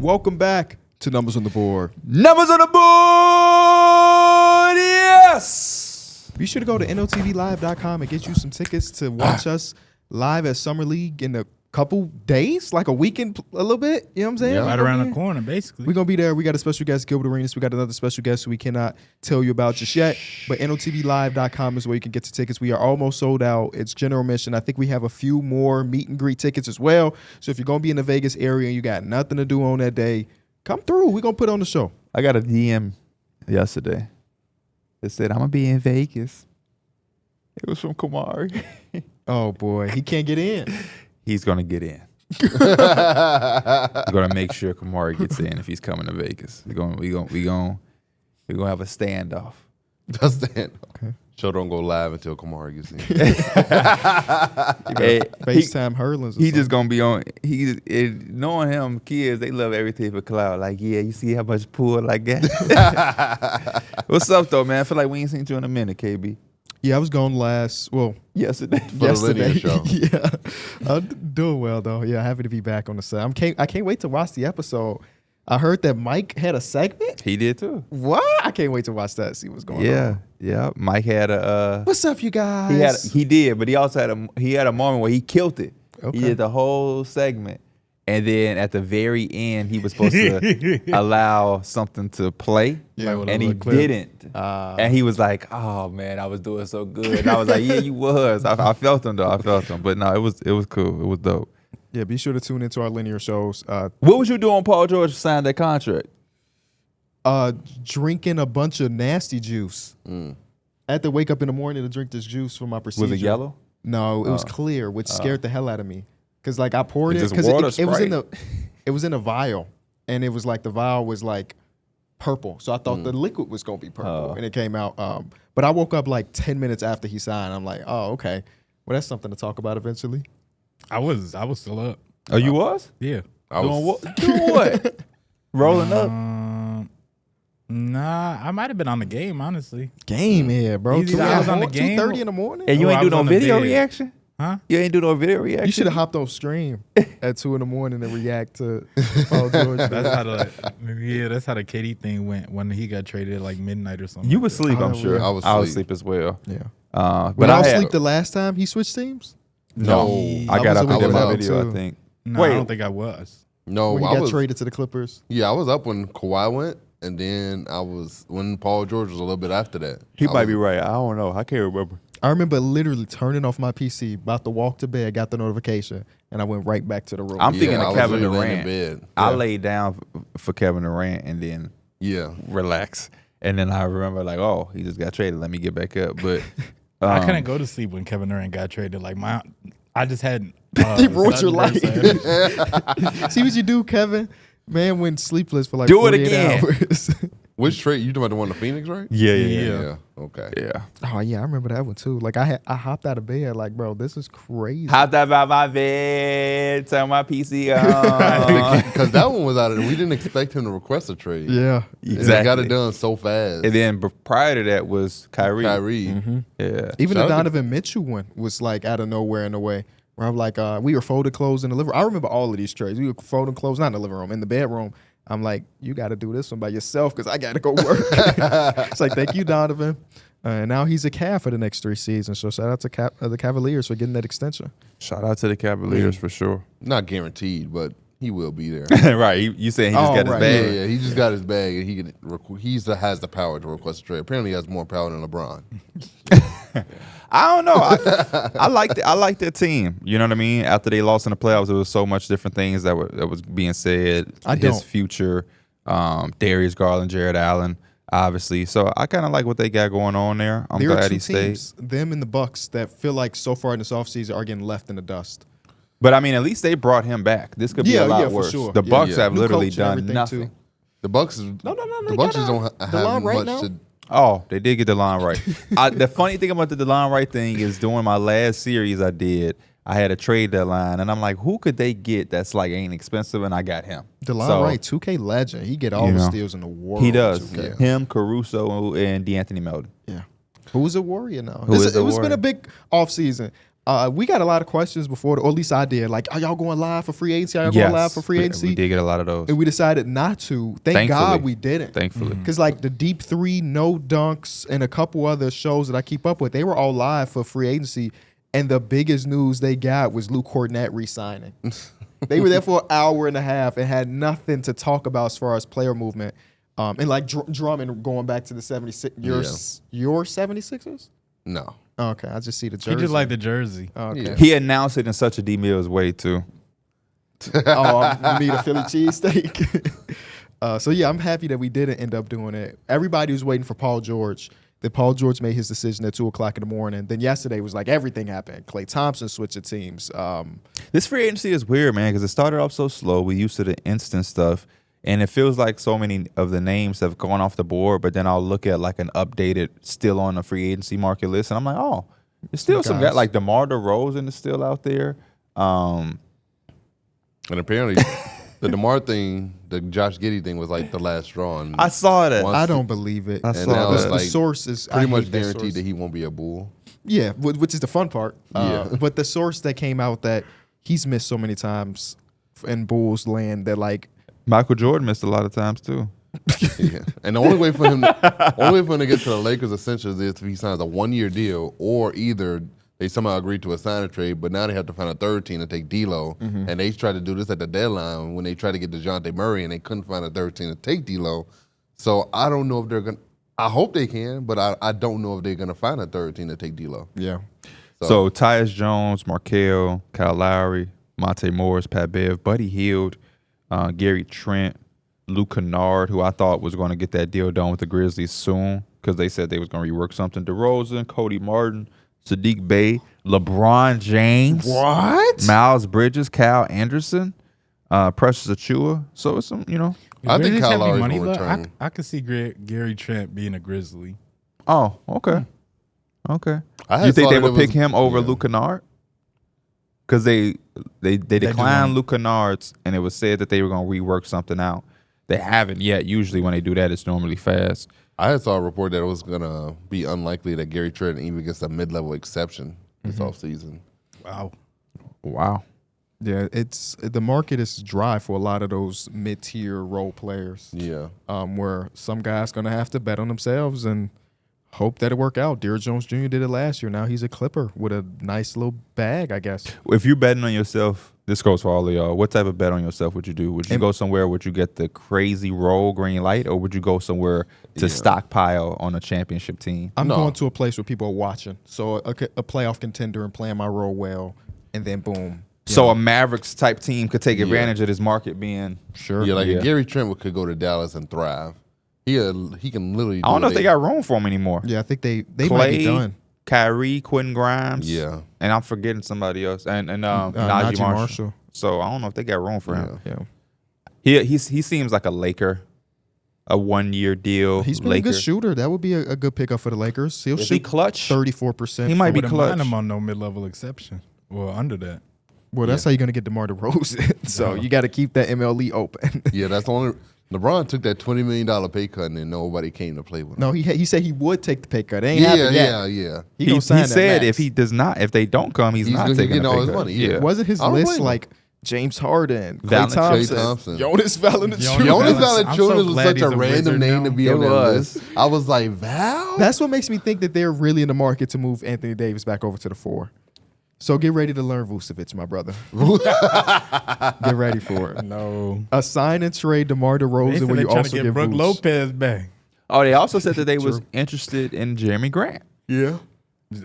Welcome back to Numbers on the Board. Numbers on the board, yes! Be sure to go to NOTVlive.com and get you some tickets to watch us live at Summer League in a couple days, like a weekend, a little bit. You know what I'm saying? Yeah. Right around the corner, basically. We're going to be there. We got a special guest, Gilbert Arenas. We got another special guest who we cannot tell you about just yet. But NOTVlive.com is where you can get the tickets. We are almost sold out. It's general admission. I think we have a few more meet and greet tickets as well. So if you're going to be in the Vegas area and you got nothing to do on that day, come through. We're going to put on the show. I got a DM yesterday that said, I'm going to be in Vegas. It was from Kamari. Oh, boy. He can't get in. He's going to get in. He's going to make sure Kamari gets in if he's coming to Vegas. We're going to have a standoff. Just stand. Okay. Show don't go live until Kamari gets in. FaceTime Hurlins. He just going to be on. Knowing him, kids, they love everything for cloud. Like, yeah, you see how much pull I got? What's up, though, man? I feel like we ain't seen you in a minute, KB. Yeah, I was gone yesterday. For the linear show. Yeah, I'm doing well though. Yeah, happy to be back on the set. I can't wait to watch the episode. I heard that Mike had a segment. He did too. What? I can't wait to watch that. See what's going on. Yeah. Mike had a. What's up, you guys? He did, but he also had a moment where he killed it. Okay. He did the whole segment, and then at the very end, he was supposed to allow something to play, and he didn't. And he was like, "Oh man, I was doing so good." And I was like, "Yeah, you was." I felt him though. But no, it was cool. It was dope. Yeah, be sure to tune into our linear shows. What was you doing, Paul George signed that contract? Drinking a bunch of nasty juice. I had to wake up in the morning to drink this juice for my procedure. Was it yellow? No, it was clear, which scared the hell out of me. Cause like I poured it because it was in a vial, and it was like the vial was like purple. So I thought the liquid was gonna be purple, and it came out. But I woke up like 10 minutes after he signed. I'm like, oh, okay. Well, that's something to talk about eventually. I was still up. Oh, you was? Yeah. Doing what? Rolling up? Nah, I might have been on the game, honestly. Game here, bro. I was on the game. 2:30 in the morning. And you ain't do no video reaction? Huh? You ain't do no video reaction? You should have hopped on stream at 2 in the morning and react to Paul George. That's how the KD thing went when he got traded at like midnight or something. You was asleep, I'm sure. I was asleep as well. Yeah. But I was asleep the last time he switched teams? No. I got up and did my video, too. I think. No, Wait. I don't think I was. No, When he got traded to the Clippers? Yeah, I was up when Kawhi went, and then I was when Paul George was a little bit after that. He might be right. I don't know. I can't remember. I remember literally turning off my PC, about to walk to bed, got the notification, and I went right back to the room. I'm thinking I of was Kevin literally laying in Durant. bed. I Yeah. laid down for Kevin Durant and then relax. And then I remember like, oh, he just got traded. Let me get back up. But I couldn't go to sleep when Kevin Durant got traded. Like I just had. He ruined your life. See what you do, Kevin? Man went sleepless for like Do it 48 again. hours. Which trade? You talking about the one to Phoenix, right? Yeah. Okay. Yeah. Oh yeah, I remember that one too. Like I hopped out of bed, like, bro, this is crazy. Hopped out of my bed, turn my PC on. Because that one was out of. We didn't expect him to request a trade. Yeah, Exactly. He got it done so fast. And then prior to that was Kyrie. Yeah. even Shout the out to- Donovan Mitchell one was like out of nowhere in a way. Where I'm like, we were folding clothes in the living room. I remember all of these trades. We were folding clothes, not in the living room, in the bedroom. I'm like, you got to do this one by yourself because I got to go work. It's like, thank you, Donovan. And now he's a Cav for the next 3 seasons. So shout out to the Cavaliers for getting that extension. Shout out to the Cavaliers for sure. Not guaranteed, but he will be there. Right. You saying he just got his bag. Yeah, he just got his bag, and he has the power to request a trade. Apparently, he has more power than LeBron. I don't know. I liked their team. You know what I mean? After they lost in the playoffs, there was so much different things that was being said. His future, Darius Garland, Jared Allen, obviously. So I kind of like what they got going on there. I'm glad he stayed. Them and the Bucks, that feel like so far in this offseason are getting left in the dust. But I mean, at least they brought him back. This could be a lot worse. For sure. The Bucks have New literally coach and done nothing. too. The Bucks. No. The Bucks just don't have right much now? to. Oh, they did get the line right. The funny thing about the line right thing is during my last series I did, I had a trade deadline, and I'm like, who could they get that's like ain't expensive? And I got him. DeLon Wright, 2K legend. He get all the steals in the world. He does. 2K. Him, Caruso, and DeAnthony Melton. Yeah. Who's a Warrior now? It's Been a big offseason. We got a lot of questions before, or at least I did. Like, are y'all going live for free agency? Are y'all going live for free agency? We did get a lot of those. And we decided not to. Thank God we didn't. Thankfully. Because like the Deep Three, No Dunks, and a couple other shows that I keep up with, they were all live for free agency. And the biggest news they got was Luke Kornet re-signing. They were there for an hour and a half and had nothing to talk about as far as player movement. And like Drummond going back to the 76ers. Your 76ers? No. Okay, I just see the jersey. He just like the jersey. Okay. Yeah. He announced it in such a D Mills way too. You need a Philly cheesesteak. So yeah, I'm happy that we didn't end up doing it. Everybody was waiting for Paul George. Then Paul George made his decision at 2:00 in the morning. Then yesterday was like everything happened. Klay Thompson switched the teams. This free agency is weird, man, because it started off so slow. We used to the instant stuff. And it feels like so many of the names have gone off the board, but then I'll look at like an updated, still on the free agency market list, and I'm like, oh, there's still some guys. Like DeMar DeRozan is still out there. And apparently, the DeMar thing, the Josh Giddey thing was like the last straw. And I saw that. I don't believe it. I and saw now that. it's The like source is pretty I much hate that guaranteed source. that he won't be a Bull. Yeah, which is the fun part. Yeah. But the source that came out that he's missed so many times in Bulls land that like Michael Jordan missed a lot of times too. Yeah. And the only way for him to get to the Lakers essentially is if he signs a 1-year deal, or either they somehow agreed to a sign a trade, but now they have to find a third team to take D'Lo. Mm-hmm. And they tried to do this at the deadline when they tried to get DeJounte Murray, and they couldn't find a third team to take D'Lo. So I don't know if they're gonna. I hope they can, but I don't know if they're gonna find a third team to take D'Lo. yeah. So Tyus Jones, Markelle, Kyle Lowry, Monte Morris, Pat Bev, Buddy Hield, Gary Trent, Luke Kennard, who I thought was going to get that deal done with the Grizzlies soon because they said they was going to rework something. DeRozan, Cody Martin, Sadiq Bey, LeBron James. What? Miles Bridges, Cal Anderson, Precious Achua. So it's some, I think Grizzlies Kyle have any Lowry's money gonna left? return. I could see Gary Trent being a Grizzly. Oh, okay. Okay. I had You think thought they that would it was- pick him over yeah. Luke Kennard? Because they declined do. Luke Kennard's, and it was said that they were going to rework something out. They haven't yet. Usually when they do that, it's normally fast. I had saw a report that it was gonna be unlikely that Gary Trent even gets a mid-level exception this offseason. Wow. Wow. Yeah, it's the market is dry for a lot of those mid-tier role players. Yeah. Where some guys gonna have to bet on themselves and hope that it work out. Derrick Jones Jr. did it last year. Now he's a Clipper with a nice little bag, I guess. If you're betting on yourself, this goes for all of y'all. What type of bet on yourself would you do? Would you go somewhere? Would you get the crazy roll green light, or would you go somewhere to stockpile on a championship team? I'm No. going to a place where people are watching. So a playoff contender and playing my role well, and then boom. So a Mavericks type team could take advantage of this market being. Sure. Yeah, like Yeah. if Gary Trent could go to Dallas and thrive. He can literally. I don't know if what they got room for him anymore. Yeah, I think they might be Clay, done. Kyrie, Quentin Grimes. Yeah. And I'm forgetting somebody else. And Najee Najee Marshall. Marshall. So I don't know if they got room for him. Yeah. He seems like a Laker. A 1-year deal. He's been Laker. a good shooter. That would be a good pickup for the Lakers. He'll Is he shoot clutch? 34%. He might be Wouldn't clutch. mind him on no mid-level exception. Well, under that. Well, that's how you're going to get DeMar DeRozan. So you got to keep that MLE open. Yeah, that's the only. LeBron took that $20 million pay cut and then nobody came to play with him. No, he said he would take the pay cut. It ain't happened yet. Yeah. He, He gonna sign that said max. if he does not, if they don't come, he's not he's taking getting a all pay his cut. money, yeah. Wasn't his I don't list blame him. like James Harden, Klay Klay Thompson. Thompson, Jonas Valanciunas? Jonas I'm so Valanciunas was glad such he's a a random Wizard name now. to be It on that was. list. I was like, Val? That's what makes me think that they're really in the market to move Anthony Davis back over to the 4. So get ready to learn Vucevic, my brother. Get ready for it. No. A sign and trade DeMar DeRozan They where you trying also to get get Brook Vuce. Lopez back. Oh, they also said that they was interested in Jeremy Grant. Yeah.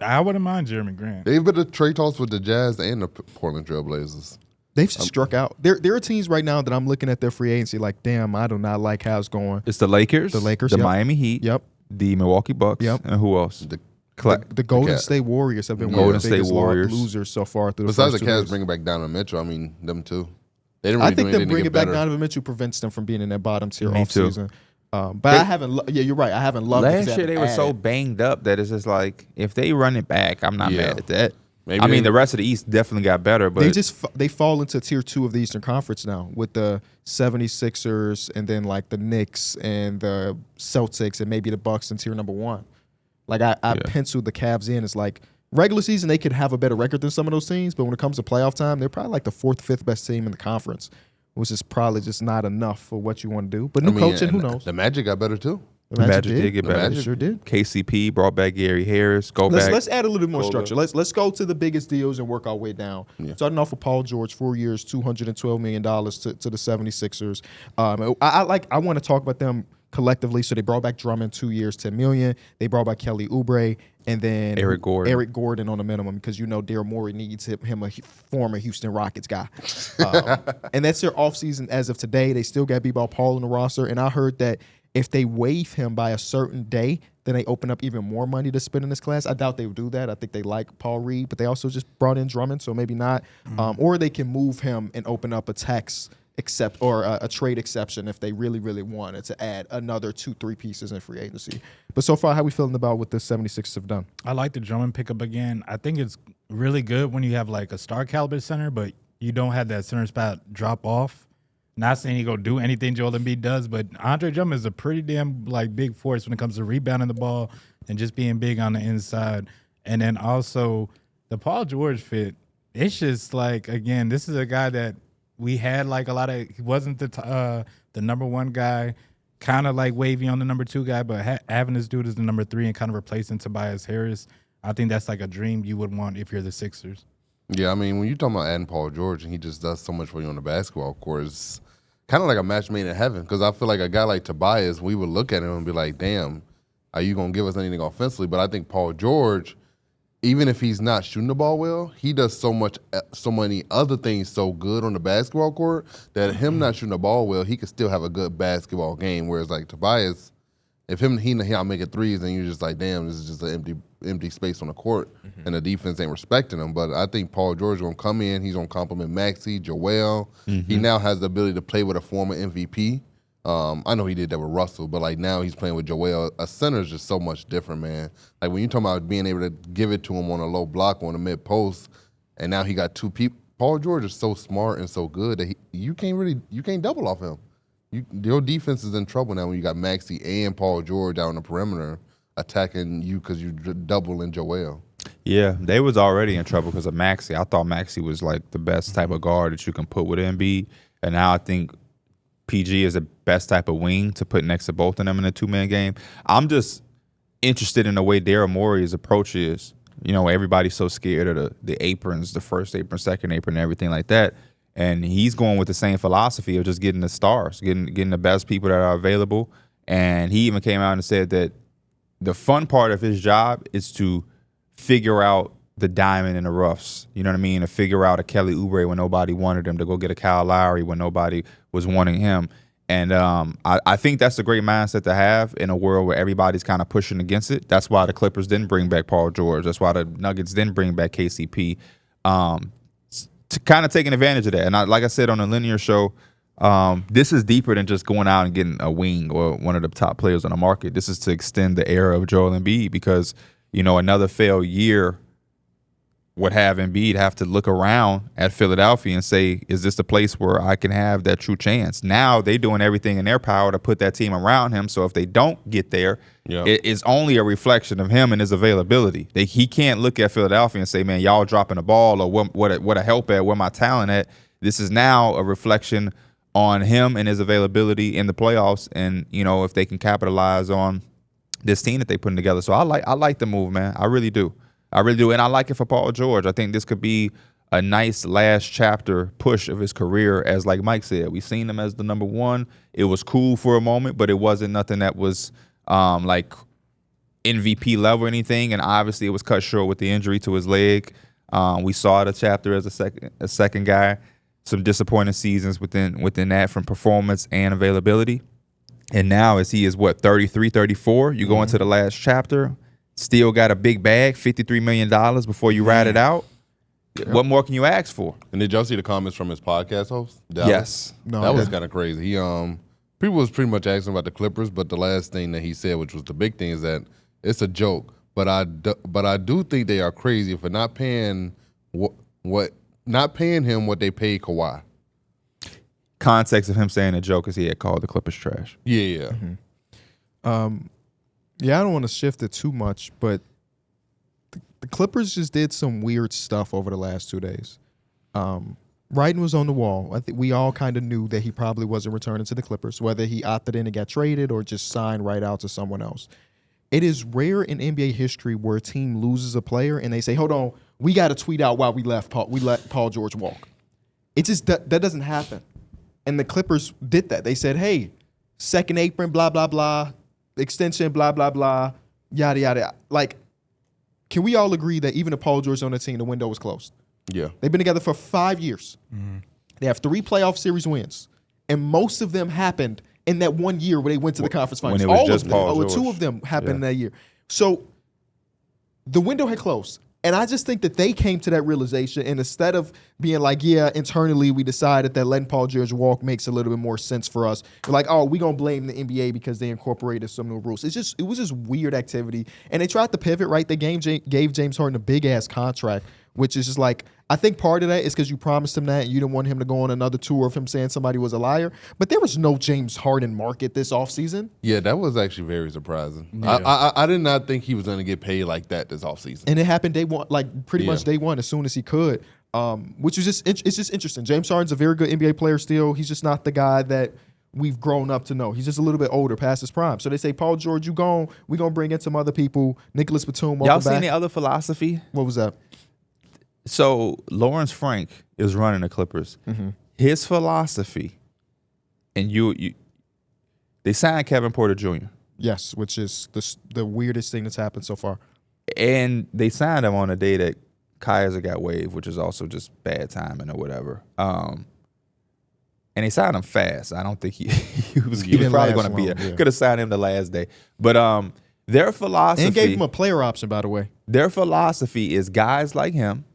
I wouldn't mind Jeremy Grant. They've been a trade talks with the Jazz and the Portland Trailblazers. They've struck out. There are teams right now that I'm looking at their free agency like, damn, I do not like how it's going. It's the Lakers, The Lakers, the yep. Miami Heat, Yep. the Milwaukee Bucks, Yep. and who else? The Golden Cavs. State Warriors have been Golden one of the State biggest Warriors. losers so far through the Besides the first 2 Cavs days. bringing back Donovan Mitchell, I mean, them too. They didn't I really think do them anything to bringing get back better. Donovan Mitchell prevents them from being in that bottom tier Me off too. season. But I haven't. Yeah, you're right. I haven't loved it 'cause Last year they were haven't so added. banged up that it's just like if they run it back, I'm not Yeah. mad at that. Maybe I mean, they- the rest of the East definitely got better, but They fall into tier 2 of the Eastern Conference now with the 76ers and then like the Knicks and the Celtics and maybe the Bucks in tier number 1. Like I penciled the Cavs in as like regular season, they could have a better record than some of those teams, but when it comes to playoff time, they're probably like the 4th, 5th best team in the conference, which is probably just not enough for what you want to do. But new coaching, who knows? The Magic got better too. The Magic did get better. They sure did. KCP brought back Gary Harris. Let's add a little more structure. Let's go to the biggest deals and work our way down. Yeah. Starting off with Paul George, 4 years, $212 million to the 76ers. I want to talk about them collectively. So they brought back Drummond, 2 years, $10 million. They brought back Kelly Oubre, and then Eric Gordon on a minimum, because Daryl Morey needs him a former Houston Rockets guy. And that's their offseason as of today. They still got B-Ball Paul on the roster, and I heard that if they waive him by a certain day, then they open up even more money to spend in this class. I doubt they would do that. I think they like Paul Reed, but they also just brought in Drummond, so maybe not. Or they can move him and open up a a trade exception if they really, really wanted to add another 2-3 pieces in free agency. But so far, how we feeling about what the 76ers have done? I like the Drummond pickup again. I think it's really good when you have like a star caliber center, but you don't have that center spot drop off. Not saying he go do anything Joel Embiid does, but Andre Drummond is a pretty damn big force when it comes to rebounding the ball and just being big on the inside. And then also the Paul George fit. It's just again, this is a guy that we had a lot of. He wasn't the number one guy, kind of wavy on the number 2 guy, but having this dude as the number 3 and kind of replacing Tobias Harris, I think that's a dream you would want if you're the Sixers. Yeah, I mean, when you're talking about adding Paul George and he just does so much for you on the basketball court, it's kind of like a match made in heaven, because I feel like a guy like Tobias, we would look at him and be like, damn, are you going to give us anything offensively? But I think Paul George, even if he's not shooting the ball well, he does so many other things so good on the basketball court that him not shooting the ball well, he could still have a good basketball game. Whereas Tobias, if he not making threes, then you're just like, damn, this is just an empty space on the court, and the defense ain't respecting him. But I think Paul George is going to come in. He's going to compliment Maxey, Joel. He now has the ability to play with a former MVP. I know he did that with Russell, but now he's playing with Joel. A center is just so much different, man. When you're talking about being able to give it to him on a low block on the mid post, and now he got 2 people. Paul George is so smart and so good that you can't double off him. Your defense is in trouble now when you got Maxey and Paul George out on the perimeter attacking you because you're doubling Joel. Yeah, they was already in trouble because of Maxey. I thought Maxey was the best type of guard that you can put with Embiid, and now I think PG is the best type of wing to put next to both of them in a 2-man game. I'm just interested in the way Daryl Morey's approach is. Everybody's so scared of the aprons, the first apron, second apron, and everything like that. And he's going with the same philosophy of just getting the stars, getting the best people that are available. And he even came out and said that the fun part of his job is to figure out the diamond in the roughs. You know what I mean? To figure out a Kelly Oubre when nobody wanted him, to go get a Kyle Lowry when nobody was wanting him. And I think that's a great mindset to have in a world where everybody's kind of pushing against it. That's why the Clippers didn't bring back Paul George. That's why the Nuggets didn't bring back KCP. To kind of taking advantage of that. And like I said on the Linear show, this is deeper than just going out and getting a wing or one of the top players on the market. This is to extend the era of Joel Embiid, because, another failed year would have Embiid have to look around at Philadelphia and say, is this the place where I can have that true chance? Now they're doing everything in their power to put that team around him. So if they don't get there, it is only a reflection of him and his availability. He can't look at Philadelphia and say, man, y'all dropping the ball, or what a help at, where my talent at. This is now a reflection on him and his availability in the playoffs, and if they can capitalize on this team that they're putting together. So I like the move, man. I really do. And I like it for Paul George. I think this could be a nice last chapter push of his career. As like Mike said, we seen him as the number 1. It was cool for a moment, but it wasn't nothing that was MVP level or anything. And obviously it was cut short with the injury to his leg. We saw the chapter as a second guy. Some disappointing seasons within that from performance and availability. And now as he is 33, 34, you go into the last chapter. Still got a big bag, $53 million before you ride it out. Yeah. What more can you ask for? And did y'all see the comments from his podcast host, Dallas? Yes. No, that was kind of crazy. He people was pretty much asking about the Clippers, but the last thing that he said, which was the big thing, is that it's a joke. But I do think they are crazy for not paying him what they paid Kawhi. Context of him saying a joke is he had called the Clippers trash. Yeah. Yeah, I don't want to shift it too much, but the Clippers just did some weird stuff over the last 2 days. Writing was on the wall. I think we all kind of knew that he probably wasn't returning to the Clippers, whether he opted in and got traded or just signed right out to someone else. It is rare in NBA history where a team loses a player and they say, hold on, we got to tweet out why we let Paul George walk. It just that doesn't happen. And the Clippers did that. They said, hey, second apron, blah, blah, blah, extension, blah, blah, blah, yada, yada. Like, can we all agree that even if Paul George on the team, the window was closed? Yeah. They've been together for 5 years. Mm-hmm. They have 3 playoff series wins. And most of them happened in that 1 year where they went to the conference finals. When it was all just of them, Paul George. 2 of them happened in that year. So the window had closed. And I just think that they came to that realization, and instead of being like, yeah, internally we decided that letting Paul George walk makes a little bit more sense for us. We're like, oh, we're going to blame the NBA because they incorporated some new rules. It was just weird activity. And they tried to pivot, right? They gave James Harden a big-ass contract, which is just like, I think part of that is because you promised him that and you didn't want him to go on another tour of him saying somebody was a liar. But there was no James Harden market this offseason. Yeah, that was actually very surprising. Yeah. I did not think he was going to get paid like that this offseason. And it happened day one, like pretty much day one, as soon as he could, which is it's just interesting. James Harden's a very good NBA player still. He's just not the guy that we've grown up to know. He's just a little bit older, past his prime. So they say, Paul George, you gone. We're going to bring in some other people. Nicholas Batum, Y'all seen the other philosophy? What was that? So Lawrence Frank is running the Clippers. Mm-hmm. His philosophy, and they signed Kevin Porter Jr. Yes, which is the weirdest thing that's happened so far. And they signed him on a day that Kaiser got waived, which is also just bad timing or whatever. And they signed him fast. I don't think he was probably going to be there. Could have signed him the last day. But their philosophy... And gave him a player option, by the way. Their philosophy is guys like him,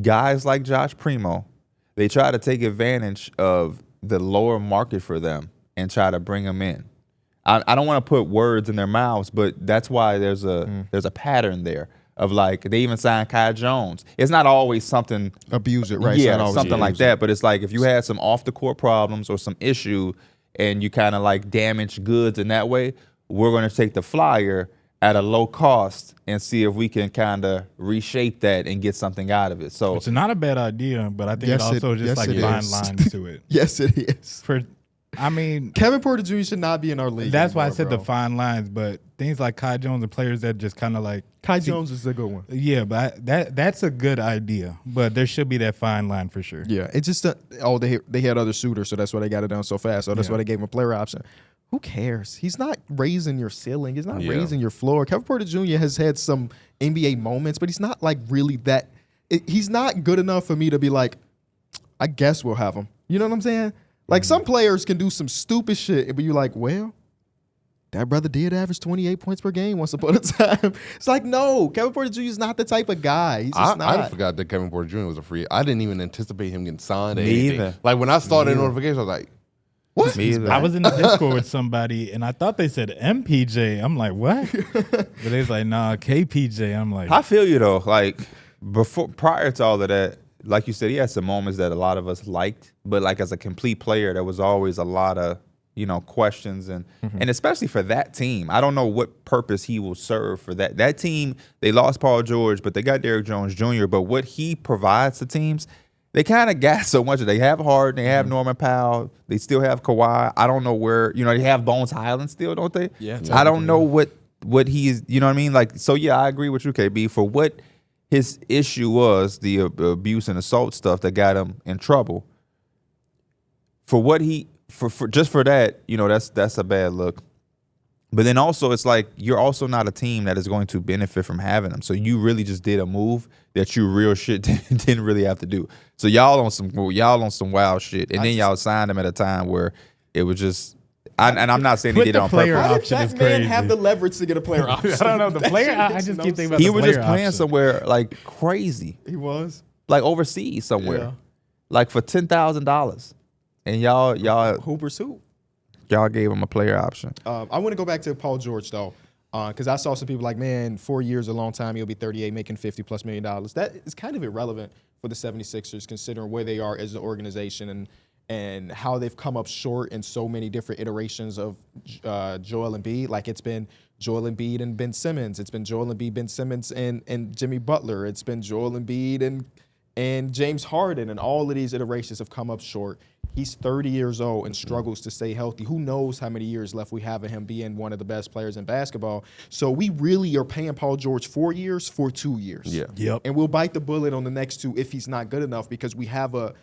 guys like Josh Primo, they try to take advantage of the lower market for them and try to bring them in. I don't want to put words in their mouths, but that's why there's a pattern there of like they even signed Kai Jones. It's not always something abuse it, right? Yeah, something like that. But it's like if you had some off the court problems or some issue and you kind of like damage goods in that way, we're going to take the flyer at a low cost and see if we can kind of reshape that and get something out of it. So it's not a bad idea, but I think it also just like fine lines to it. Yes, it is. I mean, Kevin Porter Jr. should not be in our league. That's why I said the fine lines, but things like Kai Jones and players that just kind of like Kai Jones is a good one. Yeah, but that's a good idea, but there should be that fine line for sure. Yeah, it's just they had other suitors, so that's why they got it done so fast. So that's why they gave him a player option. Who cares? He's not raising your ceiling. He's not raising your floor. Kevin Porter Jr. has had some NBA moments, but he's not like really that. He's not good enough for me to be like, I guess we'll have him. You know what I'm saying? Like some players can do some stupid shit, but you're like, well, that brother did average 28 points per game once upon a time. It's like, no, Kevin Porter Jr. is not the type of guy. He's just not. I forgot that Kevin Porter Jr. was a free. I didn't even anticipate him getting signed. Either. Like when I saw that notification, I was like, what? I was in the Discord with somebody, and I thought they said MPJ. I'm like, what? But they was like, nah, KPJ. I'm like, I feel you though. Like prior to all of that, like you said, he had some moments that a lot of us liked, but like as a complete player, there was always a lot of questions and especially for that team. I don't know what purpose he will serve for that. That team, they lost Paul George, but they got Derrick Jones Jr. But what he provides to teams, they kind of got so much. They have Harden, they have Norman Powell, they still have Kawhi. I don't know where, they have Bones Highland still, don't they? Yeah. I don't know what he's, you know what I mean? Like, so yeah, I agree with you, KB. For what his issue was, the abuse and assault stuff that got him in trouble. For what for just for that, that's a bad look. But then also, it's like you're also not a team that is going to benefit from having him. So you really just did a move that you real shit didn't really have to do. So y'all on some wild shit, and then y'all signed him at a time where it was just. And I'm not saying he did it on purpose. How did that man have the leverage to get a player option? I don't know. The player, I just keep thinking about he the player was just playing option. somewhere like crazy. He was like overseas somewhere, like for $10,000, and y'all Hooper's hoop. Y'all gave him a player option. I want to go back to Paul George though, because I saw some people like, man, 4 years a long time. He'll be 38, making $50+ million. That is kind of irrelevant for the 76ers, considering where they are as an organization and how they've come up short in so many different iterations of Joel Embiid. Like it's been Joel Embiid and Ben Simmons. It's been Joel Embiid, Ben Simmons, and Jimmy Butler. It's been Joel Embiid and James Harden, and all of these iterations have come up short. He's 30 years old and struggles to stay healthy. Who knows how many years left we have of him being one of the best players in basketball. So we really are paying Paul George 4 years for 2 years. Yeah. Yep. And we'll bite the bullet on the next 2 if he's not good enough, because we have a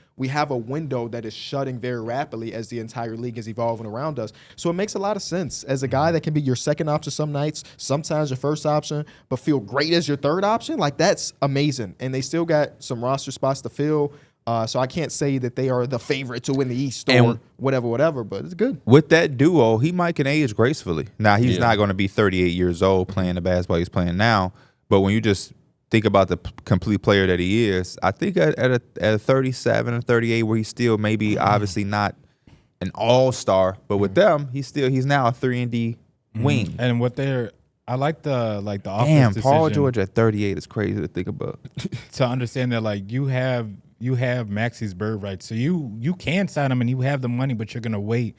window that is shutting very rapidly as the entire league is evolving around us. So it makes a lot of sense as a guy that can be your second option some nights, sometimes your first option, but feel great as your third option. Like, that's amazing. And they still got some roster spots to fill. So I can't say that they are the favorite to win the East or whatever, but it's good. With that duo, he might can age gracefully. Now, he's not going to be 38 years old playing the basketball he's playing now, but when you just think about the complete player that he is, I think at a 37 or 38, where he's still maybe obviously not an all-star, but with them, he's now a 3-and-D wing. And I like the offense Damn, Paul decision George at 38 is crazy to think about. to understand that, like, you have Maxey's bird rights, so you can sign him and you have the money, but you're gonna wait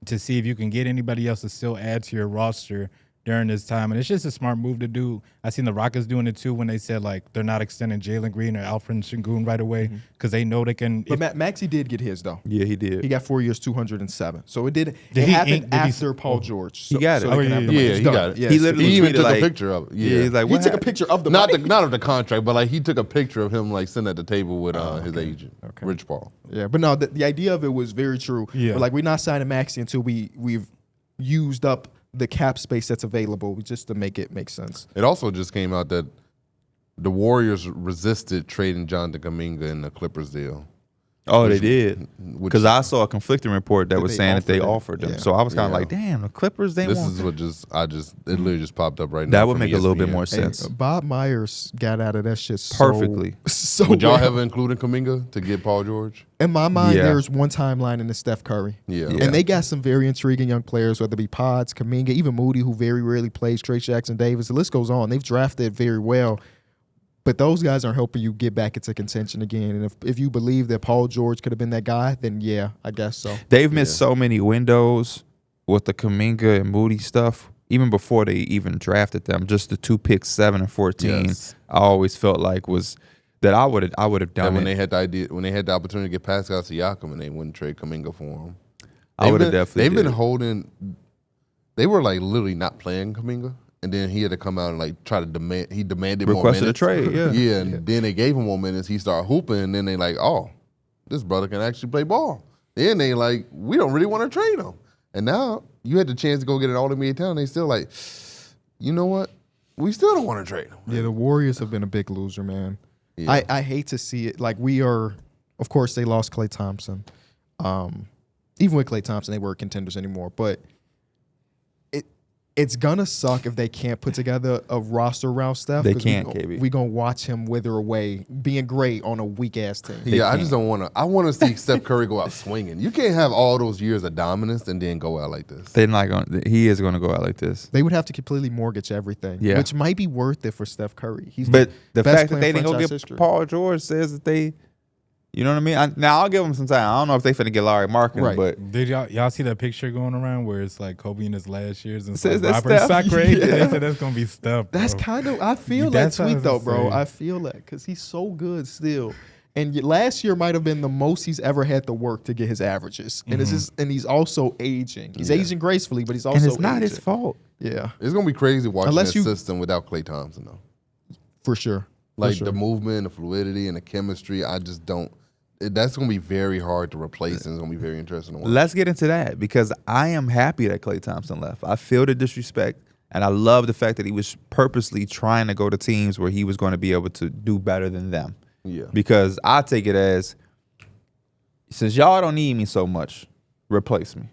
to see if you can get anybody else to still add to your roster during this time. And it's just a smart move to do. I seen the Rockets doing it too when they said, like, they're not extending Jalen Green or Alfred Sengun right away because they know they can. But Maxey did get his, though. Yeah, he did. He got 4 years, 207. So it happened after Paul George. So, He got it. so they can have the money. Yeah, It's he done. got it. Yeah, He so- literally He even tweeted, took like, a picture of it. Yeah, he's like, he what took a happened? picture of the Not money. of the contract, but like he took a picture of him like sitting at the table with his agent, Rich Paul. Yeah, but no, the idea of it was very true. Yeah. But like, we're not signing Maxey until we've used up the cap space that's available, just to make it make sense. It also just came out that the Warriors resisted trading Jonathan Kuminga in the Clippers deal. Oh, they did. Which Because I saw a conflicting report that That was they saying that they offered offered him. them. Yeah. So I was kind of Yeah. like, damn, the Clippers, they this want. is what it literally just popped up right now. That would from make a little bit ESPN. more Hey, sense. Bob Myers got out of that shit Perfectly. So Would y'all well. have included Kuminga to get Paul George? In my mind, Yeah. there's one timeline in the Steph Curry. Yeah. And they got some very intriguing young players, whether it be Pods, Kuminga, even Moody, who very rarely plays, Trey Jackson Davis. The list goes on. They've drafted very well. But those guys aren't helping you get back into contention again. And if you believe that Paul George could have been that guy, then yeah, I guess so. They've missed so many windows with the Kuminga and Moody stuff, even before they even drafted them. Just the 2 picks, 7 and 14, Yes. I always felt like was that I would have done And when it. they had the opportunity to get Pascal Siakam and they wouldn't trade Kuminga for him. I would have definitely. They've did been it. holding. They were like literally not playing Kuminga, and then he had to come out and like try to demand. He demanded more Requested a minutes. trade, yeah. yeah, and then they gave him more minutes. He started hooping, and then they like, oh, this brother can actually play ball. Then they like, we don't really want to trade him. And now you had the chance to go get an All-NBA talent. They still like, you know what? We still don't want to trade him. Yeah, the Warriors have been a big loser, man. Yeah. I hate to see it. Like, we are, of course, they lost Klay Thompson. Even with Klay Thompson, they weren't contenders anymore. But it's gonna suck if they can't put together a roster around Steph. They 'cause can't, KB. We gonna watch him wither away, being great on a weak ass team. Yeah, I just don't want to. I want to see Steph Curry go out swinging. You can't have all those years of dominance and then go out like this. They're not going. He is going to go out like this. They would have to completely mortgage everything, Yeah. which might be worth it for Steph Curry. He's But the best fact that player they in didn't go franchise get history. Paul George says that they, you know what I mean? Now I'll give them some time. I don't know if they finna get Larry Markin, Right. but Did y'all see that picture going around where it's like Kobe in his last years and it's Says like that's Robert Steph. Sacre? Yeah. They said that's gonna be Steph. That's bro. kind of, I feel that That's tweet what I though, was bro. saying. I feel that because he's so good still. And last year might have been the most he's ever had to work to get his averages. And it's just, and he's also aging. He's aging gracefully, but he's also and it's not aging. his fault. Yeah, It's gonna be crazy watching Unless this you- system without Klay Thompson though. for sure. For Like sure. the movement, the fluidity, and the chemistry. I just don't. That's gonna be very hard to replace, and it's gonna be very interesting to watch. Let's get into that because I am happy that Klay Thompson left. I feel the disrespect, and I love the fact that he was purposely trying to go to teams where he was going to be able to do better than them. Yeah. Because I take it as, since y'all don't need me so much, replace me.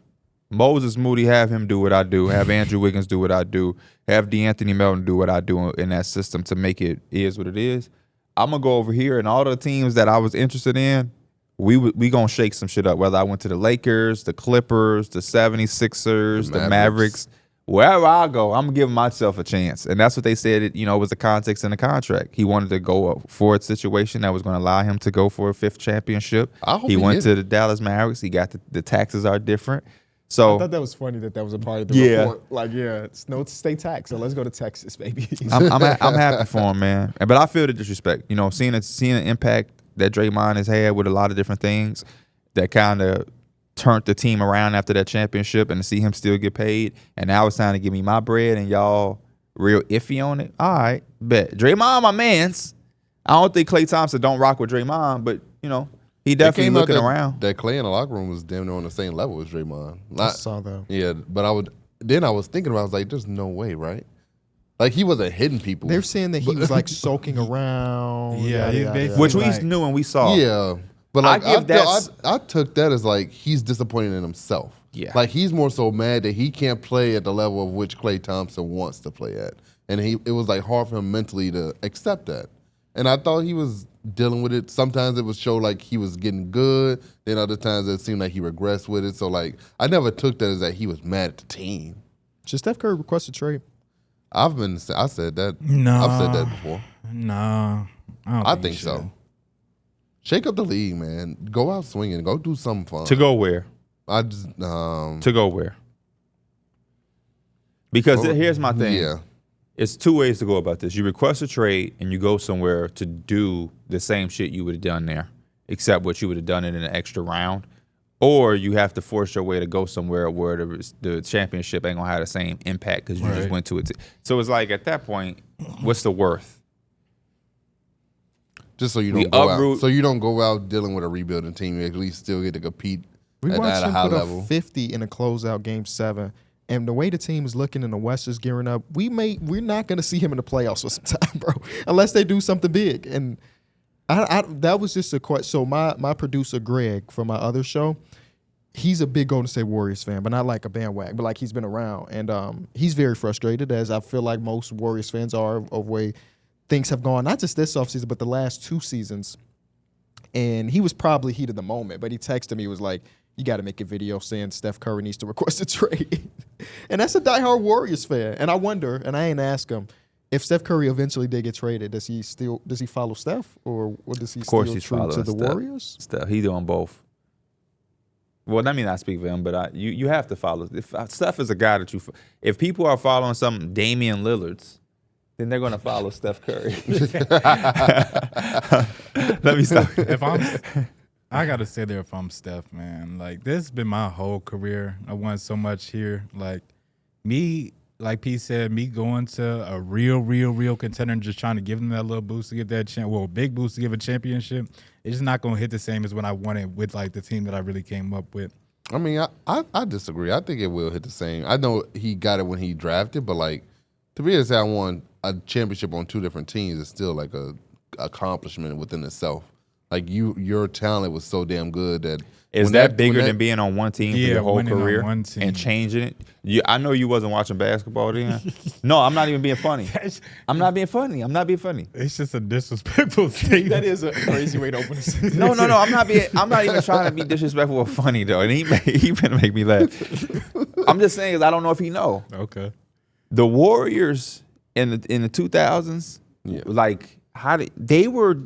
Moses Moody, have him do what I do. Have Andrew Wiggins do what I do. Have DeAnthony Melton do what I do in that system to make it is what it is. I'm going to go over here, and all the teams that I was interested in, we going to shake some shit up, whether I went to the Lakers, the Clippers, the 76ers, the Mavericks. Wherever I go, I'm giving myself a chance. And that's what they said, was the context in the contract. He wanted to go for a situation that was going to allow him to go for a 5th championship. I hope He he went get to the Dallas Mavericks. He got the taxes are different. So I thought that was funny that was a part of the Yeah. report. Like, it's no state tax, so let's go to Texas, baby. I'm happy for him, man. But I feel the disrespect. You know, seeing the impact that Draymond has had with a lot of different things that kind of turned the team around after that championship, and to see him still get paid, and now it's time to give me my bread, and y'all real iffy on it. All right, bet. Draymond, my man's. I don't think Klay Thompson don't rock with Draymond, but you know, he definitely looking around. That Klay in the locker room was damn near on the same level as Draymond. I saw that. Yeah, but I was thinking about, I was like, there's no way, right? Like, he wasn't hitting people. They're saying that he was like soaking around. Yeah, he's basically Which we like- knew and we saw. Yeah. But like, I I took that as like he's disappointed in himself. Yeah. Like, he's more so mad that he can't play at the level of which Klay Thompson wants to play at. And it was like hard for him mentally to accept that. And I thought he was dealing with it. Sometimes it would show like he was getting good. Then other times it seemed like he regressed with it. So like, I never took that as that he was mad at the team. Should Steph Curry request a trade? I said that. No. I've said that before. No. I think so. Shake up the league, man. Go out swinging. Go do something fun. To go where? I just To go where? Because here's my thing. Yeah. It's two ways to go about this. You request a trade and you go somewhere to do the same shit you would have done there, except what you would have done in an extra round. Or you have to force your way to go somewhere where the championship ain't gonna have the same impact because you just went to it. So it's like at that point, what's the worth? Just so you don't go out. So you don't go out dealing with a rebuilding team. You at least still get to compete We at watched a him high put level. up 50 in a closeout game 7. And the way the team is looking and the West is gearing up, we're not going to see him in the playoffs for some time, bro, unless they do something big. And that was just a question. So my producer Greg from my other show, he's a big Golden State Warriors fan, but not like a bandwagon, but like he's been around, and he's very frustrated, as I feel like most Warriors fans are, of way things have gone. Not just this offseason, but the last 2 seasons. And he was probably heat of the moment, but he texted me, he was like, you got to make a video saying Steph Curry needs to request a trade. And that's a diehard Warriors fan. And I wonder, and I ain't ask him, if Steph Curry eventually did get traded, does he follow Steph, or does he still true to the Warriors? Steph, he's doing both. Well, let me not speak for him, but you have to follow. Steph is a guy that if people are following some Damian Lillard's, then they're going to follow Steph Curry. Let me stop. I gotta say there, if I'm Steph, man, like this has been my whole career. I won so much here. Like me, like P said, me going to a real contender and just trying to give them that little boost to get that big boost to give a championship. It's just not gonna hit the same as when I won it with like the team that I really came up with. I mean, I disagree. I think it will hit the same. I know he got it when he drafted, but like to be able to say I won a championship on 2 different teams is still like a accomplishment within itself. Like your talent was so damn good that is that bigger than being on one team for your whole career and changing it? I know you wasn't watching basketball then. No, I'm not even being funny. I'm not being funny. It's just a disrespectful statement. That is a crazy way to open a No. I'm not even trying to be disrespectful or funny though. And he been make me laugh. I'm just saying, 'cause I don't know if he know. Okay. The Warriors in the 2000s, like they were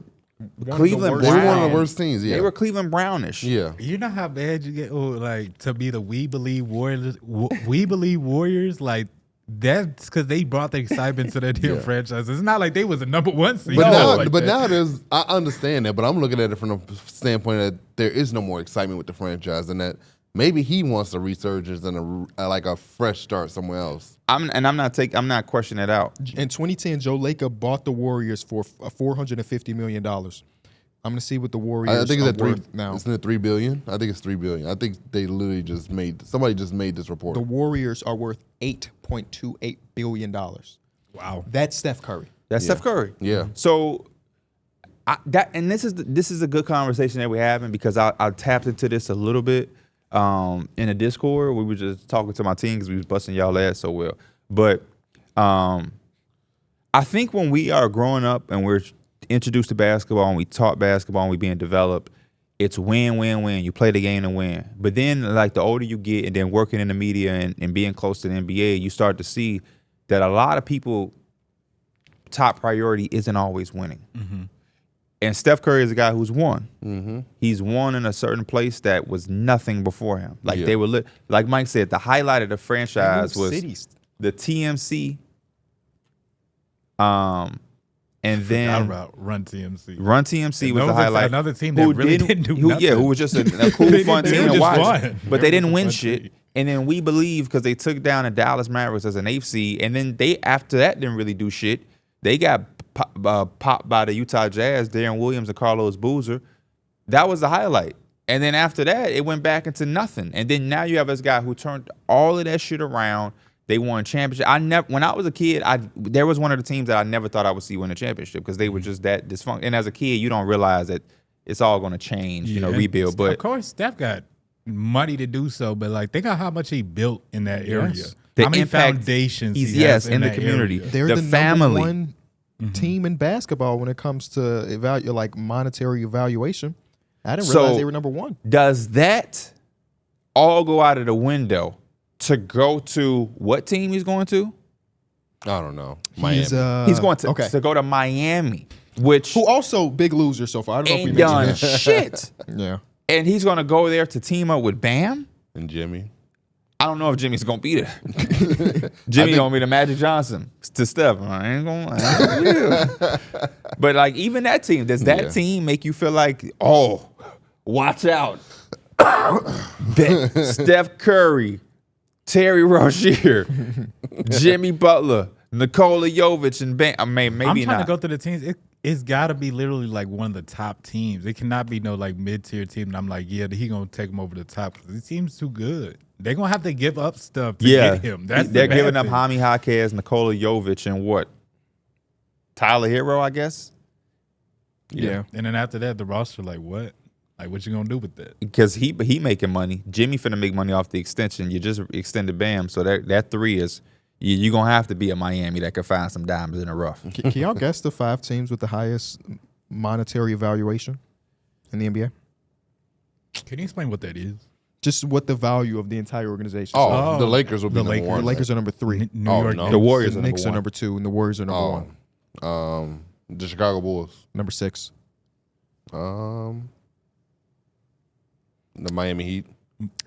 Cleveland They Brown. were one of the worst teams. Yeah, They were Cleveland Brownish. Yeah, You know how bad you get, like to be the We Believe Warriors. We Believe Warriors, like that's because they brought the excitement to that damn franchise. It's not like they was a number 1 seed. but now there's. I understand that, but I'm looking at it from the standpoint that there is no more excitement with the franchise, and that maybe he wants a resurgence and a fresh start somewhere else. I'm not questioning it out. In 2010, Joe Lacob bought the Warriors for $450 million. I'm gonna see what the Warriors I think it's are at worth now. Isn't it $3 billion? I think it's $3 billion. I think they literally somebody just made this report. The Warriors are worth $8.28 billion. Wow. That's Steph Curry. That's Steph Curry. Yeah. So this is a good conversation that we're having, because I tapped into this a little bit in a Discord. We were just talking to my team because we was busting y'all ass so well. But I think when we are growing up and we're introduced to basketball and we taught basketball and we being developed, it's win, win, win. You play the game to win. But then like the older you get and then working in the media and being close to the NBA, you start to see that a lot of people top priority isn't always winning. Mm-hmm. And Steph Curry is a guy who's won. Mm-hmm. He's won in a certain place that was nothing before him. Like Yeah. they were like Mike said, the highlight of the franchise was cities. the TMC. And then Run TMC. Run TMC was the Those are highlight. Another team that really didn't do nothing. Yeah, who was just a cool, fun They team were to just watch. fun. But They they were didn't just a win fun shit. team. And then we believe because they took down the Dallas Mavericks as an 8th seed, and then they after that didn't really do shit. They got popped by the Utah Jazz, Darren Williams and Carlos Boozer. That was the highlight. And then after that, it went back into nothing. And then now you have this guy who turned all of that shit around. They won championship. When I was a kid, there was one of the teams that I never thought I would see win a championship because they were just that dysfunctional. And as a kid, you don't realize that it's all going to change, rebuild. But of course, Steph got money to do so, but like think of how much he built in that area. The How many impact foundations he's he has in the that community. area. They're the the family. number one team in basketball when it comes to monetary evaluation. I didn't realize they were number one. Does that all go out of the window to go to what team he's going to? I don't know. Miami. He's going to go to Miami, which Who also big loser so far. I don't know if we ain't mentioned done that. shit. Yeah. And he's going to go there to team up with Bam? And Jimmy. I don't know if Jimmy's going to be there. Jimmy going to be the Magic Johnson to Steph. I ain't going to. But like even that team, does that team make you feel like, oh, watch out. Steph Curry, Terry Rozier, Jimmy Butler, Nikola Jovic, and Bam. I mean, maybe I'm trying not. to go through the teams. It's got to be literally like one of the top teams. It cannot be no like mid-tier team. And I'm like, yeah, he gonna take him over the top because he seems too good. They're gonna have to give up stuff to get him. They're giving up Jaime Jaquez, Nikola Jovic, and what? Tyler Hero, I guess. Yeah. And then after that, the roster like what? Like what you gonna do with that? Because he making money. Jimmy finna make money off the extension. You just extended Bam, so that 3 is you're gonna have to be a Miami that can find some diamonds in the rough. Can y'all guess the 5 teams with the highest monetary evaluation in the NBA? Can you explain what that is? Just what the value of the entire organization. Oh, is. the Lakers will be number Lakers. The one. Lakers are number 3. New Oh, York no. Knicks. The Warriors The are Knicks number are one. number 2, and the Warriors are number 1. The Chicago Bulls. Number 6. The Miami Heat.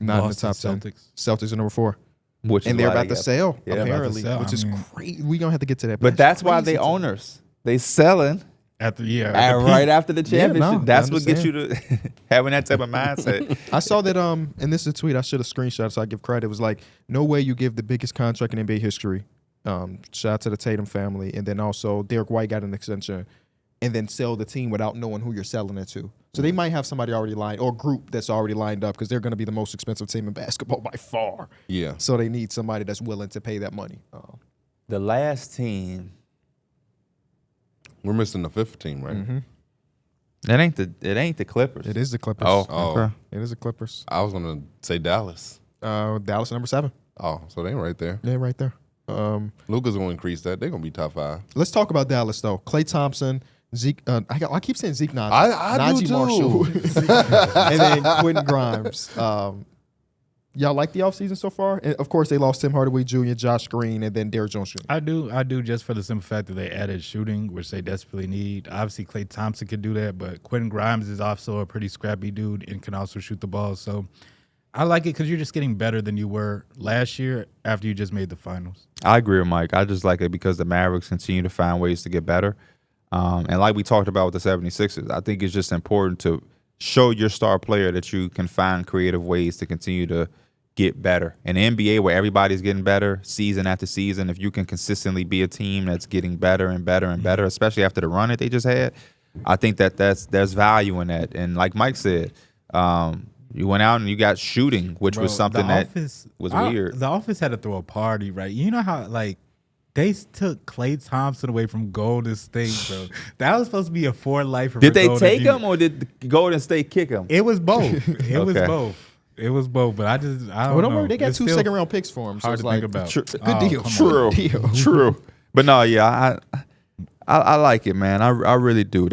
Not in the Boston top 10. Celtics. Celtics are number 4. Which And is they're why about they to got- sell, Yeah, they're about to apparently, sell. which I is mean- crazy. We're going to have to get to that. But that's why they crazy to me. owners. They selling After right after the championship. no, I That's what gets you understand. to having that type of mindset. I saw that and this is a tweet I should have screenshot so I give credit. It was like, no way you give the biggest contract in NBA history. Shout out to the Tatum family. And then also Derrick White got an extension and then sell the team without knowing who you're selling it to. So they might have somebody already lined or a group that's already lined up because they're going to be the most expensive team in basketball by far. Yeah. So they need somebody that's willing to pay that money. The last team. We're missing the 5th team, right? Mm-hmm. It ain't the Clippers. It is the Clippers. Oh. Okay. It is the Clippers. I was going to say Dallas. Dallas number 7. Oh, so they right there. Yeah, right there. Luka's going to increase that. They're going to be top 5. Let's talk about Dallas though. Klay Thompson, Zeke. I keep saying Zeke Naji. I do Najee too. Marshall, and then Quentin Grimes. Y'all like the offseason so far? And of course, they lost Tim Hardaway Jr., Josh Green, and then Derrick Jones Jr. I do just for the simple fact that they added shooting, which they desperately need. Obviously, Klay Thompson can do that, but Quentin Grimes is also a pretty scrappy dude and can also shoot the ball. So I like it because you're just getting better than you were last year after you just made the finals. I agree with Mike. I just like it because the Mavericks continue to find ways to get better. And like we talked about with the 76ers, I think it's just important to show your star player that you can find creative ways to continue to get better. In the NBA, where everybody's getting better season after season, if you can consistently be a team that's getting better and better and better, especially after the run that they just had, I think there's value in that. And like Mike said, you went out and you got shooting, which was something was weird. The Office had to throw a party, right? You know how like they took Klay Thompson away from Golden State, bro. That was supposed to be a for life. Did they take him or did Golden State kick him? It was both. It was Okay. both. It was both. But I don't Don't know. worry, they got It's 2 still second-round picks for him. So hard it's to like, think about. good deal. come on. Good deal. True. But no, yeah, I like it, man. I really do.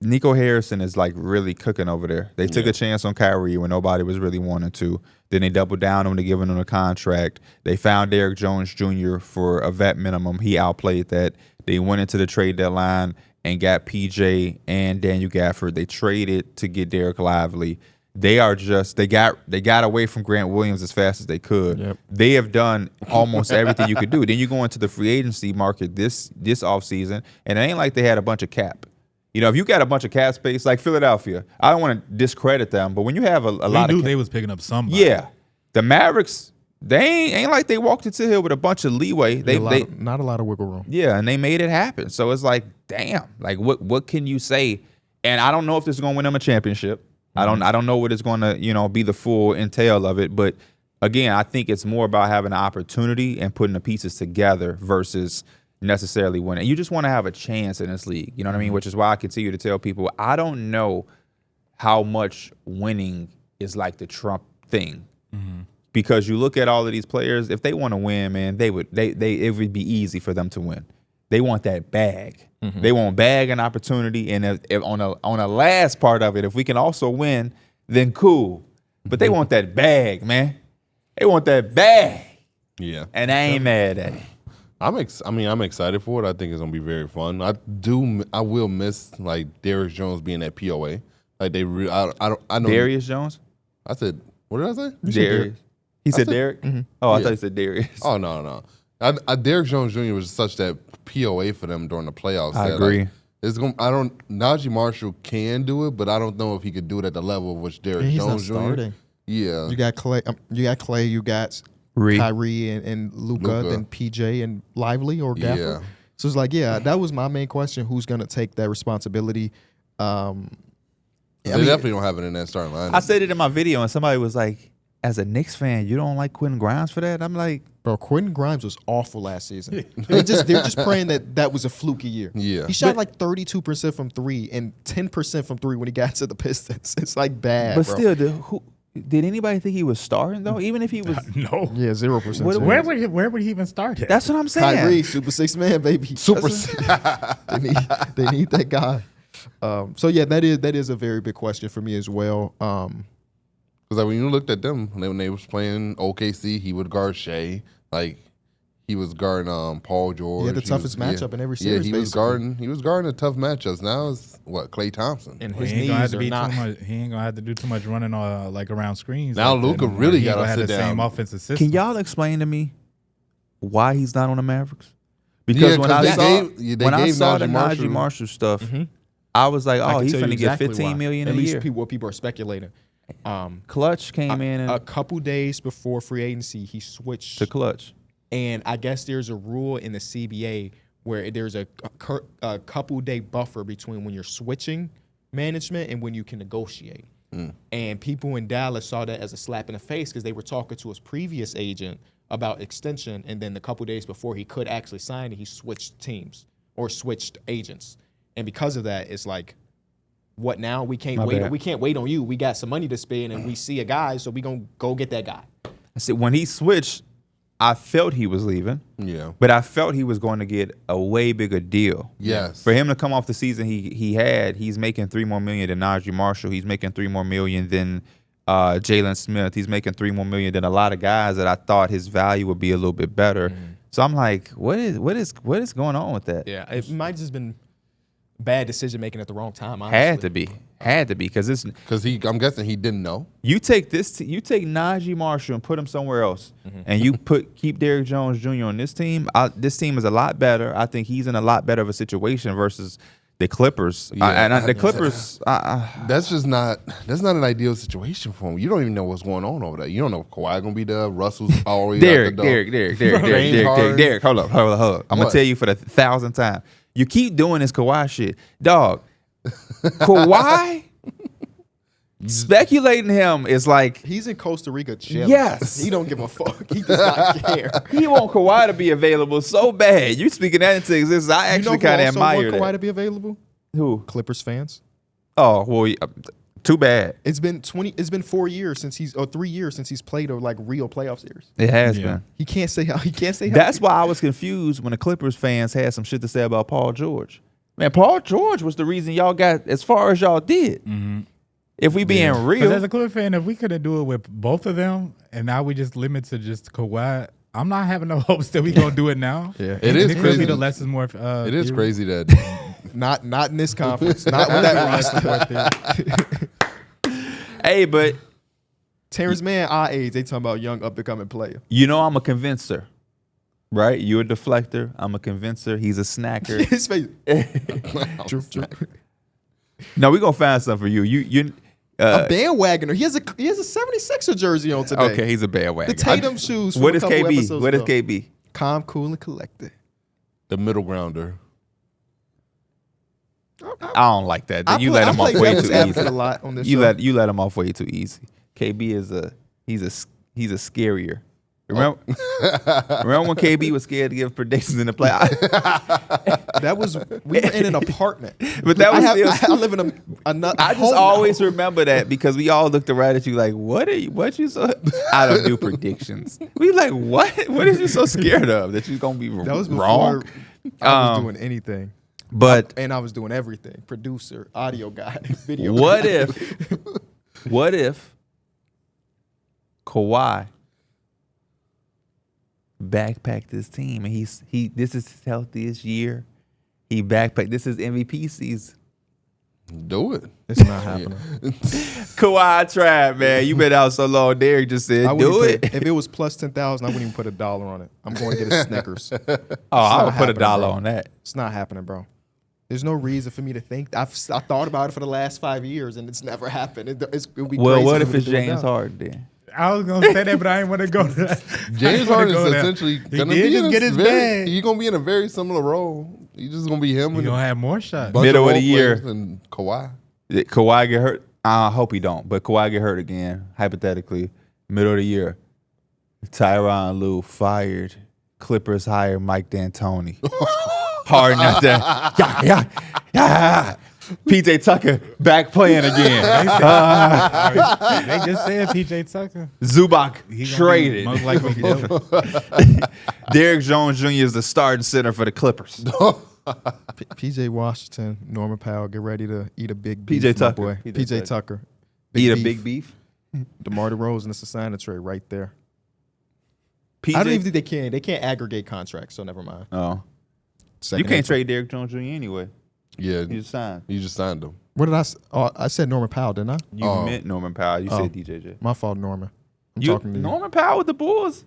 Nico Harrison is like really cooking over there. They took a chance on Kyrie when nobody was really wanting to. Then they doubled down on him to giving him a contract. They found Derrick Jones Jr. for a vet minimum. He outplayed that. They went into the trade deadline and got PJ and Daniel Gafford. They traded to get Derek Lively. They are just they got away from Grant Williams as fast as they could. Yep. They have done almost everything you could do. Then you go into the free agency market this offseason, and it ain't like they had a bunch of cap. You know, if you got a bunch of cap space like Philadelphia, I don't want to discredit them, but when you have a lot of they was picking up somebody. yeah, the Mavericks, they ain't like they walked into here with a bunch of leeway. Not a lot of wiggle room. Yeah, and they made it happen. So it's like, damn, like what can you say? And I don't know if this is going to win them a championship. I don't know what it's going to, be the full entail of it. But again, I think it's more about having an opportunity and putting the pieces together versus necessarily winning. You just want to have a chance in this league. You know what I mean? Which is why I continue to tell people I don't know how much winning is like the Trump thing. Because you look at all of these players, if they want to win, man, it would be easy for them to win. They want that bag. They want bag and opportunity, and if on a last part of it, if we can also win, then cool. But they want that bag, man. They want that bag. Yeah, and I ain't mad at it. I'm excited for it. I think it's gonna be very fun. I will miss like Derrick Jones being at POA. Like I know Darius Jones. I said, what did I say? Darius. He said Darrick. Oh, I thought he said Darius. Oh no. Derrick Jones Jr. was such that POA for them during the playoffs. I agree. Najee Marshall can do it, but I don't know if he could do it at the level of which Derrick Jones Jr. Starting. Yeah, You got Klay. You got Kyrie and Luka, then PJ and Lively or Gafford. Yeah. So it's like, that was my main question. Who's going to take that responsibility? They definitely don't have it in that starting line. I said it in my video, and somebody was like, as a Knicks fan, you don't like Quentin Grimes for that? I'm like, bro, Quentin Grimes was awful last season. They're just praying that was a fluky year. Yeah. He shot like 32% from three and 10% from three when he got to the Pistons. It's like bad, but bro. still, did anybody think he was starting though? Even if he was, No. Yeah, 0%. Where would he even start it? that's what I'm saying. Kyrie, Super Six man, baby. Super. They need that guy. So yeah, that is a very big question for me as well. Because when you looked at them when they was playing OKC, he would guard Shea. Like he was guarding Paul George. He had the toughest matchup in every series. Yeah, he was guarding a tough matchups. Now it's Klay Thompson. And Well, his he ain't knees gonna have to are be not. too much. He ain't gonna have to do too much running like around screens. Now like that Luka anymore. really He gotta gonna have sit the same down. offensive system. Can y'all explain to me why he's not on the Mavericks? Because when I they saw the Najee Najee Marshall stuff, I was like, I oh, can he's tell you finna get exactly why. $15 million At a least year. what people are speculating. Clutch came in A and couple days before free agency, he switched to Clutch. And I guess there's a rule in the CBA where there's a couple day buffer between when you're switching management and when you can negotiate. And people in Dallas saw that as a slap in the face because they were talking to his previous agent about extension, and then a couple days before he could actually sign it, he switched teams or switched agents. And because of that, it's like, what now? We can't wait. bad. We can't wait on you. We got some money to spend, and we see a guy, so we gonna go get that guy. I said when he switched, I felt he was leaving, Yeah. but I felt he was going to get a way bigger deal. Yes. For him to come off the season he's making $3 more million than Najee Marshall. He's making $3 more million than Jalen Smith. He's making $3 more million than a lot of guys that I thought his value would be a little bit better. So I'm like, what is going on with that? Yeah, it might just been bad decision making at the wrong time. Honestly. Had to be because it's Because I'm guessing he didn't know. you take Najee Marshall and put him somewhere else, and you keep Derrick Jones Jr. on this team. This team is a lot better. I think he's in a lot better of a situation versus the Clippers. Yeah. The Clippers. That's not an ideal situation for him. You don't even know what's going on over there. You don't know if Kawhi gonna be there. Russell's always Derrick. Hold up. I'm gonna tell you for the 1,000th time. You keep doing this Kawhi shit, dog. Kawhi. Speculating him is like He's in Costa Rica chilling. Yes. He don't give a fuck. He does not care. he want Kawhi to be available so bad. You speaking that into existence. I actually kind of admire want Kawhi that. to be available? Who? Clippers fans. Oh well, too bad. It's been 4 years since 3 years since he's played a real playoff series. It has Yeah. been. He can't say how. That's why I was confused when the Clippers fans had some shit to say about Paul George. Man, Paul George was the reason y'all got as far as y'all did. If we being Because real, as a Clipper fan, if we couldn't do it with both of them, and now we just limit to just Kawhi, I'm not having no hopes that we gonna do it now. Yeah. It is It could crazy. be the less is more. It is crazy that Not in this conference. Not with that roster. Hey, but Terrence Mann, our age, they talking about young up-and-coming player. you know I'm a convincer, right? You're a deflector. I'm a convincer. He's a snacker. His face. True. No, we're going to find something for you. You A bandwagoner. He has a 76er jersey on today. okay, he's a bandwagon. The Tatum shoes. From What a is couple KB? episodes What is ago. KB? Calm, cool, and collected. The middle grounder. I don't like that. You let him off I way play too devil's advocate easy. a lot on this You show. let him off way too easy. KB is he's a scarier. Remember when KB was scared to give predictions in the playoffs? That was we were in an apartment. But that was I live in a I just always remember that because we all looked around at you like, what you so I don't do predictions. We like, what is you so scared of that you're gonna be that was before wrong? I was doing anything. But And I was doing everything. Producer, audio guy, video what guy. if Kawhi backpacked his team and this is his healthiest year. He backpacked. This is MVP season. Do it. It's not happening. Kawhi tried, man. You been out so long. Derrick just said, do it. If it was plus 10,000, I wouldn't even put $1 on it. I'm going to get a Snickers. I would not put happening, $1 bro. on that. It's not happening, bro. There's no reason for me to think. I thought about it for the last 5 years, and it's never happened. It'll be Well, crazy what for if me to it's do it James now. Harden then? I was gonna say that, but I didn't want to go to that. James Harden is essentially gonna did be just in get his very, bag. He's gonna be in a very similar role. He's just gonna be him You and gonna a have more shots. bunch Middle of role the year. players and Kawhi. Did Kawhi get hurt? I hope he don't, but Kawhi get hurt again, hypothetically. Middle of the year. Tyronn Lue fired. Clippers hire Mike D'Antoni. Harden out there. Yeah. PJ Tucker back playing again. They just said PJ Tucker. Zubac He gonna be traded. most likely go. Derrick Jones Jr. is the starting center for the Clippers. PJ Washington, Norman Powell, get ready to eat a big beef, PJ my Tucker. boy. PJ PJ Tucker. Tucker. Eat a big beef. DeMar DeRozan is a signing trade right there. PJ. I don't even think they can. They can't aggregate contracts, so never mind. Oh. Second You can't April. trade Derrick Jones Jr. anyway. Yeah, You just signed. you just signed him. What did I? I said Norman Powell, didn't I? You meant Norman Powell. You Oh. said DJJ. My fault, Norman. I'm talking to you. Norman Powell with the Bulls.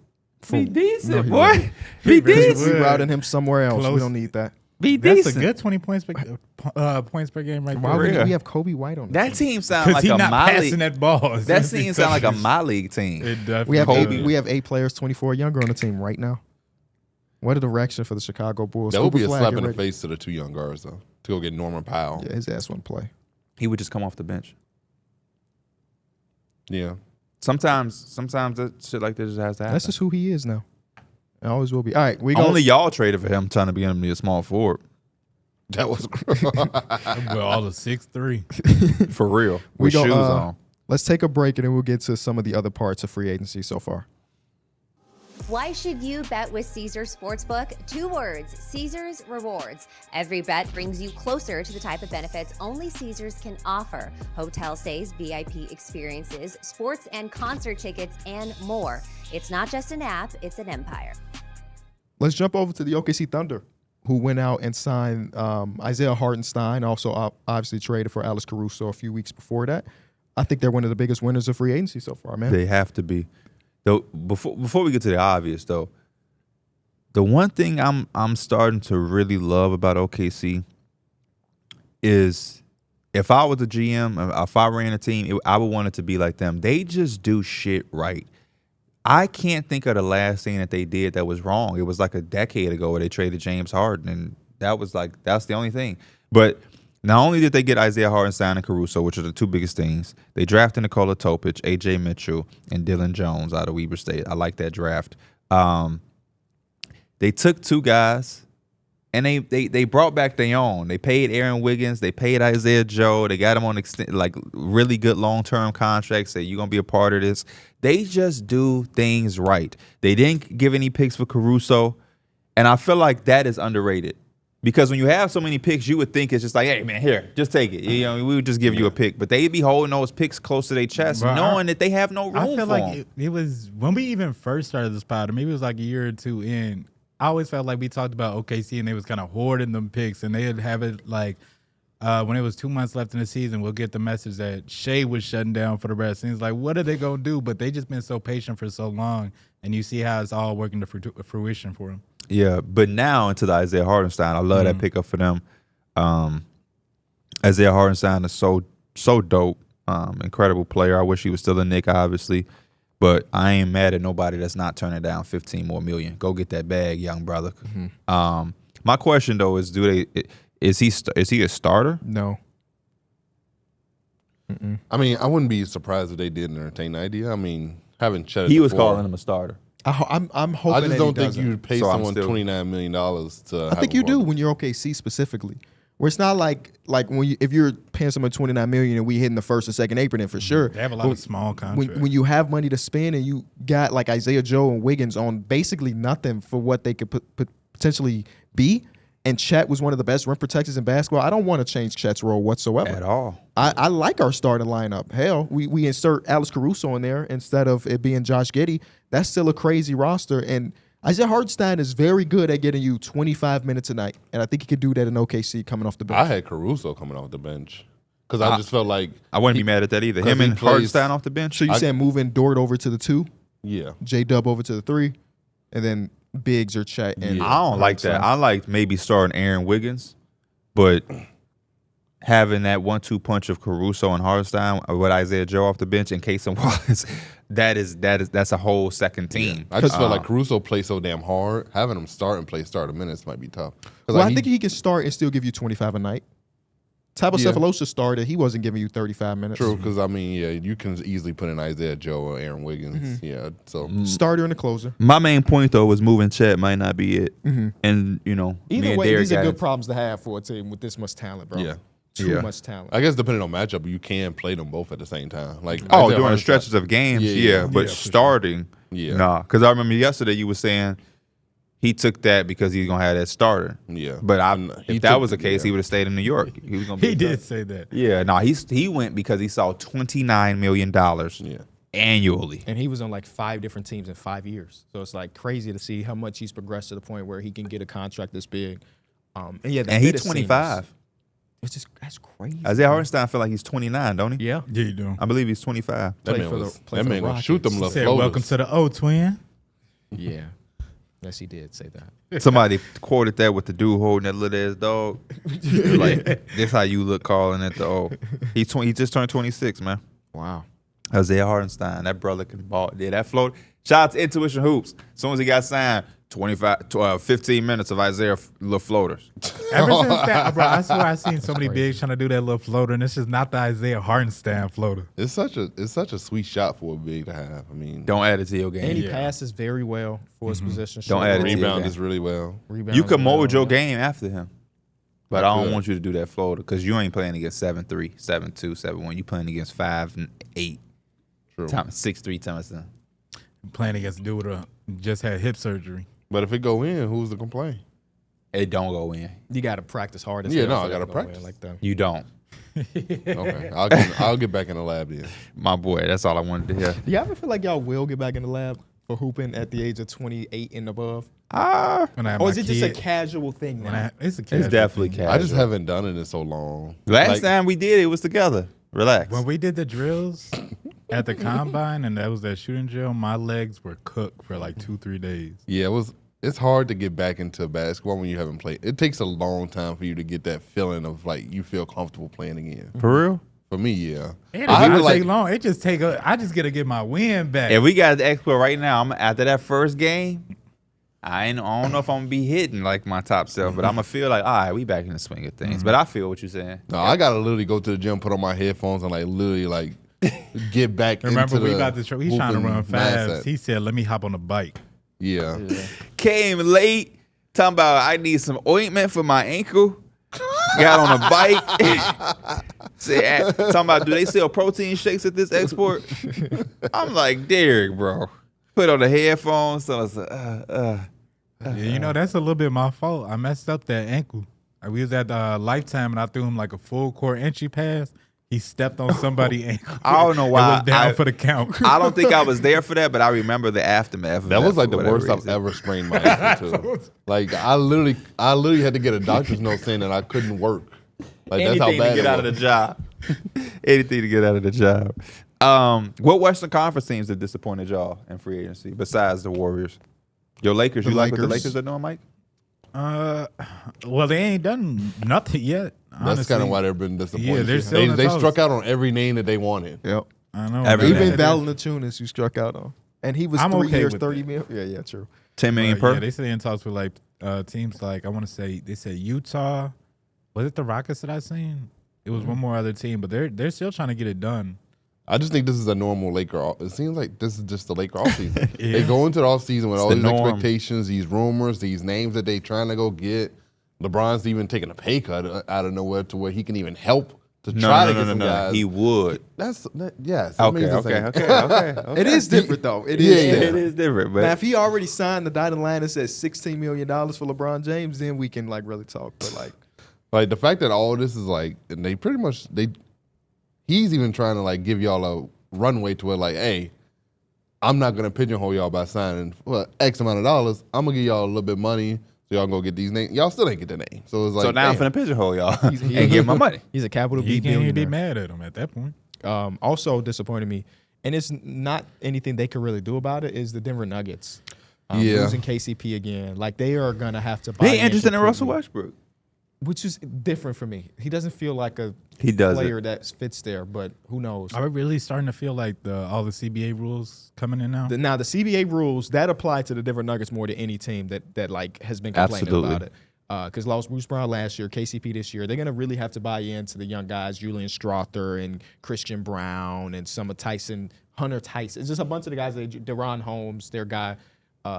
Be decent, No, he boy. wasn't. Be really decent. We routing him somewhere else. Close. We don't need that. Be That's decent. a good 20 points per game right Why there. would real. we have Kobe White on That team? team sounds Because like he's a not my passing league. that ball. That team sounds like a my league team. It definitely We have Kobe. we have 8 players 24 or younger on the team right now. What a direction for the Chicago Bulls. That would be a Scuba Flag, slap get in the ready. face to the two young guards though. To go get Norman Powell. Yeah, his ass wouldn't play. He would just come off the bench. Yeah. Sometimes that shit like this just has to happen. That's just who he is now. It always will be. All right, we go. Only y'all traded for him trying to be him to be a small forward. That was with all the 6'3". For real. We With go, shoes on. Let's take a break and then we'll get to some of the other parts of free agency so far. Why should you bet with Caesars Sportsbook? 2 words, Caesars Rewards. Every bet brings you closer to the type of benefits only Caesars can offer. Hotel stays, VIP experiences, sports and concert tickets, and more. It's not just an app, it's an empire. Let's jump over to the OKC Thunder, who went out and signed Isaiah Hartenstein, also obviously traded for Alex Caruso a few weeks before that. I think they're one of the biggest winners of free agency so far, man. They have to be. Though before we get to the obvious though, the one thing I'm starting to really love about OKC is if I was a GM, if I ran a team, I would want it to be like them. They just do shit right. I can't think of the last thing that they did that was wrong. It was like a decade ago where they traded James Harden, and that's the only thing. But not only did they get Isaiah Hartenstein and Caruso, which are the 2 biggest things, they drafted Nikola Topic, A.J. Mitchell, and Dylan Jones out of Weber State. I like that draft. They took 2 guys, and they brought back their own. They paid Aaron Wiggins. They paid Isaiah Joe. They got him on really good long-term contracts. Say, you're going to be a part of this. They just do things right. They didn't give any picks for Caruso, and I feel like that is underrated. Because when you have so many picks, you would think it's just like, hey, man, here, just take it. You know, we would just give you a pick. But they'd be holding those picks close to their chest, Bro, knowing that they have no room I feel for like them. it was when we even first started this pod, maybe it was like a year or 2 in. I always felt like we talked about OKC and they was kind of hoarding them picks, and they'd have it like when it was 2 months left in the season, we'll get the message that Shea was shutting down for the rest. And it's like, what are they gonna do? But they just been so patient for so long, and you see how it's all working to fruition for them. Yeah, but now into the Isaiah Hartenstein, I love that pickup for them. Isaiah Hartenstein is so dope, incredible player. I wish he was still a Knick, obviously, but I ain't mad at nobody that's not turning down 15 more million. Go get that bag, young brother. My question though is, is he a starter? No. I mean, I wouldn't be surprised if they did entertain the idea. I mean, having Chet. He was calling him a starter. I'm hoping. I just don't think you you'd pay someone $29 million to. I think you do when you're OKC specifically, where it's not like when if you're paying someone $29 million and we hitting the first or second apron, then for sure They have a lot of small contracts. When you have money to spend and you got like Isaiah Joe and Wiggins on basically nothing for what they could potentially be, and Chet was one of the best rim protectors in basketball, I don't want to change Chet's role whatsoever At all. I like our starting lineup. Hell, we insert Alex Caruso in there instead of it being Josh Giddey. That's still a crazy roster. And Isaiah Hartenstein is very good at getting you 25 minutes a night. And I think he could do that in OKC coming off the bench. I had Caruso coming off the bench because I just felt like I wouldn't be mad at that either. Him and Hartenstein off the bench. So you saying moving Dort over to the 2, yeah. J-Dub over to the 3, and then Biggs or Chet. And I don't like that. I like maybe starting Aaron Wiggins, but having that 1-2 punch of Caruso and Hartenstein with Isaiah Joe off the bench and Casey Wallace, that's a whole second team. I just felt like Caruso plays so damn hard. Having him start and play starter minutes might be tough. Well, I think he can start and still give you 25 a night. Tabo Cephalosha started. He wasn't giving you 35 minutes. True, because I mean, yeah, you can easily put in Isaiah Joe or Aaron Wiggins. Yeah, so Starter and a closer. My main point though was moving Chet might not be it, and you know, Either me and way, Derrick these are got good it. problems to have for a team with this much talent, bro. Yeah. Too much talent. I guess depending on matchup, you can play them both at the same time. Like Oh, Isaiah during Hartenstein- stretches of games, Yeah, but for starting, Yeah. nah. Because I remember yesterday you were saying he took that because he's gonna have that starter. Yeah, But he if that took- was the case, he would have stayed in New York. He was gonna. Be He a did starter. say that. Yeah, no, he went because he saw $29 million Yeah. annually. And he was on like 5 different teams in 5 years. So it's like crazy to see how much he's progressed to the point where he can get a contract this big. And yeah, the And fit he's is 25. seamless. It's just that's crazy. Isaiah Hartenstein feel like he's 29, don't he? Yeah. Yeah, you do. I believe he's 25. That Play man for was the- play that for the man gonna Rockets. shoot them He little Said, floaters. welcome to the O twin. Yeah. Yes, he did say that. Somebody quoted that with the dude holding that little ass dog. Like, this how you look calling it the O. He just turned 26, man. Wow. Isaiah Hartenstein, that brother can ball. Yeah, that float. Shout out to Intuition Hoops. As soon as he got signed, 15 minutes of Isaiah little floaters. Ever since that, bro, I swear I seen so many bigs trying to do that little floater, and it's just not the Isaiah Hartenstein floater. It's such a sweet shot for a big to have. I mean, Don't add it to your game. And he passes very well for his position. Don't add it to your rebound game. is really well. You can mold your game. game after him. But I don't Good. want you to do that floater because you ain't playing against 7-3, 7-2, 7-1. You playing against 5 and 8. True. 6'3" Thompson. Playing against a dude who just had hip surgery. But if it go in, who's to complain? It don't go in. You got to practice hard. As Yeah, hell no, for I that gotta to go in practice. like that. You don't. Okay, I'll get back in the lab then. My boy, that's all I wanted to hear. Do y'all ever feel like y'all will get back in the lab for hooping at the age of 28 and above? When I have Or my is it just a kid- casual thing when now? it's a It's casual definitely thing. casual. I just haven't done it in so long. Last Like, time we did it was together. Relax. When we did the drills at the combine, and that was that shooting drill, my legs were cooked for like 2-3 days. Yeah, it's hard to get back into basketball when you haven't played. It takes a long time for you to get that feeling of like you feel comfortable playing again. For real? For me, yeah. It I doesn't haven't take long. It just take I just gotta get my wind back. If we got the expert right now, after that first game, I don't know if I'm gonna be hitting like my top self, but I'm gonna feel like, all right, we back in the swing of things. But I feel what you're saying. No, I gotta literally go to the gym, put on my headphones, and like literally like get back. Remember, into we the about to he's trying to hooping run fast. mindset. He said, "Let me hop on the bike." Yeah. Came late, talking about I need some ointment for my ankle. Got on a bike. Talking about, do they sell protein shakes at this export? I'm like, Derrick, bro. Put on the headphones. So I was like, Yeah, you know, that's a little bit my fault. I messed up that ankle. We was at Lifetime, and I threw him like a full court entry pass. He stepped on somebody and I don't know why. was down for the count. I don't think I was there for that, but I remember the aftermath. Of That was like the for whatever worst I've reason. ever sprained my ankle to. Like I literally had to get a doctor's note saying that I couldn't work. Like that's how Anything bad to get it out of was. the job. Anything to get out of the job. What Western Conference teams have disappointed y'all in free agency besides the Warriors? Your Lakers. The You like what the Lakers. Lakers are doing, Mike? Well, they ain't done nothing yet. That's honestly. kind of why they've been disappointed. Yeah, they're still in the they talks. struck out on every name that they wanted. Yep. I know. Everything. Even Valanciunas, you struck out on, and he was I'm 3 okay years, with 30 that. mil. Yeah, true. $10 million per. Yeah, they say in talks with like teams like I want to say they said Utah. Was it the Rockets that I seen? It was one more other team, but they're still trying to get it done. I just think this is a normal Laker. It seems like this is just the Laker offseason. Yeah. They go into the offseason with It's all the these norm. expectations, these rumors, these names that they trying to go get. LeBron's even taking a pay cut out of nowhere to where he can even help to try to get some guys. He would. Yes. It Okay, means the okay, same. okay. It is different though. It Yeah, is. yeah. It is different, Now, but if he already signed the dotted line that says $16 million for LeBron James, then we can like really talk. But like, Like the fact that all this is like, and they pretty much he's even trying to like give y'all a runway to it. Like, hey, I'm not gonna pigeonhole y'all by signing for X amount of dollars. I'm gonna give y'all a little bit of money so y'all go get these names. Y'all still ain't get the name. So it's like, so now I'm damn. finna pigeonhole y'all He's- and give my money. he's a capital B He can't even be billionaire. mad at him at that point. Also disappointed me, and it's not anything they could really do about it. Is the Denver Nuggets Yeah. losing KCP again? Like they are gonna have to buy. They interested in completely, Russell Westbrook. which is different for me. He doesn't feel like a He does player it. that fits there, but who knows? Are we really starting to feel like all the CBA rules coming in now? Now the CBA rules that apply to the Denver Nuggets more than any team that like has been complaining Absolutely. about it. Because lost Bruce Brown last year, KCP this year, they're gonna really have to buy into the young guys, Julian Strother and Christian Brown and some of Hunter Tyson. It's just a bunch of the guys. Deron Holmes, their guy.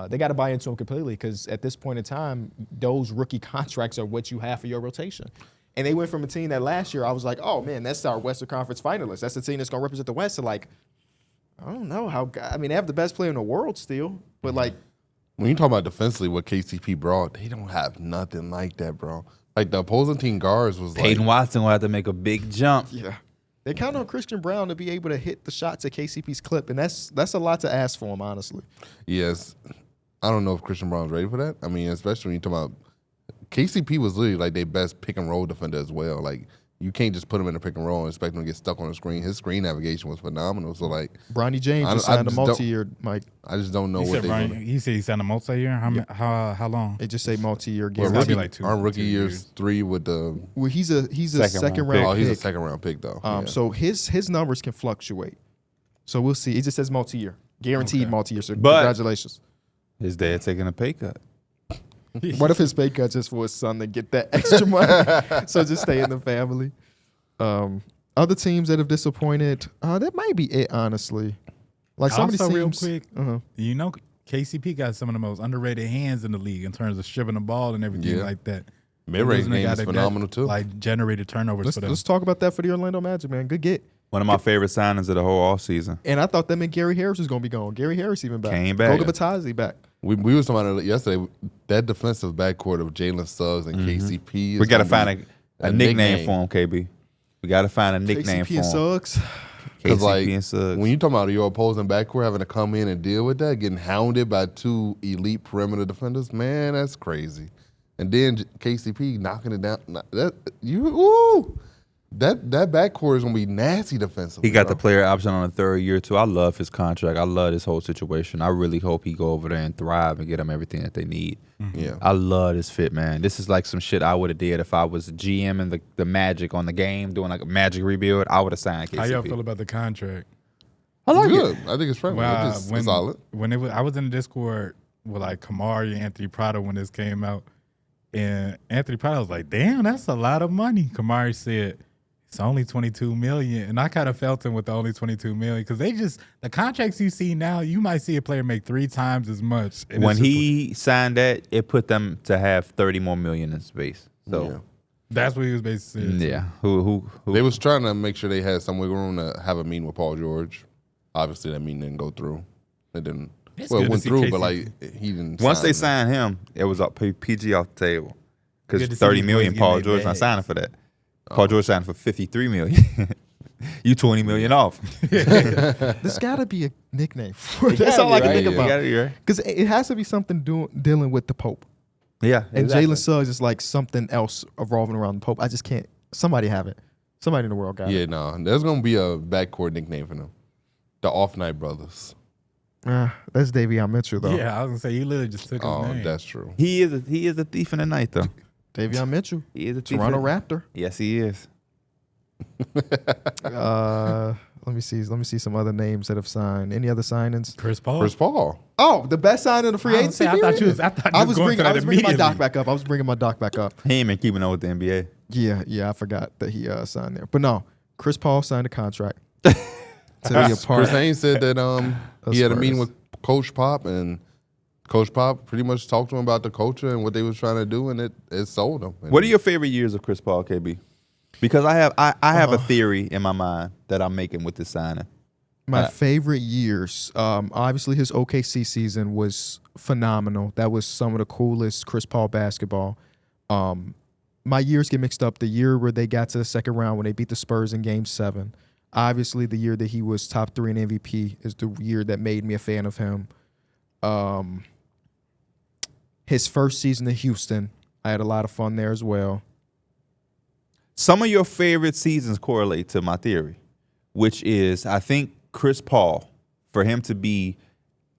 They got to buy into him completely because at this point in time, those rookie contracts are what you have for your rotation. And they went from a team that last year I was like, oh man, that's our Western Conference finalist. That's the team that's gonna represent the West. So like, I don't know how. I mean, they have the best player in the world still, but like. When you talk about defensively, what KCP brought, they don't have nothing like that, bro. Like the opposing team guards was Peyton like, Watson will have to make a big jump. Yeah. They count on Christian Brown to be able to hit the shots at KCP's clip, and that's a lot to ask for him, honestly. yes. I don't know if Christian Brown's ready for that. I mean, especially when you talk about KCP was literally like their best pick and roll defender as well. Like you can't just put him in a pick and roll and expect him to get stuck on the screen. His screen navigation was phenomenal. So like, Bronny James I just signed a just don't- multi-year, Mike. I just don't know He what said, they Brian, doing. he said he signed a multi-year. How long? They just say multi-year Well, guarantee. gotta be rookie, like two- aren't rookie 2 years years. 3 with the Well, he's a second round oh, pick. he's a second round pick though. Yeah. So his numbers can fluctuate. So we'll see. It just says multi-year, guaranteed Okay. multi-year. So But- congratulations. His dad taking a pay cut. What if his pay cut just for his son to get that extra money? So just stay in the family. Other teams that have disappointed, that might be it, honestly. Like some of these Also, real teams. quick, you know, KCP got some of the most underrated hands in the league in terms of stripping the ball and everything Yeah. like that. Mid-range Losing a game guy is that phenomenal too. Like generated turnovers for them. Let's talk about that for the Orlando Magic, man. Good get. One of my favorite signings of the whole offseason. And I thought that meant Gary Harris was going to be gone. Gary Harris even back. Came back. Goga Batadze back. we was talking about it yesterday. That defensive backcourt of Jalen Suggs and KCP. Is We got to gonna find be a nickname for him, KB. We got to find a nickname KCP for and him. Suggs. Because KCP like and Suggs. when you talk about your opposing backcourt having to come in and deal with that, getting hounded by 2 elite perimeter defenders, man, that's crazy. And then KCP knocking it down. That backcourt is gonna be nasty defensively. He got bro. the player option on the third year too. I love his contract. I love this whole situation. I really hope he go over there and thrive and get them everything that they need. Yeah. I love this fit, man. This is like some shit I would have did if I was GM and the Magic on the game doing like a Magic rebuild. I would have signed KCP. How y'all feel about the contract? I like Good. it. I think it's friendly. Well, It's solid. when I was in the Discord with like Kamari and Anthony Prado when this came out, and Anthony Prado was like, "Damn, that's a lot of money." Kamari said, "It's only $22 million," and I kind of felt him with the only $22 million because the contracts you see now, you might see a player make 3 times as much. And When it's just he signed that, it put them to have $30 more million in space. So that's what he was basically saying. yeah, who They was trying to make sure they had some wiggle room to have a meeting with Paul George. Obviously, that meeting didn't go through. It didn't. It's Well, good it to went see through, KCP. but like he didn't. once they sign signed him, it was up PG off the table because Good to see $30 these million. boys Paul getting George their not bags. signing for that. Paul George signed for $53 million. You 20 million off. There's got to be a nickname for it. That's all I can think about. Because it has to be something dealing with the Pope. Yeah. And Jalen Suggs is like something else revolving around the Pope. I just can't. Somebody have it. Somebody in the world got it. Yeah, no. There's going to be a backcourt nickname for them. The Off Night Brothers. That's Davion Mitchell, though. Yeah, I was going to say, you literally just took his name. Oh, that's true. He is a thief in the night, though. Davion Mitchell. He is a thief. Toronto Raptor. Yes, he is. Let me see some other names that have signed. Any other signings? Chris Paul. Chris Paul. Oh, the best sign in the free agency. I thought you was going for that bringing my doc immediately. back up. I was bringing my doc back up. He ain't been keeping up with the NBA. Yeah, I forgot that he signed there. But no, Chris Paul signed a contract to be a part. Chris Haynes said that he had a meeting with Coach Pop, and Coach Pop pretty much talked to him about the culture and what they was trying to do, and it sold him. What are your favorite years of Chris Paul, KB? Because I have a theory in my mind that I'm making with this signing. My favorite years, obviously his OKC season was phenomenal. That was some of the coolest Chris Paul basketball. My years get mixed up. The year where they got to the second round when they beat the Spurs in Game 7. Obviously, the year that he was top 3 in MVP is the year that made me a fan of him. His first season in Houston, I had a lot of fun there as well. Some of your favorite seasons correlate to my theory, which is I think Chris Paul, for him to be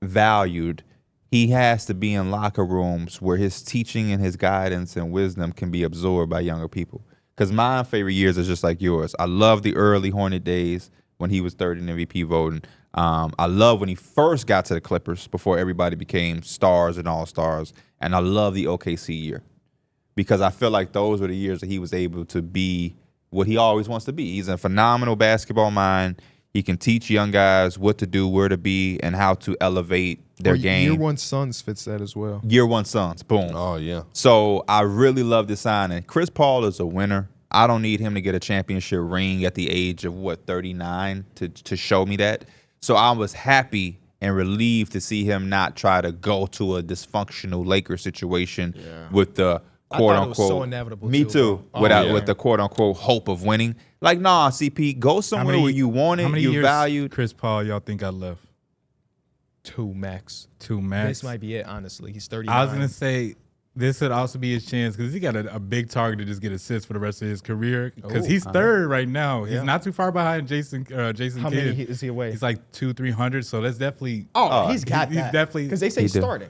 valued, he has to be in locker rooms where his teaching and his guidance and wisdom can be absorbed by younger people. Because my favorite years is just like yours. I love the early Hornet days when he was third in MVP voting. I love when he first got to the Clippers before everybody became stars and all-stars. And I love the OKC year because I feel like those were the years that he was able to be what he always wants to be. He's a phenomenal basketball mind. He can teach young guys what to do, where to be, and how to elevate their game. Year One Suns fits that as well. Year One Suns, boom. Oh, yeah. So I really love this signing. Chris Paul is a winner. I don't need him to get a championship ring at the age of, 39 to show me that. So I was happy and relieved to see him not try to go to a dysfunctional Lakers situation with the quote-unquote. It was so inevitable. Me too. With the quote-unquote hope of winning. Like, nah, CP, go somewhere where you want it, How many you're years valued. Chris Paul, y'all think I left? 2 max. 2 max. This might be it, honestly. He's 39. I was going to say this would also be his chance because he got a big target to just get assists for the rest of his career because he's third right now. He's not too far behind Jason How Kidd. many is he away? He's like 200-300, so that's definitely. He's got he's that. definitely Because they say starting.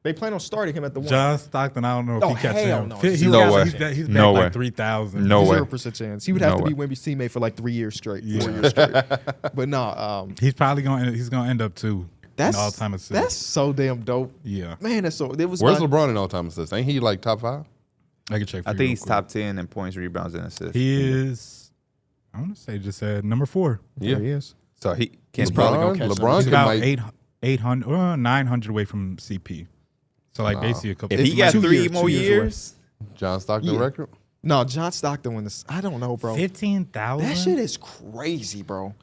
They plan on starting him at the 1. John Stockton. I don't know if he catches hell him. no. He's No got- way. He's No back way. like 3,000. No way. 0% chance. He would have No to be way. Wemby's teammate for like 3 years straight, 4 years straight. But no, He's probably going. He's going to end up too. that's an all-time assist. That's so damn dope. Yeah, Man, that's so. It was Where's my- LeBron in all-time assists? Ain't he like top 5? I can check. For I you think real he's quick. top 10 in points, rebounds, and assists. He is. I want to say just number 4. There he is. So he can probably gonna catch LeBron He's can about like 800, 900 away from CP. So like basically a couple. If he got 2 3 years, more 2 years years, John Stockton Yeah. record. No, John Stockton won this. I don't know, bro. 15,000. That shit is crazy, bro.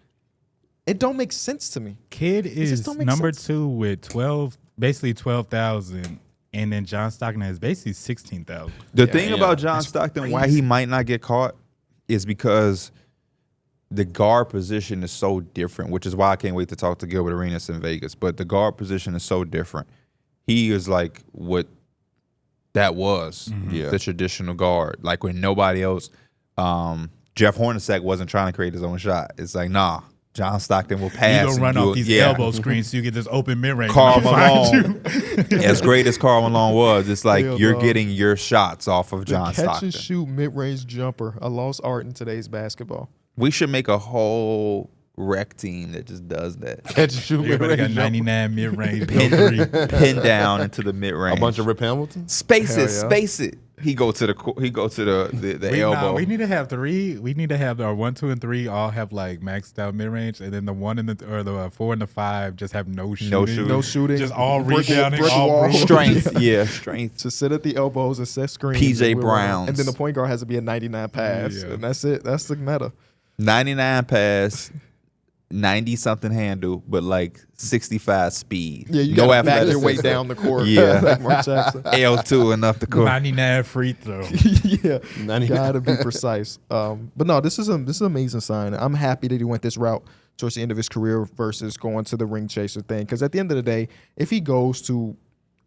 It don't make sense to me. Kid just is don't make number sense. 2 with 12, basically 12,000, and then John Stockton has basically 16,000. the thing yeah. about John Stockton, why he might not get caught, is because the guard position is so different, which is why I can't wait to talk to Gilbert Arenas in Vegas. But the guard position is so different. He is like what that was, Yeah. the traditional guard. Like when nobody else, Jeff Hornacek wasn't trying to create his own shot. It's like, nah, John Stockton will pass. You gonna and run do off it. these Yeah. elbow screens so you get this open mid range. Karl Malone, as great as Karl Malone was, it's like Hell you're no. getting your shots off of The John catch Stockton. and shoot mid-range jumper, a lost art in today's basketball. We should make a whole rec team that just does that. Catch and shoot Everybody got mid-range jumper. 99 mid range. Three. Pin down into the mid range. A bunch of Rip Hamilton. space Hell it, yeah. space it. He go to the elbow. We need to have 3. We need to have our 1, 2, and 3 all have like maxed out mid range, and then the 1 and the 4 and the 5 just have no shooting. No shooting. No shooting. Just all Brick- rebounding, brick all wall. brute. Strength, yeah, strength. To sit at the elbows and set screens. PJ and we're Browns. And then the point guard has to be a 99 pass. Yeah. And that's it. That's the meta. 99 pass, 90-something handle, but like 65 speed. Yeah, you no got to back your athleticism. way down the court. Yeah. Like Mark Jackson. L2 and up the court. 99 free throw. Yeah, gotta be precise. But no, this is an amazing sign. I'm happy that he went this route towards the end of his career versus going to the ring chaser thing. Because at the end of the day, if he goes to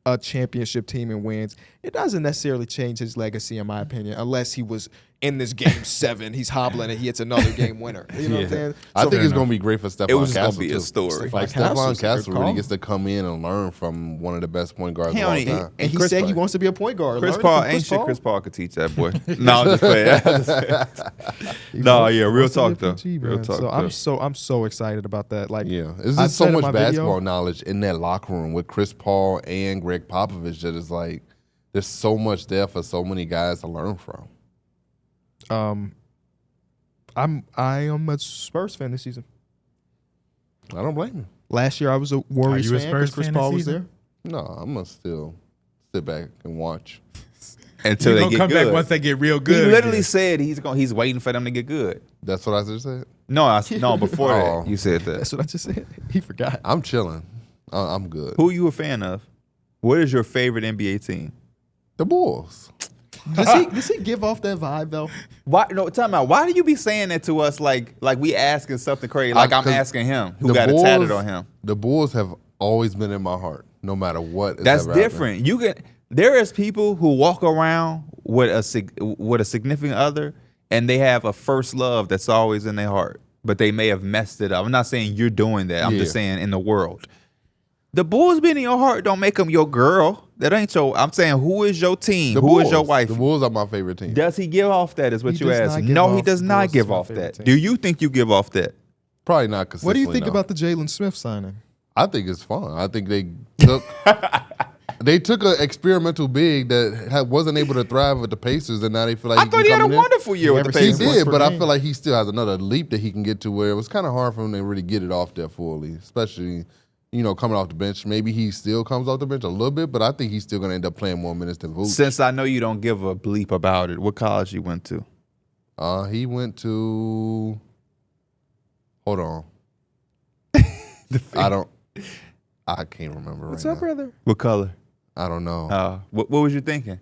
a championship team and wins, it doesn't necessarily change his legacy, in my opinion, unless he was in this game 7, he's hobbling and he hits another game winner. You know what I'm saying? I So- think it's going to be great for Stephon It was Castle, going to be a too. story. Like Castle's Stephon a good Castle really call. gets to come in and learn from one of the best point guards He of all only- time. and he Chris said Paul- he wants to be a point guard. Chris Learning Paul from ain't shit. Paul. Chris Paul could teach that boy. No, I'm just playing. No, yeah, real Wants to talk be a though. PG, Real man. talk. So though. I'm so excited about that. Like, Yeah, it's I just so said in much my video- basketball knowledge in that locker room with Chris Paul and Greg Popovich that is like, there's so much there for so many guys to learn from. I am a Spurs fan this season. I don't blame you. Last year I was a Warriors you a fan because Spurs Chris fan this Paul was season? there. No, I'm going to still sit back and watch. Until He's they gonna get come good. back once they get real He good. literally again. said he's waiting for them to get good. That's what I just said. No, no, before Oh. that you said that. That's what I just said. He forgot. I'm chilling. I'm good. Who you a fan of? What is your favorite NBA team? The Bulls. Does he give off that vibe though? Why? No, tell me. Why do you be saying that to us like we asking something crazy? Like I'm 'cause asking him who the got it Bulls- tatted on him. The Bulls have always been in my heart, no matter what. has That's ever happened. different. You can. There is people who walk around with a significant other, and they have a first love that's always in their heart, but they may have messed it up. I'm not saying you're doing that. I'm just Yeah. saying in the world. The Bulls being in your heart don't make them your girl. That ain't your. I'm saying who is your team? Who is your wife? The Bulls are my favorite team. Does he give off that? Is what He you does ask. not give No, he off does the not Bulls as give my off favorite that. team. Do you think you give off that? Probably not consistently. What do you think no. about the Jalen Smith signing? I think it's fun. I think they took they took an experimental big that wasn't able to thrive with the Pacers, and now they feel like I thought he had a wonderful year with the Never seen Pacers. him. He did, per but I game. feel like he still has another leap that he can get to where it was kind of hard for him to really get it off there fully, especially, coming off the bench. Maybe he still comes off the bench a little bit, but I think he's still going to end up playing more minutes than Vooch. Since I know you don't give a bleep about it, what college you went to? He went to. Hold on. I can't remember What's right up, now. brother? What color? I don't know. What was you thinking?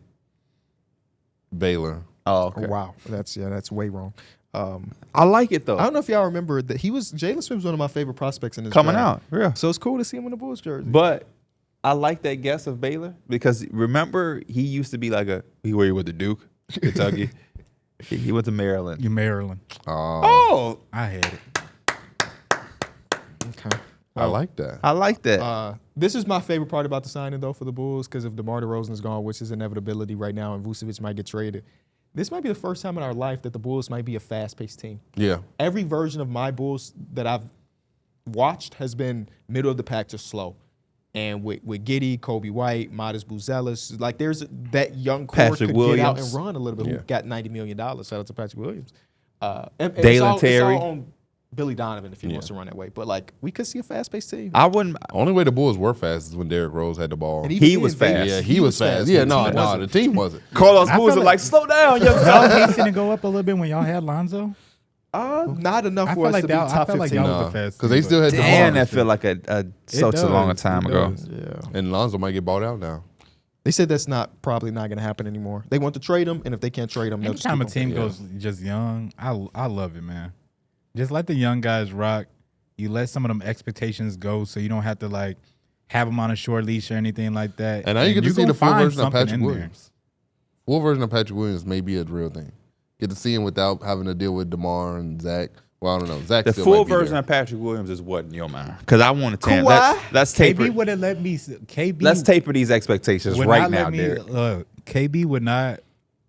Baylor. Oh, okay. Oh, wow, that's way wrong. I like it though. I don't know if y'all remember that Jalen Smith was one of my favorite prospects in this Coming draft. out, yeah. So it's cool to see him in the Bulls jersey. But I like that guess of Baylor because remember he used to be like where he went to Duke, Kentucky. He went to Maryland. You Maryland. Oh, I had it. Okay. I like that. I like that. This is my favorite part about the signing, though, for the Bulls, because if DeMar DeRozan is gone, which is inevitability right now, and Vucevic might get traded, this might be the first time in our life that the Bulls might be a fast-paced team. Yeah. Every version of my Bulls that I've watched has been middle of the pack to slow. And with Giddey, Kobe White, Modest Buzelis, like there's that young core Patrick could get out Williams. and run a little bit. Yeah. Who got $90 million? Shout out to Patrick Williams. And Dalen it's Terry. all on Billy Donovan if he wants to run that way. But like we could see a fast-paced team. I wouldn't. Only way the Bulls were fast is when Derrick Rose had the ball. And He even was then, fast. Yeah, he was fast. Yeah, no, The team no, wasn't. the team wasn't. Carlos I Boozer feel like slow down, young Y'all fella. hasting to go up a little bit when y'all had Lonzo. Not enough I for feel us like to be that. I top feel like 15. y'all was No, the fast. because they still had Damn, DeMar. that feel like a such a long time ago. Yeah. And Lonzo might get bought out now. They said that's probably not going to happen anymore. They want to trade him, and if they can't trade him, they'll just Anytime a keep him. team goes just young, I love it, man. Just let the young guys rock. You let some of them expectations go, so you don't have to like have them on a short leash or anything like that. And now you get to see gonna the full find version of something Patrick in there. Williams. Full version of Patrick Williams may be a real thing. Get to see him without having to deal with DeMar and Zach. Well, I don't know. Zach The still full might be version there. of Patrick Williams is what in your mind? Because I want to let's taper. KB would have let me. KB Let's taper these expectations would right not now, let me. Derek. KB would not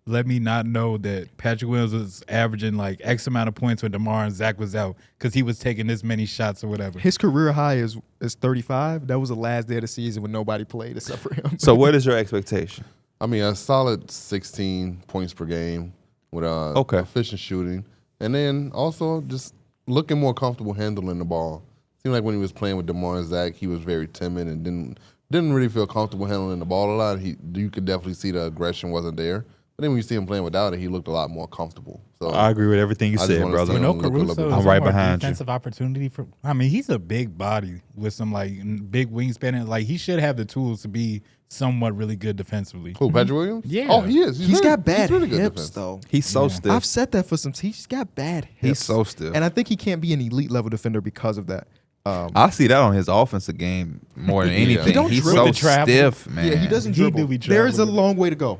let me not know that Patrick Williams was averaging like X amount of points when DeMar and Zach was out because he was taking this many shots or whatever. His career high is 35. That was the last day of the season when nobody played except for him. So what is your expectation? I mean, a solid 16 points per game with efficient shooting. And then also just looking more comfortable handling the ball. Seemed like when he was playing with DeMar and Zach, he was very timid and didn't really feel comfortable handling the ball a lot. You could definitely see the aggression wasn't there. But then when you see him playing without it, he looked a lot more comfortable. So I agree with everything you I just said, wanna brother. see him No look a little Caruso bit is I'm right more behind you. defensive opportunity for. I mean, he's a big body with some like big wingspan. And like he should have the tools to be somewhat really good defensively. Who, Patrick Williams? Yeah. Oh, he is. He's got bad really good hips, defense. though. He's so Yeah. stiff. I've said that for some. He's got bad hips. He's so stiff. And I think he can't be an elite level defender because of that. I see that on his offensive game more than Yeah. anything. He don't He's dribble so the travel. stiff, man. Yeah, he doesn't He do dribble. be There is a traveling. long way to go,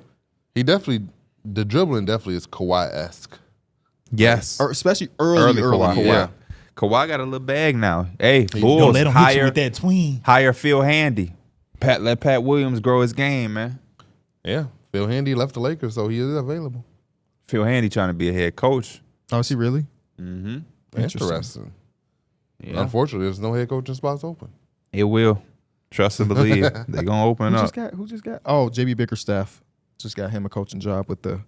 He definitely, the dribbling definitely is Kawhi-esque. Yes. or especially early Kawhi. Kawhi. Yeah. Kawhi got a little bag now. Hey, Don't Bulls, let him hit you hire, with that tween. hire Phil Handy. Let Pat Williams grow his game, man. Yeah. Phil Handy left the Lakers, so he is available. Phil Handy trying to be a head coach. Oh, is he really? Mm-hmm. Interesting. Yeah. Unfortunately, there's no head coaching spots open. It will. Trust and believe. They're going to open up. Who just got? Oh, JB Bickerstaff just got him a coaching job with the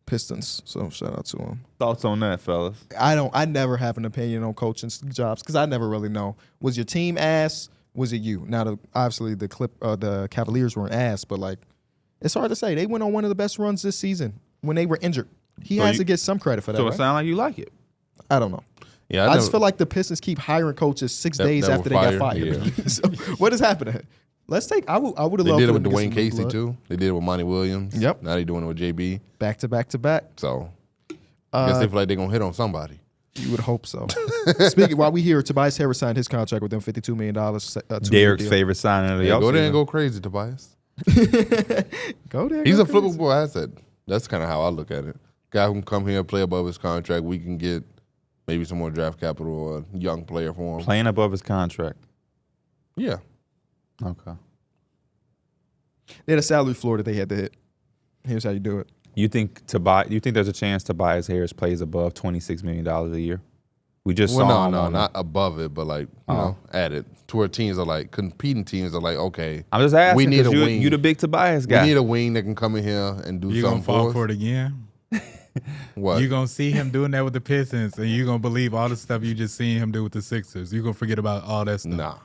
Pistons. So shout out to him. Thoughts on that, fellas? I never have an opinion on coaching jobs because I never really know. Was your team ass? Was it you? Now, obviously the Cavaliers weren't ass, but like it's hard to say. They went on one of the best runs this season when they were injured. He So has you- to get some credit for that. So it Right? sounds like you like it. I don't know. Yeah, I just feel like the Pistons keep hiring coaches 6 days that after were they got fired, fired. So what is happening? Let's take. I would have they loved did it for with them to get Dwayne some new Casey blood. too. They did it with Monty Williams. Yep. Now they're doing it with JB. Back to back to back. So I guess they Uh, feel like they're gonna hit on somebody. you would hope so. Speaking while we here, Tobias Harris signed his contract with them, $52 million. Derrick's favorite signing of the Yeah, go there and offseason. go crazy, Tobias. Go there. He's go a crazy. flippable asset. That's kind of how I look at it. Guy who can come here, play above his contract. We can get maybe some more draft capital or a young player for him. Playing above his contract. Yeah. Okay. They had a salary floor that they had to hit. Here's how you do it. You think there's a chance Tobias Harris plays above $26 million a year? We just Well, saw no, him. not above it, but like, you know, at it. To where teams are like, competing teams are like, okay, I'm just asking. We need 'cause a you, wing. You the big Tobias we guy. need a wing that can come in here and do You gonna something fall for for us. it again? What? You gonna see him doing that with the Pistons, and you gonna believe all the stuff you just seen him do with the Sixers. You gonna forget about all that stuff. Nah.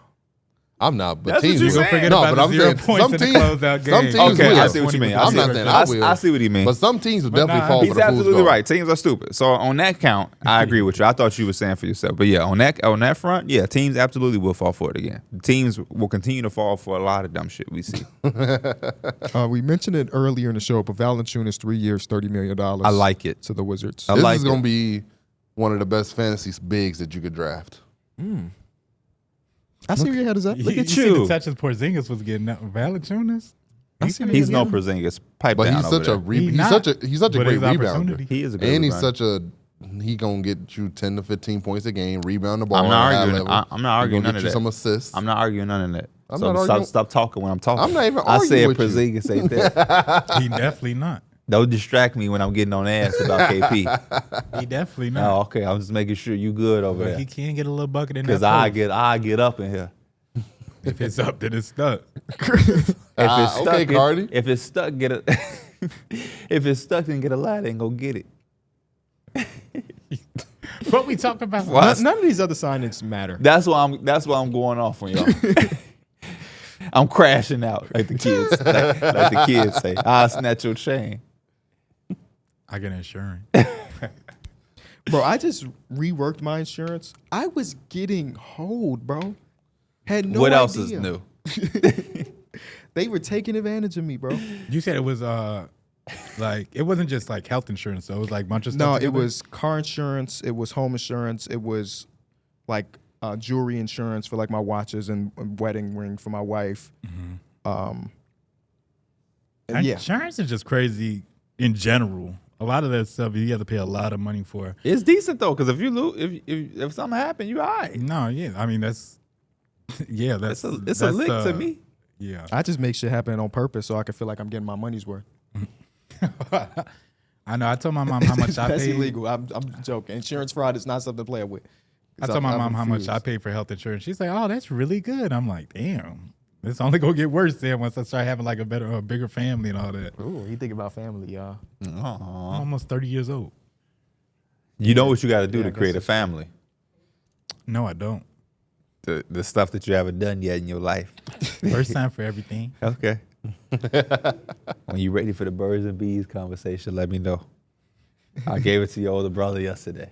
I'm not, but That's what teams you will. saying. Forget No, about but the I'm 0 saying points some in the teams, closeout some game. teams Okay, will. I see what you mean. I'm not saying I will. I see what he means. But some teams will But definitely nah, fall He's for the fool's absolutely gold. right. Teams are stupid. So on that count, I agree with you. I thought you were saying for yourself, but yeah, on that front, yeah, teams absolutely will fall for it again. Teams will continue to fall for a lot of dumb shit we see. We mentioned it earlier in the show, but Valanciunas 3 years, $30 million. I like it. to the Wizards. I This like is it. going to be one of the best fantasy bigs that you could draft. I see where your head is at. Look at see you. the touches Porzingis was getting. Valanciunas. He's no Porzingis. Pipe But down he's over such a there. he's such a but great his rebounder. opportunity. He is a great And he's rebounder. such a he gonna get you 10 to 15 points a game, rebound the ball. I'm not at a high arguing. level. I'm not arguing He gonna none get of you that. some assists. I'm not arguing none of that. I'm So not arguing- stop talking when I'm talking. I'm not even I said arguing with you. Porzingis ain't that. He definitely not. Don't distract me when I'm getting on ass about KP. He definitely not. Oh, okay. I'm just making sure you good over But there. he can get a little bucket in Because that I post. get up in here. If it's up, then it's stuck. If it's stuck, okay, Cardi. If it's stuck, get a. If it's stuck, then get a ladder and go get it. What we talking about? What? None of these other signings matter. That's why I'm going off on y'all. I'm crashing out like the kids like the kids say. I'll snatch your chain. I get insurance. Bro, I just reworked my insurance. I was getting hold, bro. Had no what idea. else is new? They were taking advantage of me, bro. You said it was like it wasn't just like health insurance, so it was like a bunch of stuff. No, it together? was car insurance. It was home insurance. It was like jewelry insurance for like my watches and wedding ring for my wife. And yeah, Insurance is just crazy in general. A lot of that stuff you have to pay a lot of money for. It's decent though, because if you lose, if something happen, you all right. No, yeah, I mean that's yeah, that's It's a lick to me. Yeah, I just make shit happen on purpose so I can feel like I'm getting my money's worth. I know. I told my mom how much I That's paid. illegal. I'm joking. Insurance fraud is not something to play with. I told my mom how much I paid for health insurance. She's like, "Oh, that's really good." I'm like, "Damn, it's only gonna get worse then once I start having like a bigger family and all that." Ooh, you think about family, y'all. I'm almost 30 years old. You know what you got to do Yeah, to I create a guess family. No, I don't. The stuff that you haven't done yet in your life. First time for everything. Okay. When you ready for the birds and bees conversation, let me know. I gave it to your older brother yesterday.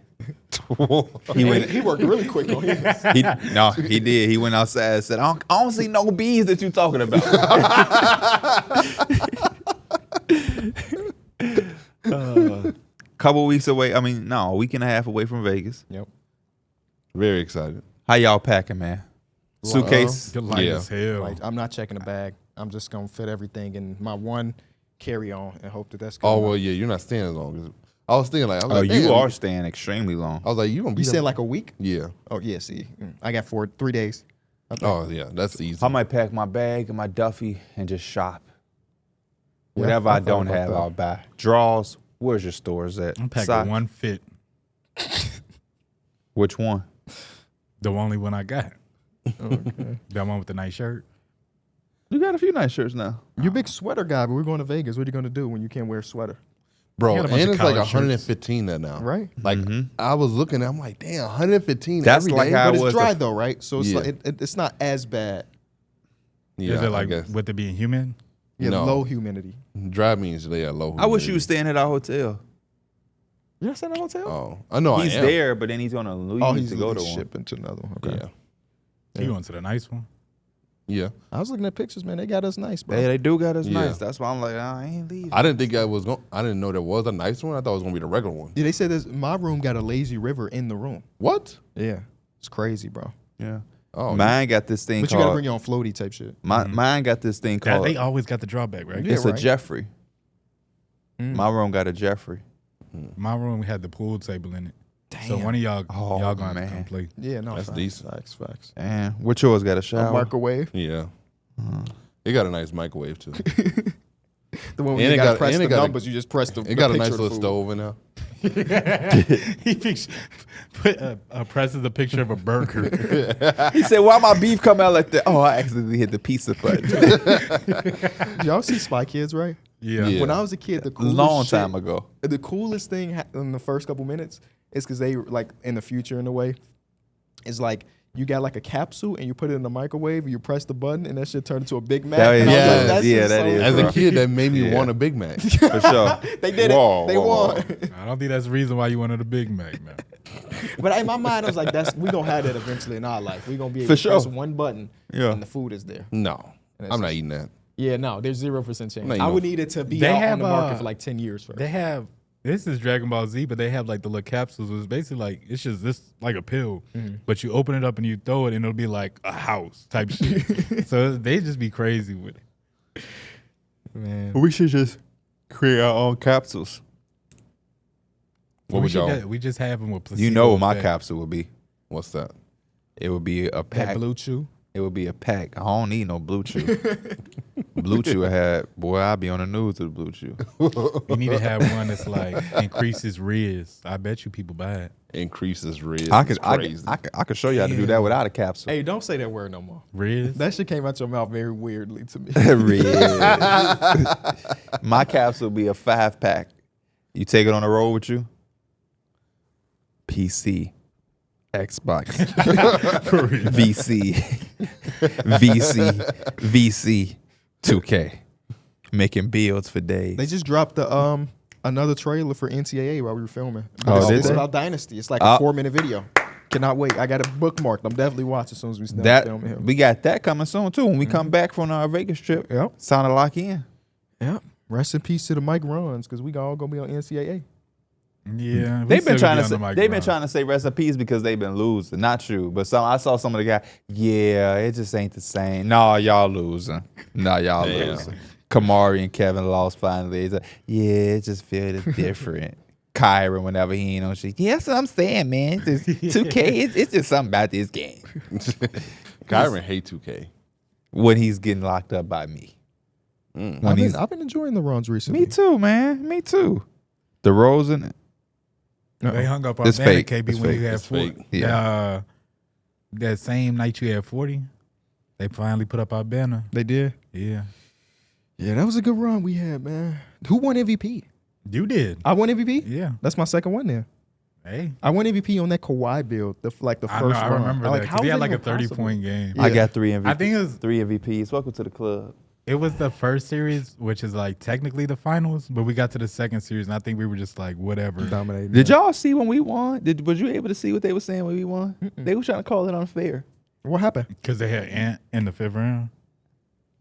He worked really quick on his. He did. He went outside and said, I don't see no bees that you talking about. Couple weeks away. I mean, no, a week and a half away from Vegas. Yep. Very excited. How y'all packing, man? Suitcase? You're light Yeah. as hell. Like, I'm not checking the bag. I'm just gonna fit everything in my one carry-on and hope that that's good. Oh well, yeah, you're not staying as long. I was thinking like, Oh, you damn. are staying extremely long. I was like, you gonna be? You there- said like a week? yeah. Oh yeah. See, I got 3 days. Oh yeah, that's easy. I might pack my bag and my Duffy and just shop. Yeah, Whatever I I thought don't about have, that. I'll buy. Draws, where's your stores at? I'm packing Socks? one fit. Which one? The only one I got. Okay. That one with the nice shirt. You got a few nice shirts now. You're a big sweater guy, but we're going to Vegas. What are you gonna do when you can't wear a sweater? Bro, I got a and bunch of it's like college 115 there now. Right. Like I was looking, I'm like, damn, 115. That's every like day? how But was it's dry the- though, right? So it's Yeah. like it's not as bad. Yeah, Is it I like guess. with it being humid? Yeah, No. low humidity. Dry means they are low. I wish you humidity. was staying at our hotel. You staying in a hotel? Oh, I know. He's I am. there, but then he's gonna leave Oh, he's to go to one. shipping to another one. Okay. Yeah, You went to the nice one? yeah. I was looking at pictures, man. They got us nice, bro. Hey, they do got us Yeah. nice. That's why I'm like, I ain't leaving. I didn't think I was going. I didn't know there was a nice one. I thought it was gonna be the regular one. Yeah, they said this. My room got a lazy river in the room. What? Yeah, it's crazy, bro. Yeah. Oh, Mine got this thing But you gotta called. bring your own floaty type shit. Mine got this thing That, called. they always got the drawback, right? Yeah, it's a right. Jeffrey. Mm. My room got a Jeffrey. My room had the pool table in it. So one of y'all, Oh, y'all gonna have to man. come play. Yeah, no, That's facts, decent. Facts. And what yours got a A shower? microwave. Yeah. It got a nice microwave too. The one And where you it gotta got- press and the it got a- numbers, you just press the. It got a nice picture of the little food. stove in there. He presses a picture of a burger. He said, "Why my beef come out like that?" Oh, I accidentally hit the pizza button. Y'all see Spy Kids, right? Yeah. Yeah. When I was a kid, the coolest Long shit- time ago. The coolest thing in the first couple minutes is because they like in the future in a way, is like you got like a capsule and you put it in the microwave and you press the button and that shit turned into a Big Mac. That is- And I was yeah, like, that's yeah, just that so is, As bro. a kid, that made me Yeah. want a Big Mac. For sure. They did Whoa, it. They whoa, won. whoa. I don't think that's the reason why you wanted a Big Mac, man. But in my mind, I was like, "That's we gonna have that eventually in our life. We gonna be able For to press sure. one button, Yeah. and the food is there." No, that's I'm not just- eating that. Yeah, no, there's 0% chance. No, you I would don't. need it to be They out on have, the market for like 10 years first. They have, this is Dragon Ball Z, but they have like the little capsules. It's basically like, it's just this, like a pill, but you open it up and you throw it and it'll be like a house type shit. So they just be crazy with it. Man, We should just create our own capsules. What would y'all? We just have them with placebo. You know what my effect. capsule would be? What's that? It would be a that pack. blue chew. It would be a pack. I don't need no Blue Chew. Blue Chew had, boy, I'd be on the news with the Blue Chew. You need to have one that's like increases riz. I bet you people buy it. Increases risk. I could crazy. show you how to do that without a capsule. Hey, don't say that word no more. Riz? That shit came out your mouth very weirdly to me. Red. My capsule would be a 5-pack. You take it on the road with you. PC, Xbox, VC, VC, 2K. Making builds for days. They just dropped the another trailer for NCAA while we were filming. Oh, did It's they? about Dynasty. It's like a 4-minute video. Cannot wait. I got it bookmarked. I'm definitely watching as soon as we start that filming here. we got that coming soon too. When we come back from our Vegas trip, Yep. it's time to lock in. Yep. Rest in peace to the Mike Runs because we all gonna be on NCAA. Yeah. They've been trying to say recipes because they've been losing. Not true, but I saw some of the guys. Yeah, it just ain't the same. No, y'all losing. No, y'all Damn. losing. Kamari and Kevin lost finally. It's like, yeah, it just feels different. Kyron, whenever he ain't on shit. Yeah, that's what I'm saying, man. It's just 2K. It's just something about this game Kyron hate 2K. when he's getting locked up by me. When he's I've been enjoying the runs recently. me too, man. Me too. The Rosen. They hung up on It's Banner fake. KB It's when fake. you had It's 40. fake. Yeah. That same night you had 40, they finally put up our banner. They did. Yeah. Yeah, that was a good run we had, man. Who won MVP? You did. I won MVP? Yeah. That's my second one there. Hey. I won MVP on that Kawhi build, the I first know, I run. remember I'm that. like, 'cause he how had is like that a even 30-point game. Yeah. I got 3 MVPs. I think it was 3 MVPs. Welcome to the club. It was the first series, which is like technically the finals, but we got to the second series, and I think we were just like, whatever. Dominating. Did y'all see when we won? Was you able to see what they were saying when we won? They were trying to call it unfair. What happened? Because they had Ant in the 5th round.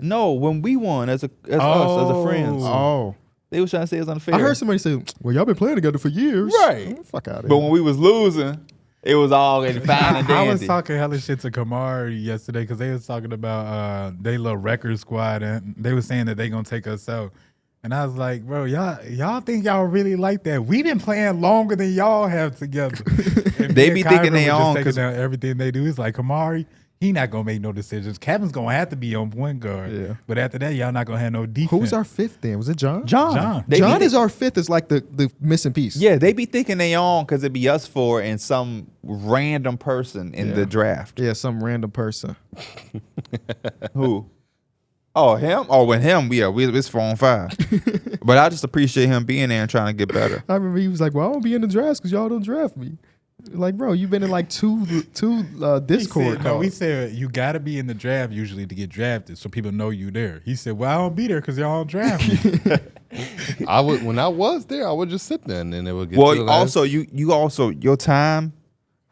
No, when we won as us as a friends. Oh. They was trying to say it's unfair. I heard somebody say, well, y'all been playing together for years. Right. Oh, fuck out of But here. when we was losing, it was all in fine and I was dandy. talking hella shit to Kamar yesterday because they was talking about they little record squad, and they was saying that they gonna take us out. And I was like, bro, y'all think y'all really like that? We been playing longer than y'all have together. And They me be and thinking Kyrie they was just on taking 'cause- down everything they do. It's like Kamari, he not gonna make no decisions. Kevin's gonna have to be on point guard. Yeah. But after that, y'all not gonna have no defense. Who's our fifth then? Was it John? John. They John be is our fifth. Is like the missing piece. Yeah, they be thinking they on because it be us four and some random person in the draft. Yeah, some random person. Who? Oh, him? Oh, with him, it's 4 on 5. But I just appreciate him being there and trying to get better. I remember he was like, well, I don't be in the drafts because y'all don't draft me. Like, bro, you've been in like two Discord calls. We said you got to be in the draft usually to get drafted, so people know you there. He said, "Well, I don't be there because y'all don't draft me." I would when I was there, I would just sit there and then it would get. to the Well, last- also you also your time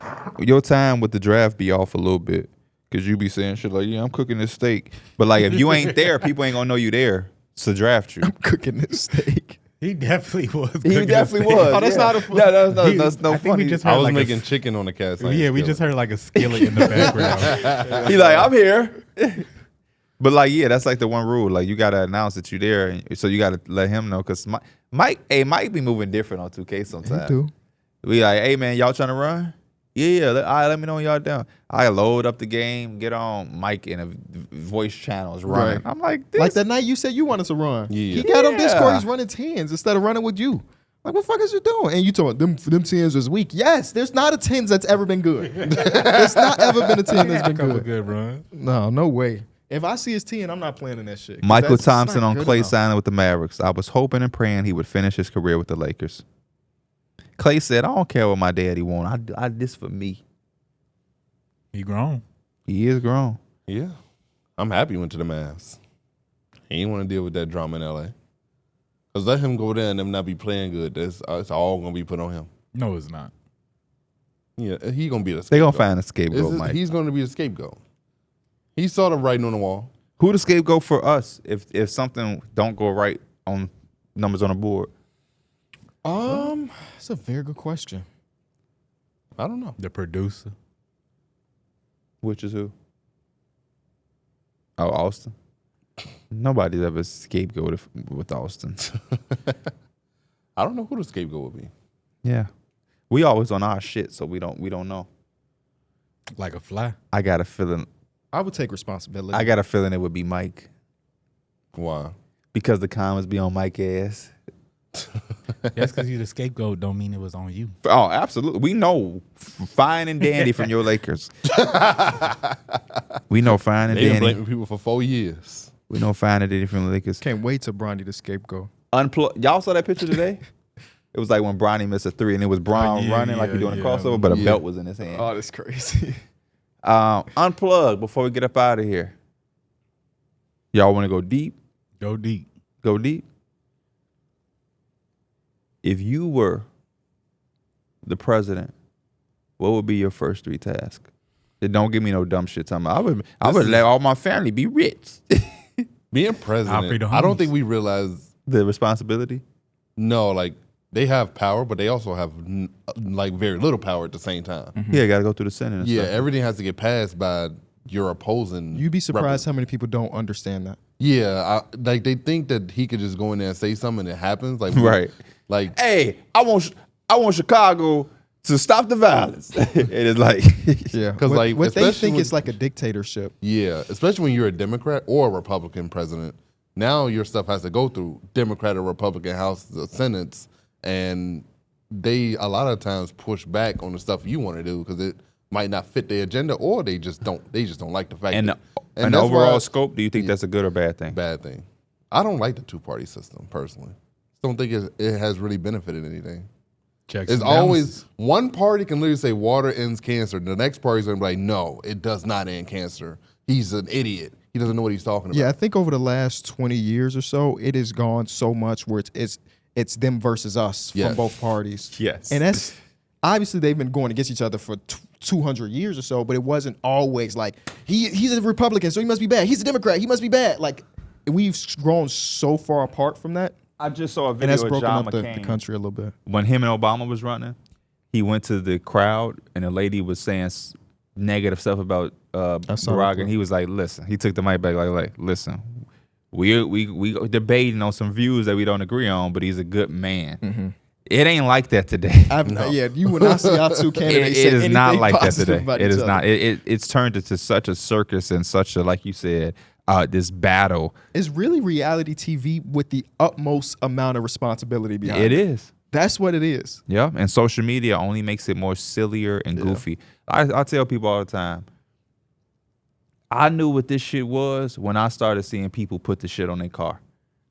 with the draft be off a little bit because you be saying shit like, yeah, I'm cooking this steak, but like if you ain't there, people ain't gonna know you there to draft you. Cooking this steak. He definitely was. He cooking definitely steak. was. Oh, that's yeah. not a- that's no I think funny. we just I heard was like making chicken on the cast. Yeah, we just heard like a skillet in the background. He like, I'm here. But like, yeah, that's like the one rule. Like, you gotta announce that you there, and so you gotta let him know. Cause Mike be moving different on 2K sometimes. do. We like, hey man, y'all trying to run? Yeah. All right, let me know when y'all down. I load up the game, get on Mike in a voice channels running. Right. I'm like, this. Like that night you said you wanted to run. Yeah. He got on Discord. Yeah. He's running 10s instead of running with you. Like, what the fuck is you doing? And you told them 10s was weak. Yes, there's not a 10s that's ever been good. There's not ever been a 10 that's been Couple good. good runs. No way. If I see his 10, I'm not playing in that shit. 'Cause Michael that's just Thompson not on good Klay enough. signing with the Mavericks. I was hoping and praying he would finish his career with the Lakers. Klay said, I don't care what my daddy want. I this for me. He grown. He is grown. Yeah, I'm happy he went to the Mavs. He ain't want to deal with that drama in LA. Cause let him go there and them not be playing good. It's all gonna be put on him. No, it's not. Yeah, he gonna be the scapegoat. They gonna find a scapegoat, Mike. He's gonna be the scapegoat. He saw the writing on the wall. Who the scapegoat for us if something don't go right on numbers on the board? That's a very good question. I don't know. The producer. Which is who? Oh, Austin. Nobody's ever scapegoated with Austin. I don't know who the scapegoat would be. Yeah, we always on our shit, so we don't know. Like a fly. I got a feeling. I would take responsibility. I got a feeling it would be Mike Why? because the comments be on Mike ass. That's because you the scapegoat don't mean it was on you. Oh, absolutely. We know fine and dandy from your Lakers. We know fine and They been dandy. blaming people for 4 years. We know fine and dandy from the Lakers. Can't wait till Bronny the scapegoat. Unplugged. Y'all saw that picture today? It was like when Bronny missed a 3 and it was Brown yeah, running like he doing a crossover, but a belt was in his hand. Oh, that's crazy. Unplugged before we get up out of here. Y'all want to go deep? Go deep. Go deep? If you were the president, what would be your first 3 tasks? Don't give me no dumb shit. I would let all my family be rich. Being Alfred president, Holmes. I don't think we realize. The responsibility? No, like they have power, but they also have like very little power at the same time. Yeah, got to go through the Senate and Yeah, stuff. everything has to get passed by your opposing. You'd be surprised how many people don't understand that. Yeah, like they think that he could just go in there and say something and it happens. Like Right. Like Hey, I want Chicago to stop the violence. It is like, Yeah, 'Cause, what, like, what they especially think when- is like a dictatorship. yeah, especially when you're a Democrat or a Republican president. Now your stuff has to go through Democrat or Republican House Senates, and they a lot of times push back on the stuff you want to do because it might not fit their agenda, or they just don't like the fact. and that, an that's overall why- scope, do you think that's a good or bad thing? bad thing. I don't like the 2-party system personally. Don't think it has really benefited anything. Checks It's and always balances. one party can literally say water ends cancer. The next party's gonna be like, no, it does not end cancer. He's an idiot. He doesn't know what he's talking about. Yeah, I think over the last 20 years or so, it has gone so much where it's them versus us Yes. from both parties. Yes. And that's obviously they've been going against each other for 200 years or so, but it wasn't always like he's a Republican, so he must be bad. He's a Democrat, he must be bad. Like we've grown so far apart from that, I just saw a and video that's of broken John up the McCain. country a little bit. When him and Obama was running, he went to the crowd and a lady was saying negative stuff about saw that Barack, clip. and he was like, "Listen," he took the mic back like, "Listen, we debating on some views that we don't agree on, but he's a good man." Mm-hmm. It ain't like that today. Yeah, you will not see our two candidates. It say is not anything like that positive today. about It each is other. not. It's turned into such a circus and such a, like you said, this battle. It's really reality TV with the utmost amount of responsibility behind it. It is. That's what it is. Yeah, and social media only makes it more sillier and goofy. I tell people all the time, I knew what this shit was when I started seeing people put the shit on their car.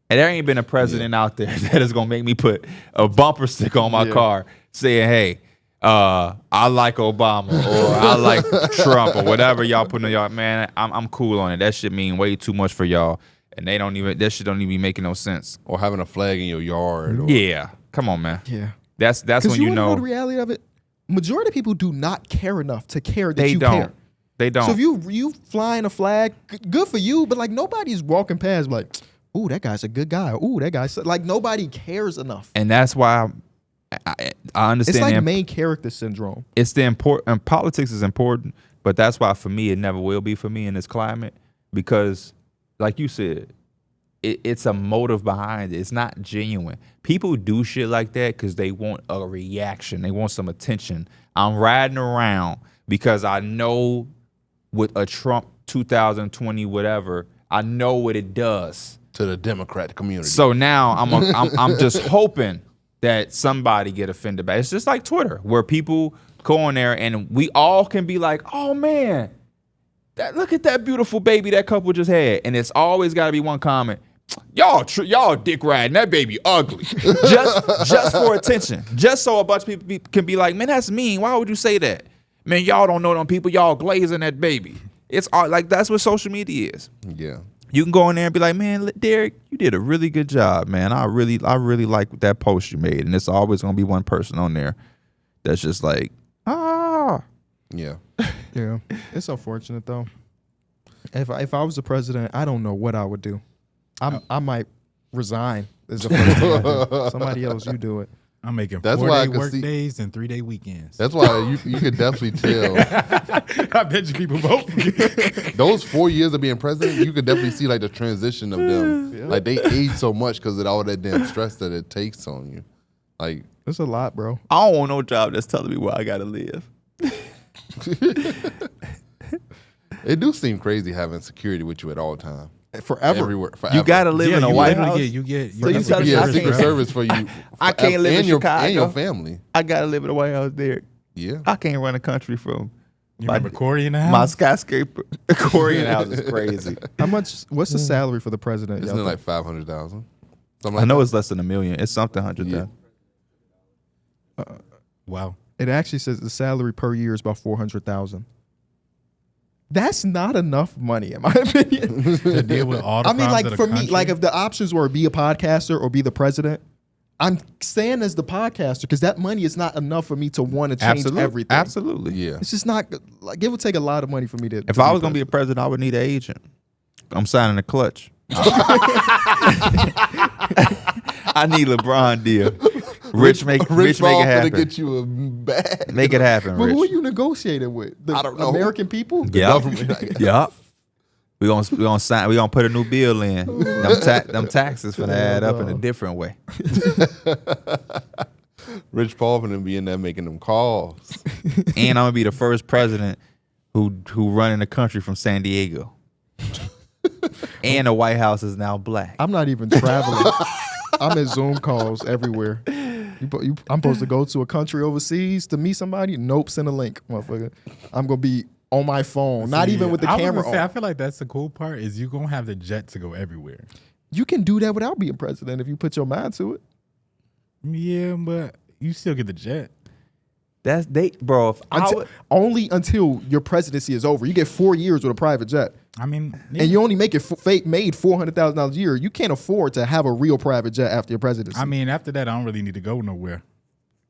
And there ain't been a president out there that is gonna make me put a bumper sticker on my car saying, "Hey, I like Obama," or "I like Trump," or whatever y'all put on y'all. Man, I'm cool on it. That shit mean way too much for y'all, and that shit don't even be making no sense. Or having a flag in your yard. Or, Yeah, come on, man. Yeah. That's when you wanna know the reality of it. Majority of people do not care enough to care that they you don't. care. They don't. So if you flying a flag, good for you. But like nobody's walking past like, ooh, that guy's a good guy. Ooh, that guy's like nobody cares enough. And that's why I understand. It's like the main character syndrome. It's the important, and politics is important, but that's why for me it never will be for me in this climate, because, like you said, it's a motive behind it. It's not genuine. People do shit like that because they want a reaction. They want some attention. I'm riding around because I know with a Trump 2020 whatever, I know what it does. To the Democrat community. So now I'm just hoping that somebody get offended by it. It's just like Twitter, where people go on there and we all can be like, "Oh man, look at that beautiful baby that couple just had," and it's always got to be one comment. Y'all dick riding, that baby ugly. just for attention, just so a bunch of people can be like, "Man, that's mean. Why would you say that? Man, y'all don't know them people. Y'all glazing that baby." It's all like that's what social media is. Yeah. You can go in there and be like, "Man, Darrick, you did a really good job, man. I really like that post you made." And it's always gonna be one person on there that's just like, Yeah. Yeah, it's unfortunate though. If I was the president, I don't know what I would do. I might resign. Is the first thing I do. Somebody else, you do it. I'm making That's why I 4-day could work see- days and 3-day weekends. That's why you could definitely tell I bet you people vote for me. those 4 years of being president, you could definitely see like the transition of them. Like they age so much because of all that damn stress that it takes on you. Like It's a lot, bro. "I don't want no job that's telling me where I gotta live." it do seem crazy having security with you at all times. Forever. Everywhere. Forever. You gotta live in a you White literally House. You get. So you tell me Yeah, I Secret can't- Service for you. I can't live in and your, Chicago. and your family. I gotta live in the White House, Derrick. Yeah. I can't run a country from You remember Corey in the house? my skyscraper. Korean house is crazy. How much? What's the salary for the president? Isn't it y'all like 500,000? Something I like know that. it's less than $1 million. It's something 100,000. Wow. It actually says the salary per year is about 400,000. That's not enough money, in my opinion. To deal with all the I mean, problems like of the for me, country. like if the options were be a podcaster or be the president, I'm staying as the podcaster because that money is not enough for me to want to change everything. Absolutely. Yeah. It's just not like it would take a lot of money for me to. If I was gonna be a president, I would need an agent. I'm signing a clutch. I need LeBron deal. Rich make it Paul finna happen. get you a bag. Make it happen, But who are Rich. you negotiating with? The I don't know. American people? Yeah. government. Yup. We gonna sign. We gonna put a new bill in. Them taxes finna add up in a different way. Rich Paul finna be in there making them calls. And I'm gonna be the first president who running the country from San Diego. And the White House is now black. I'm not even traveling. I'm in Zoom calls everywhere. I'm supposed to go to a country overseas to meet somebody. Nope, send a link, motherfucker. I'm gonna be on my phone, not even with the I was camera gonna say, I on. feel like that's the cool part is you gonna have the jet to go everywhere. You can do that without being president if you put your mind to it. Yeah, but you still get the jet. That's bro. If Only until your presidency is over. You get 4 years with a private jet. I mean, And you only make it made $400,000 a year. You can't afford to have a real private jet after your presidency. I mean, after that, I don't really need to go nowhere.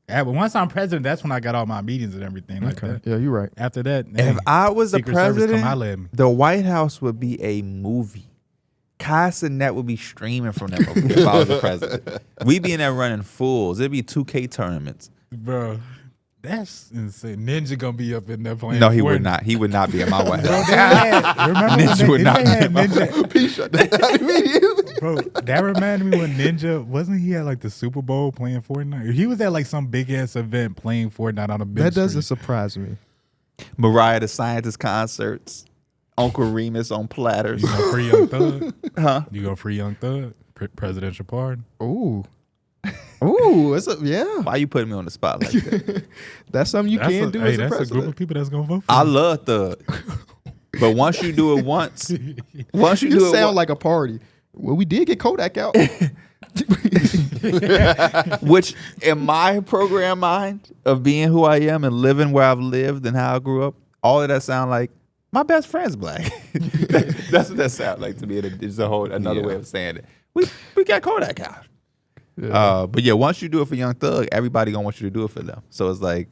But once I'm president, that's when I got all my meetings and everything like that. Yeah, you're right. After that, if I was the Secret Service come president, holler at me. the White House would be a movie. Castanet would be streaming from that movie if I was the president. We'd be in there running fools. It'd be 2K tournaments. Bro, that's insane. Ninja gonna be up in there playing. No, he would Fortnite. not. He would not be in my White Bro, House. remember Ninja when would not be in my Ninja? P shut that down immediately. Bro, that reminded me when Ninja wasn't he at like the Super Bowl playing Fortnite? He was at like some big ass event playing Fortnite on a big That doesn't screen. surprise me. Mariah the Scientist concerts. Uncle Remus on platters. You go free Young Thug? Huh? You go free Young Thug? Presidential pardon? Ooh, yeah. Why you putting me on the spot like that? That's something you can do as a That's a president. group of people that's gonna vote for I you. love Thug. But once you do it once, You sound like a party. Well, we did get Kodak out. which in my program mind of being who I am and living where I've lived and how I grew up, all of that sound like my best friend's black. That's what that sounds like to me. It's a whole another way of saying it. We got Kodak out. But yeah, once you do it for Young Thug, everybody gonna want you to do it for them. So it's like,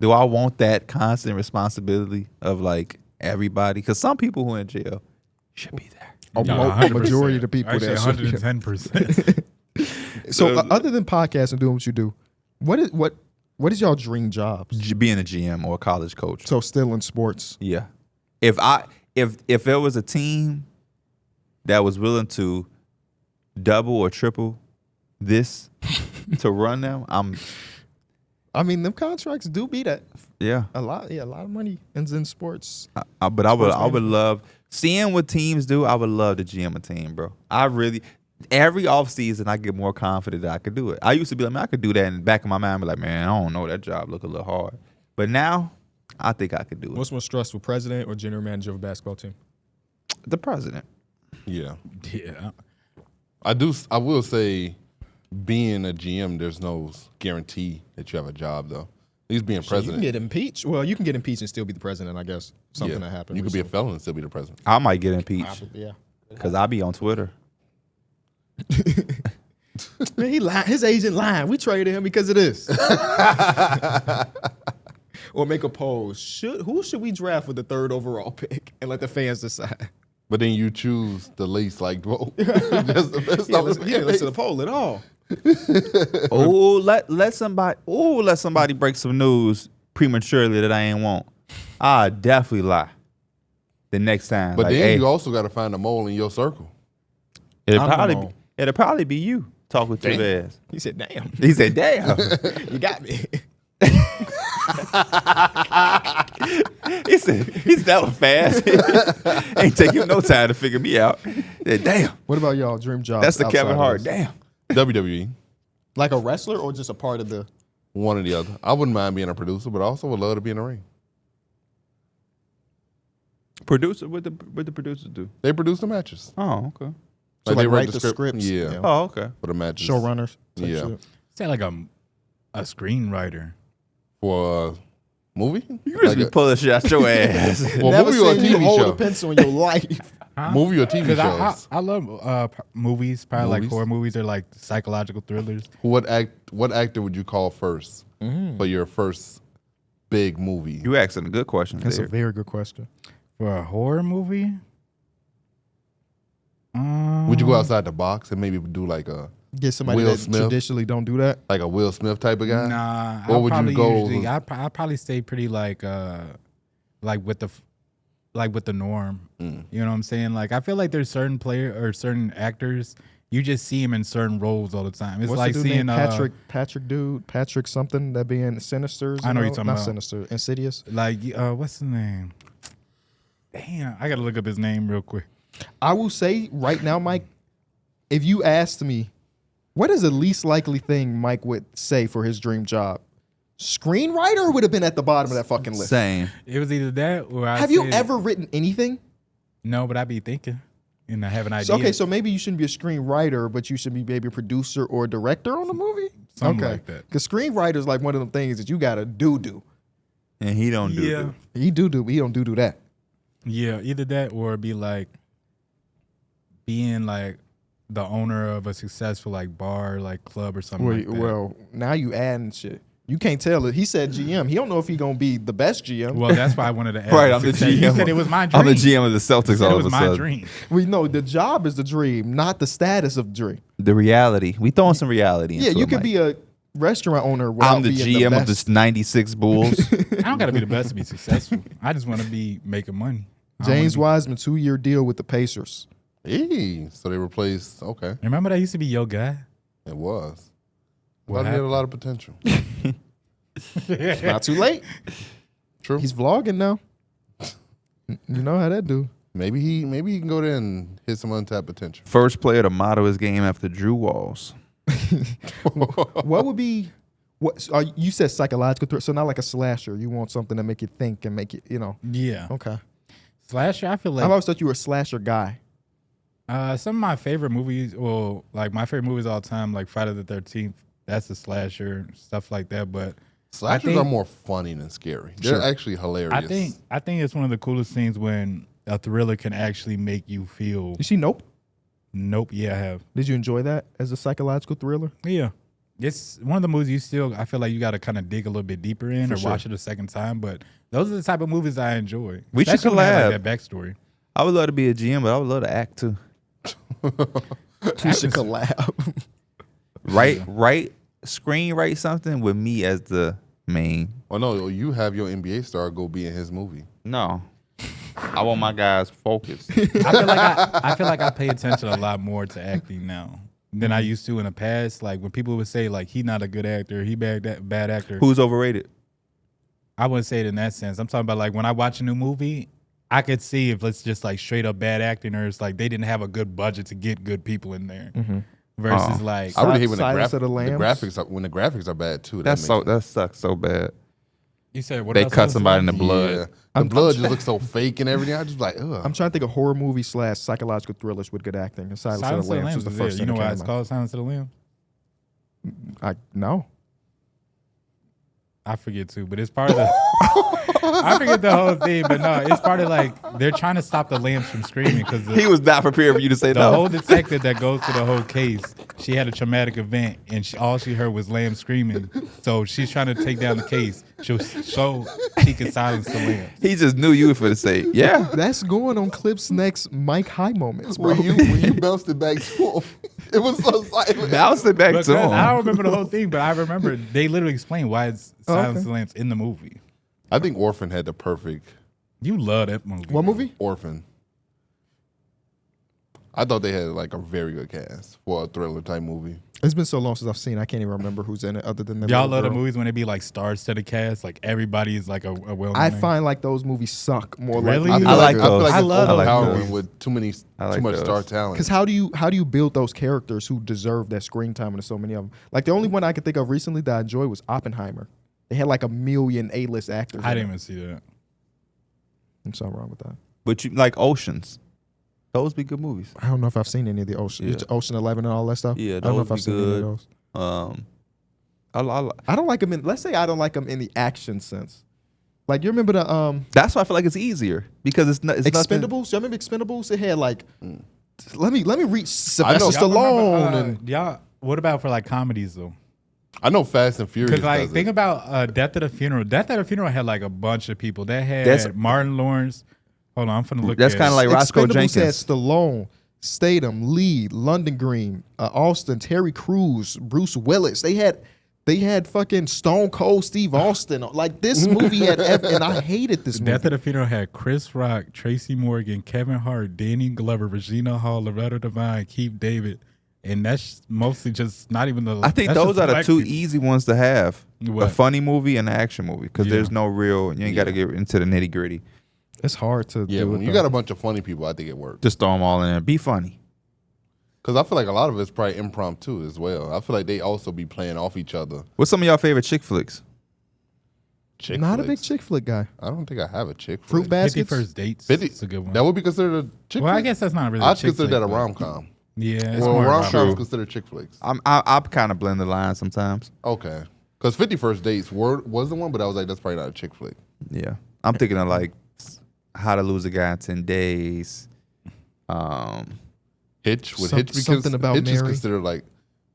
do I want that constant responsibility of like everybody? Because some people who are in jail should be there. A No, majority of the people Actually, there. 110%. So other than podcasting and doing what you do, what is y'all dream jobs? Being a GM or a college coach. So still in sports. Yeah. If there was a team that was willing to double or triple this to run them, I mean, them contracts do be that yeah. a lot. Yeah, a lot of money ends in sports. But I would love seeing what teams do. I would love to GM a team, bro. Every offseason I get more confident that I could do it. I used to be like, man, I could do that in the back of my mind, be like, man, I don't know, that job look a little hard. But now I think I could do it. What's more stressful, president or general manager of a basketball team? The president. Yeah. Yeah. I will say, being a GM, there's no guarantee that you have a job, though. At least being You president. can get impeached. Well, you can get impeached and still be the president, I guess. Something that happened. You could be a recently. felon and still be the president. I might get impeached Yeah. because I be on Twitter. Man, he lied. His agent lying. We traded him because of this. Or make a poll. Who should we draft with the 3rd overall pick and let the fans decide? But then you choose the least liked vote. That's the best. He didn't listen to the poll at all. Let somebody break some news prematurely that I ain't want. I definitely lie. The next time. But like, then hey, you also got to find a mole in your circle. it'll probably be you talk with your ass. He said, damn. He said, damn. You got me. he said that was fast. Ain't take you no time to figure me out. He said, damn. What about y'all dream job? That's the Kevin Hart. Damn. WWE, Like a wrestler or just a part of the... one or the other. I wouldn't mind being a producer, but I also would love to be in the ring. Producer, what the producers do? They produce the matches. Oh, okay. So they write the scripts. Yeah, you know, Oh, okay. for the matches. showrunners. type Yeah. shit. Sound like a screenwriter. For a movie? You just be pulling shit out your ass. Well, Never movie or a seen you TV hold show? a pencil in your life. Huh? Movie or TV Because shows? I love movies, probably like Movies? horror movies or like psychological thrillers. What actor would you call first for your first big movie? You asking a good question. That's a there. very good question. For a horror movie? Would you go outside the box and maybe do like a Get somebody Will that Smith? Traditionally don't do that. Will Smith type of guy? Nah, Or would you go? I'd probably stay pretty like with the norm. You know what I'm saying? Like I feel like there's certain certain actors you just see him in certain roles all the time. It's What's like the dude seeing named Patrick something that be in Sinisters. I know you're talking not about. Sinister, Insidious. like what's his name? Damn, I gotta look up his name real quick. I will say right now, Mike, if you asked me, what is the least likely thing Mike would say for his dream job? Screenwriter would have been at the bottom of that fucking list. Same. It was either that or Have you ever written anything? No, but I be thinking and I have an idea. So, okay, so maybe you shouldn't be a screenwriter, but you should be maybe a producer or a director on the movie. Something like that. Because screenwriter's like one of them things that you got to do. And he don't do Yeah. it. He do. He don't do that. Yeah, either that or be like being like the owner of a successful like bar, like club or something like that. Well, now you adding shit. You can't tell it. He said GM. He don't know if he gonna be the best GM. Well, that's why I wanted to add. Right, I'm the success. GM. He said it was my dream. I'm the GM of the Celtics He said all it of was a my sudden. dream. We know the job is the dream, not the status of dream. The reality. We throwing some reality Yeah, into you it, could Mike. be a restaurant owner. Without I'm the being GM of best. the 96 Bulls. I don't got to be the best to be successful. I just want to be making money. James Wiseman 2-year deal with the Pacers. Hey, so they replaced. Okay, Remember that used to be your guy? it was. What Thought he had a happened? lot of potential. It's not too late. True. He's vlogging now. You know how that do. Maybe he can go there and hit some untapped potential. First player to model his game after Drew Walls. What would be? What you said psychological threat? So not like a slasher. You want something to make you think and make it. Yeah. Okay. Slasher, I feel I've like always thought you were a slasher guy. some of my favorite movies, well, like my favorite movies all the time, like Friday the 13th, that's a slasher, stuff like that. But Slashers think- are more funny than scary. They're actually hilarious. I think it's one of the coolest things when a thriller can actually make you feel. You see Nope? Nope. Yeah, I have. Did you enjoy that as a psychological thriller? Yeah. It's one of the movies you still, I feel like you got to kind of dig a little bit deeper in or sure. watch it a second time. But those are the type of movies I enjoy. We should Especially when they have, collab. like, that backstory. I would love to be a GM, but I would love to act too. We should collab. Write something with me as the main. Oh no, you have your NBA star go be in his movie. No. I want my guys focused. I feel like I pay attention a lot more to acting now than I used to in the past. Like when people would say like he not a good actor, he bad actor. Who's overrated? I wouldn't say it in that sense. I'm talking about like when I watch a new movie, I could see if it's just like straight up bad acting or it's like they didn't have a good budget to get good people in there. Versus like I really hate when the Silence of the Lambs? graphics are bad too. That sucks so bad. you said, what They else cut was somebody it? in the blood. Yeah. The blood just looks so fake and everything. I just like, ugh. I'm trying to think of horror movie / psychological thrillers with good acting. And Silence Silence of the of the Lambs was Lambs the is first it. You thing know that why came it's to called Silence of the Lambs? mind. No. I forget too, but it's part of the. I forget the whole thing, but no, it's part of like they're trying to stop the lambs from screaming because He was not prepared for you to say the no. whole detective that goes through the whole case, she had a traumatic event and all she heard was lambs screaming. So she's trying to take down the case so she can silence the lambs. He just knew you were for to say, yeah. That's going on Clip's next Mike High moments, bro. when you bounced it back to him, it was so silent. Bounce it back Because to him. I don't remember the whole thing, but I remember they literally explained why it's Silence of the Lambs in the movie. I think Orphan had the perfect You love that movie. What movie? Orphan. I thought they had like a very good cast for a thriller type movie. It's been so long since I've seen. I can't even remember who's in it other than the Y'all little love the girl. movies when they be like stars to the cast, like everybody is like a well-known I name? find like those movies suck more. Really? Like, I like I feel those. like I it's love those overpowering movies. with too much those. star talent. because how do you build those characters who deserve that screen time? And there's so many of them. Like the only one I could think of recently that I enjoyed was Oppenheimer. They had like 1 million A-list actors. I in didn't it. even see that. There's something wrong with that. But you like Oceans. Those be good movies. I don't know if I've seen any of the Ocean 11 and all that stuff. Yeah, I don't know if those I've be seen any of good. those. I don't like them in. Let's say I don't like them in the action sense. Like you remember the that's why I feel like it's easier because it's nothing. Expendables? You remember Expendables? It had like let me reach Sylvester know. Stallone Y'all and remember, y'all. What about for like comedies though? I know Fast and Furious. Because like does think it. about Death at a Funeral. Death at a Funeral had like a bunch of people. That had That's- Martin Lawrence. Hold on, I'm finna look. That's at kinda it. like Roscoe Expendables had Jenkins. Stallone, Statham, Lee, London Green, Austin, Terry Crews, Bruce Willis. They had fucking Stone Cold Steve Austin. Like this movie had, and I hated this Death movie. at a Funeral had Chris Rock, Tracy Morgan, Kevin Hart, Danny Glover, Regina Hall, Loretta Devine, Keith David, and that's mostly just not even the. I think that's those just are the black two people. easy ones to have: What? a funny movie and an action movie. Because Yeah. there's no real. You ain't got to get into the nitty gritty. It's hard to Yeah, do when it you though. got a bunch of funny people, I think it works. Just throw them all in there. Be funny. Because I feel like a lot of it's probably impromptu as well. I feel like they also be playing off each other. What's some of y'all favorite chick flicks? Chick Not a big flicks. chick flick guy. I don't think I have a chick Fruit flick. 50 baskets. First Dates. 50 It's a good one. That would be considered a chick well, flick? I guess that's not really. I'd a chick consider that a flick, but- rom com. Yeah, it's Well, more rom about- coms considered chick flicks. I kind of blend the lines sometimes. Okay, because 50 First Dates was the one, but I was like, that's probably not a chick flick. Yeah, I'm thinking of like How to Lose a Guy in 10 Days. Hitch would Some- Hitch because something about Hitch is Mary. considered like.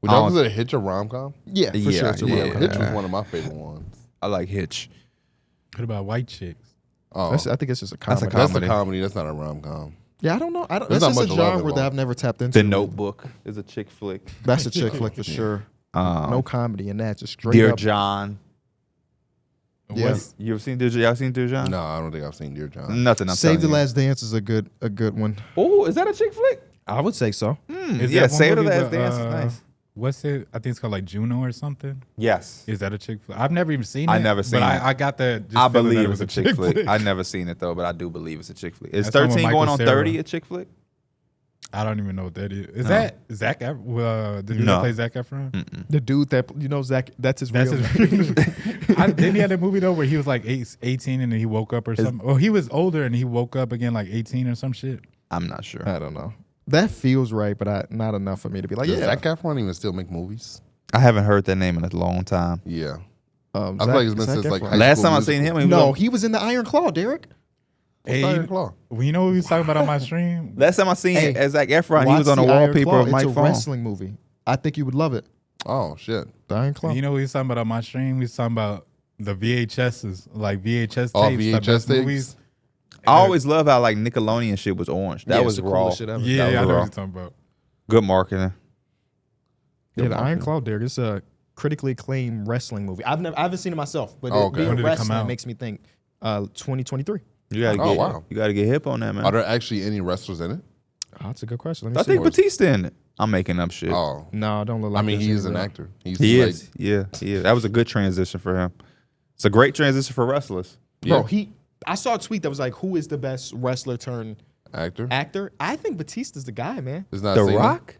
Would y'all consider Hitch a rom com? Yeah, for Yeah, sure. It's a yeah. rom-com. Hitch was one of my favorite ones. I like Hitch. What about white chicks? Oh, I think it's just a That's comedy. a that's comedy. a comedy. That's not a rom com. Yeah, I don't know. That's There's not just a much love genre that involved. I've never tapped into. The Notebook is a chick flick. That's a chick flick for sure. No comedy in that. Just straight Dear up. John. Yeah. What's- You ever seen Dear John? Y'all seen Dear John? No, I don't think I've seen Dear John. Nothing. I'm Save the telling you. Last Dance is a good one. Oh, is that a chick flick? I would say so. Is Yeah, that one Save the movie Last with, Dance is nice. What's it? I think it's called like Juno or something. Yes. Is that a chick flick? I've never even seen it. I never seen but it. I got the. Just I feeling that believe it was it's a chick flick. I never seen it though, but I do believe it's a chick flick. Is That's the one with 13 going Michael on Cera. 30 a chick flick? I don't even know what that is. Is No. that Zach? The dude No. that plays Zach Efron? The dude that Zach, that's his That's real his. name. Didn't he have that movie though where he was like 18 and then he woke up or something? Or he was older and he woke up again like 18 or some shit. I'm not sure. I don't know. That feels right, but not enough for me to be like, Does yeah. Zac Efron even still make movies? I haven't heard that name in a long time. Yeah. I I feel like it's been since like high Last school time I seen musical. him, he was No, on- he was in the Iron Claw, Derek. Hey, Iron Claw. well, you know what we was talking about on my stream? last time I seen Hey, as Zac Efron, he Watch was on the the Iron wallpaper Claw. of my It's a phone. wrestling movie. I think you would love it. Oh shit. The Iron Claw. You know what we was talking about on my stream? We was talking about the VHSs, like VHS tapes. Oh, the VHS best tapes? movies. I always love how like Nickelodeon shit was orange. That Yeah, was it's the raw. coolest shit ever. Yeah, That I was know raw. what you're talking about. Good marketing. Yeah, the Iron Claw, Derek. It's a critically acclaimed wrestling movie. I haven't seen it myself, but Oh, okay. being When did it come wrestling out? makes me think 2023. You gotta Oh, get, wow. you gotta get hip on that, man. Are there actually any wrestlers in it? Oh, that's a good question. Let me I see. think Batista in it. I'm making up shit. Oh. No, don't look like I mean, this he is an anywhere. actor. He's He like, is. Yeah, he is. That was a good transition for him. It's a great transition for wrestlers. Bro, I saw a tweet that was like, "Who is the best wrestler turned actor. actor?" I think Batista's the guy, man. It's not The Cena. Rock?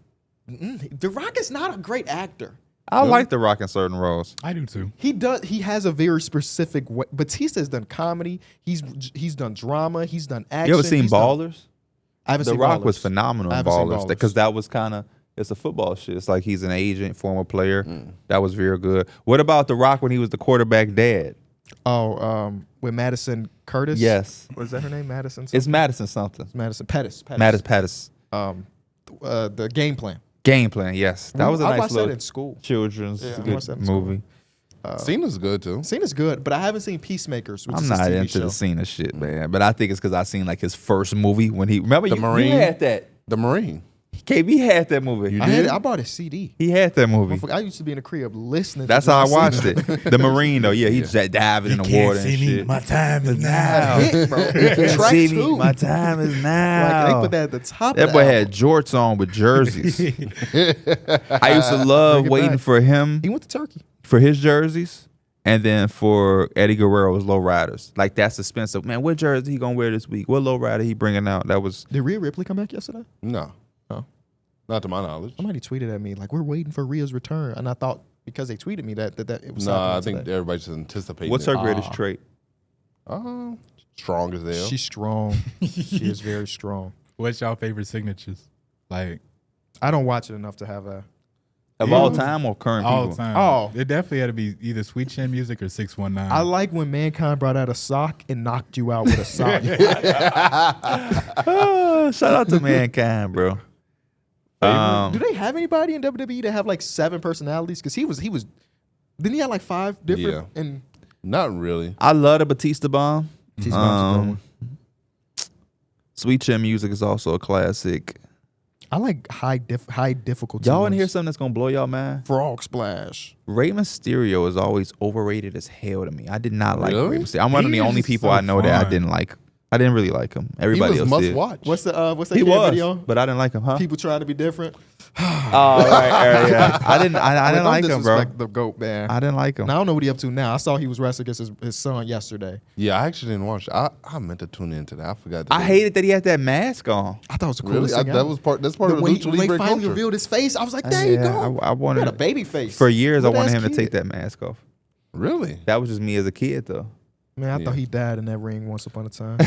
The Rock is not a great actor. I like The Rock in certain roles. I do too. He does. He has a very specific way. Batista's done comedy. He's done drama. He's done action. You ever seen he's done- Ballers? I haven't The seen Rock Ballers. was phenomenal I in haven't seen Ballers Ballers. because that was kind of it's a football shit. It's like he's an agent, former player. That was very good. What about The Rock when he was the quarterback dad? Oh, with Madison Curtis. Yes, What is that her name? Madison. it's Madison something. Madison Pettis. Madison Pettis. The game plan. Game plan. Yes, that was a I nice watched that little in school. children's Yeah, I good watched that in school. movie. Cena's good too. Cena's good, but I haven't seen Peacemakers. Which I'm is his not TV into show. the Cena shit, man. But I think it's because I seen like his first movie when he remember The you Marine? had that. The Marine. KB had that movie. I bought a CD. He had that movie. I used to be in the crib listening. That's to how I John watched Cena. it. The Marine though, yeah, he just diving in the water and shit. My time is now. Hit, bro. Can't Track see 2. me. My time is Like now. they put that at the top. That of boy the had album. jorts on with jerseys. I used to love Bring it waiting back. for him He went to Turkey. for his jerseys, and then for Eddie Guerrero's lowriders. Like that's expensive, man. What jersey he gonna wear this week? What lowrider he bringing out? That was Did Rhea Ripley come back yesterday? No. Oh. Not to my knowledge. Somebody tweeted at me like, "We're waiting for Rhea's return," and I thought because they tweeted me that it was. Nah, I happening think today. everybody's just anticipating. what's it. her greatest trait? Strong as hell. She's strong. She is very strong. What's y'all favorite signatures? Like I don't watch it enough to have a. Of all time or current all people? the time. Oh. It definitely had to be either Sweet Chin Music or 619. I like when Mankind brought out a sock and knocked you out with a sock. Oh, shout out to Mankind, bro. Do they have anybody in WWE that have like 7 personalities? Because he was. Didn't he have like 5 different? Yeah. And Not really. I love the Batista bomb. Batista bomb's a good one. Sweet Chin Music is also a classic. I like high difficulty. Y'all want to ones. hear something that's gonna blow y'all mind? Frog Splash. Rey Mysterio is always overrated as hell to me. I did not like Really? Rey Mysterio. I'm one of the He only is people so I know that I fun. didn't like. I didn't really like him. He Everybody was else must did. watch. What's that He kid was, video? but I didn't like him, huh? People trying to be different. Oh, right, yeah. I didn't Don't like him, bro. disrespect the GOAT, man. I didn't like him. Now, I don't know what he up to now. I saw he was wrestling against his son yesterday. Yeah, I actually didn't watch it. I meant to tune into that. I forgot. I hated that he had that mask on. I thought it was the Really? coolest thing That's part of the when lucha when they libre finally culture. revealed his face, I was like, there you Yeah, go. I wanted He had a baby face. For years, I wanted Good-ass him to take kid. that mask off. Really? That was just me as a kid, though. Man, I Yeah. thought he died in that ring once upon a time.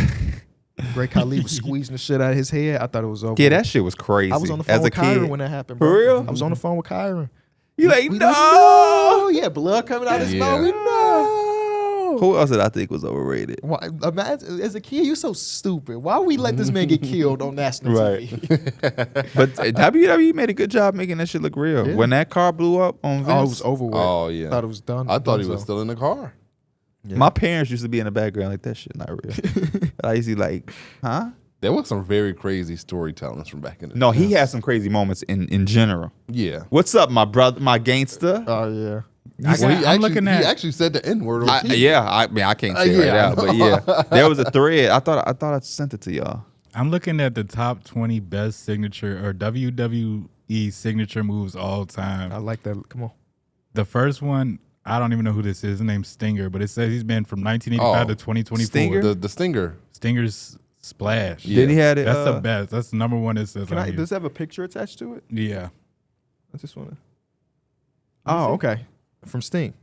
Great Khali was squeezing the shit out of his head. I thought it was over. Yeah, that shit was crazy. I was on the phone as a with Kyron kid. when that happened, bro. For real? I was on the phone with Kyron. You like, We no. like, no. Yeah, blood coming out his Yeah. mouth. No. Who else did I think was overrated? Why, imagine, as a kid, you so stupid. Why we let this man get killed on national Right. TV? But WWE made a good job making that shit look real. Yeah. When that car blew up on Vince, Oh, it was over with. Oh, yeah. Thought it was done. I thought he done was so. still in the car. Yeah. my parents used to be in the background like that shit not real. I used to be like, huh? There was some very crazy storytellings from back in the No, day. he had some crazy moments in general. Yeah. What's up, my brother, my gangster? Oh, yeah. I'm looking at. He actually said the N word on TV. Yeah, I mean, I can't say it right Yeah, I now, but yeah, there was a thread. I thought I sent it to y'all. I'm looking at the top 20 best signature or WWE signature moves all time. I like that. Come on. The first one, I don't even know who this is. His name's Stinger, but it says he's been from 1985 to 2024. Stinger? The Stinger. Stinger's Splash. Yeah. Then he had it. That's the best. That's the number one. It says Can on I, here. does it have a picture attached to it? Yeah. I just want to. Oh, okay. From Sting.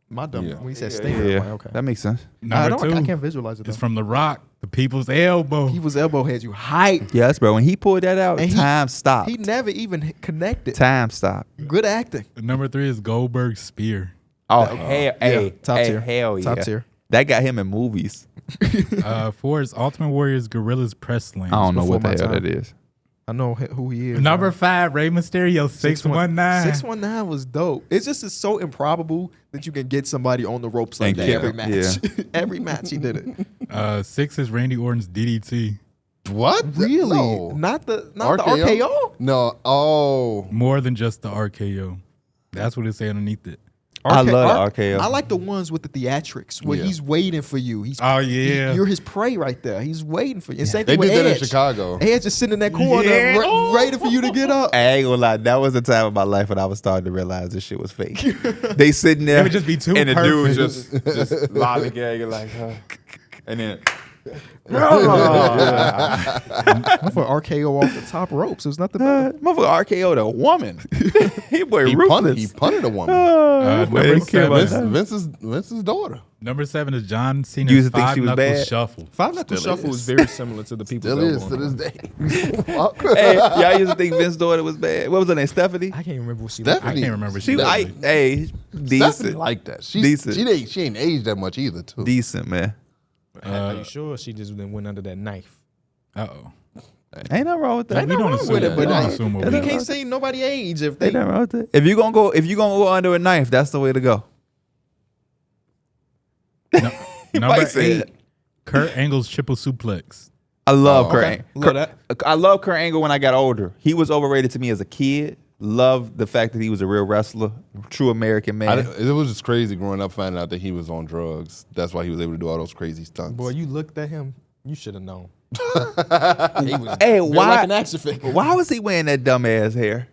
My dumb. Yeah. When he said Yeah, Stinger, I'm yeah, like, okay. that makes sense. Number two I can't visualize it. is Though. from The Rock, the People's Elbow. People's elbow had you hyped. Yes, bro. When he pulled that out, And time stopped. He never even connected. Time stopped. Good acting. Number three is Goldberg's Spear. Oh, hell, hey, top hey, tier. hell yeah. Top tier. That got him in movies. Four is Ultimate Warrior's Gorilla's Press Slam. I don't know before what the my hell time. that is. I know who he is. Number five, Rey Mysterio, 619. 619 was dope. It's just it's so improbable that you can get somebody on the ropes like And that kill every him. match. Every match he did it. Six is Randy Orton's DDT. What? Really? No. Not the RKO? No. Oh. More than just the RKO. That's what it say underneath it. I love the RKO. I like the ones with the theatrics where Yeah. he's waiting for you. He's Oh, yeah. you're his prey right there. He's waiting for you. And same They thing with did that Edge. in Chicago. Edge just sitting in that corner, Yeah. waiting for you to get up. I ain't gonna lie, that was the time of my life when I was starting to realize this shit was fake. They sitting there, It would just be too and the dude perfect. just lollygagging like, and then For RKO off the top ropes, it was nothing better. motherfucker RKO the woman. He boy He ruthless. punted a woman. Number Wait, seven. Vince's daughter. Number seven is John You Cena's used to think Five she was Knuckle bad? Shuffle. Five Knuckle Still Shuffle is. was very similar to the people. Still is to this day. Hey, y'all used to think Vince's daughter was bad. What was her name? Stephanie. I can't remember what she I Stephanie. can't remember. She, Stephanie. hey, Stephanie decent, like that. Decent. She ain't aged that much either, too. decent man. Are you sure she just then went under that knife? Uh-oh. Ain't nothing wrong with that. We don't assume with it, we but don't I- assume what And we they do. can't say nobody age if they. Ain't nothing wrong with that. If you gonna go under a knife, that's the way to go. Number might say eight, Kurt Angle's triple suplex. I love Oh, Kurt. okay. Ang- Love that. I love Kurt Angle when I got older. He was overrated to me as a kid. Loved the fact that he was a real wrestler, true American man. It was just crazy growing up finding out that he was on drugs. That's why he was able to do all those crazy stunts. Boy, you looked at him. You should have known. He was Hey, built why? like an action figure. Why was he wearing that dumb ass hair?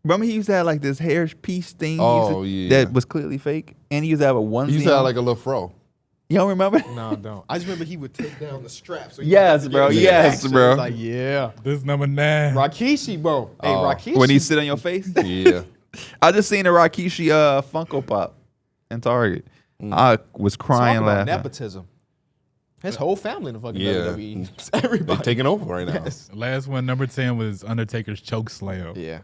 Remember, he used to have like this hair piece thing. Oh, he used yeah. that was clearly fake, and he used to have a onesie. he used to have on. like a little fro. You don't remember? No, I don't. I just remember he would take down the strap. So Yes, bro. Yes, bro. Like, yeah. This is number nine. Rikishi, bro. Hey, Oh. Rikishi. When he sit on your face. Yeah. I just seen a Rikishi Funko Pop in Target. I was Talk crying about laughing. nepotism. His whole family in the fucking Yeah. WWE. They're Everybody. taking over right now. Yes. Last one, number 10, was Undertaker's choke slam. Yeah.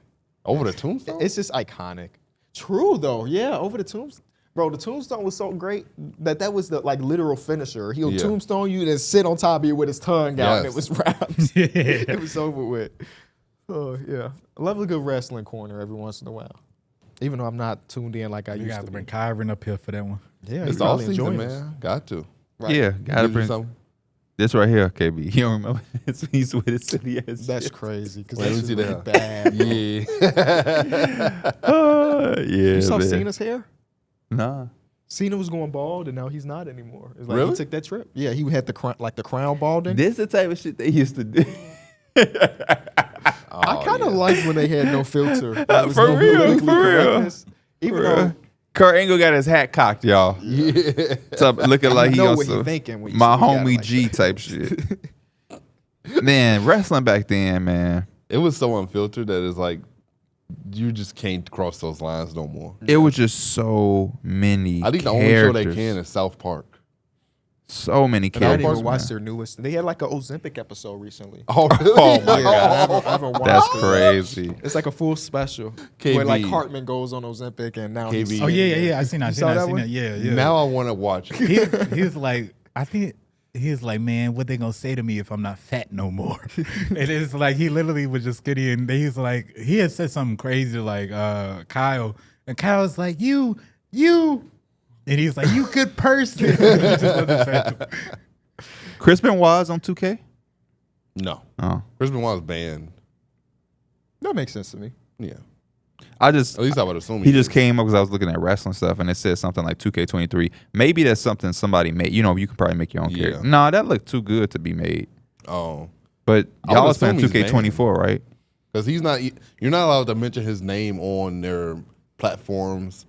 Over the tombstone? It's just iconic. True though. Yeah, over the tombstone. Bro, the tombstone was so great that was the like literal finisher. He'll Yeah. tombstone you and sit on top of you with his tongue out and it Yes. was wrapped. Yeah. It was over with. Oh yeah. I love a good wrestling corner every once in a while. Even though I'm not tuned in like I You used got to to be. bring Kyron up here for that one. Yeah, It's he's all probably season, enjoying this. man. Got to. Right. Yeah, gotta Gives you bring something. this right here, KB. You don't remember? He's with his silly ass. That's shit. crazy because Wait, let me that's see really that. bad. Yeah. Yeah, You saw man. Cena's hair? Nah. Cena was going bald and now he's not anymore. It's like Really? he took that trip. Yeah, he had the crown balding. This the type of shit they used to do. I kind of liked when they had no filter. There was For no real, politically for real. correctness. Even though Kurt Angle got his hat cocked, y'all. Yeah. So looking like he know on what he some thinking when you my see a guy homie like G that. type shit. Man, wrestling back then, man. It was so unfiltered that it's like you just can't cross those lines no more. It was just so many. I think the only show they characters. can is South Park. So many And I didn't characters. even watch man. their newest. They had like an Ozempic episode recently. Oh, really? Oh my Yeah, god, I haven't watched that's it. crazy. It's like a full special KB. where like Hartman goes on Ozempic and now he's KB. Oh yeah. I seen that. saw that I seen one? that. Yeah. Now I want to watch it. He was like, I think he was like, man, what they gonna say to me if I'm not fat no more? And it's like he literally was just skinny, and he's like, he had said something crazy like Kyle, and Kyle's like, you, and he's like, you good person. He just wasn't fat. Chris Benoit on 2K. No. Oh, Chris Benoit was banned. That makes sense to me. Yeah. I just At least I would assume he just did. came up because I was looking at wrestling stuff and it said something like 2K23. Maybe that's something somebody made. You know, you can probably make your own Yeah. character. Nah, that looked too good to be made. Oh. But I y'all would was playing assume he's 2K24, right? Because he's not, you're not allowed to mention his name on their platforms.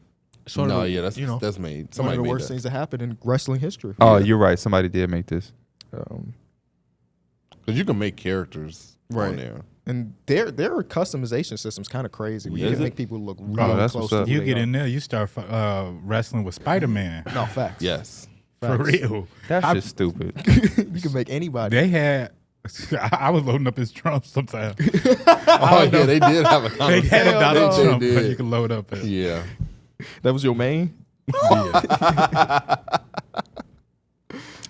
Sort no, of, yeah, that's you know, that's made. One of Somebody the made worst that. things that happened in wrestling history. Oh, you're right. Somebody did make this. Because you can make characters Right. on there. And their customization system's kind of crazy. Where you Is can it? make people look Oh, really that's close what's to up. who You they get are. in there, you start wrestling with Spider-Man. No facts. Yes. For Facts. real. That's I- just stupid. You can make anybody. They had. I was loading up his Trump sometimes. Oh, yeah, they did have a They conversation. had a Donald They Trump, but did. you can load up it. Yeah. That was your main.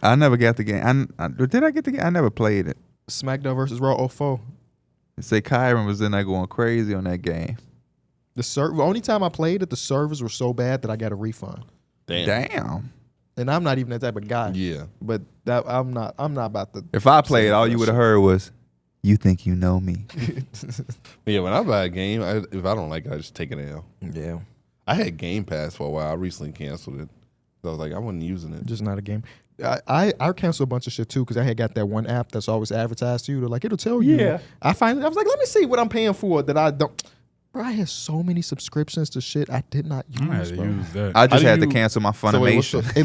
I never got the game. Did I get the game? I never played it. SmackDown versus Raw 04. They say Kyron was in there going crazy on that game. The only time I played it, the servers were so bad that I got a refund. Damn. And I'm not even that type of guy. Yeah. But that I'm not about to. If I played, all for you that would have shit. heard was, "You think you know me?" Yeah, when I buy a game, if I don't like it, I just take an L. Yeah. I had Game Pass for a while. I recently canceled it. So I was like, I wasn't using it. Just not a game. I canceled a bunch of shit too because I had got that one app that's always advertised to you. They're like, it'll tell you. Yeah. I was like, let me see what I'm paying for that I don't. Bro, I had so many subscriptions to shit I did not I had use, to bro. use that. I just do had to you- cancel my So wait, what's Funimation.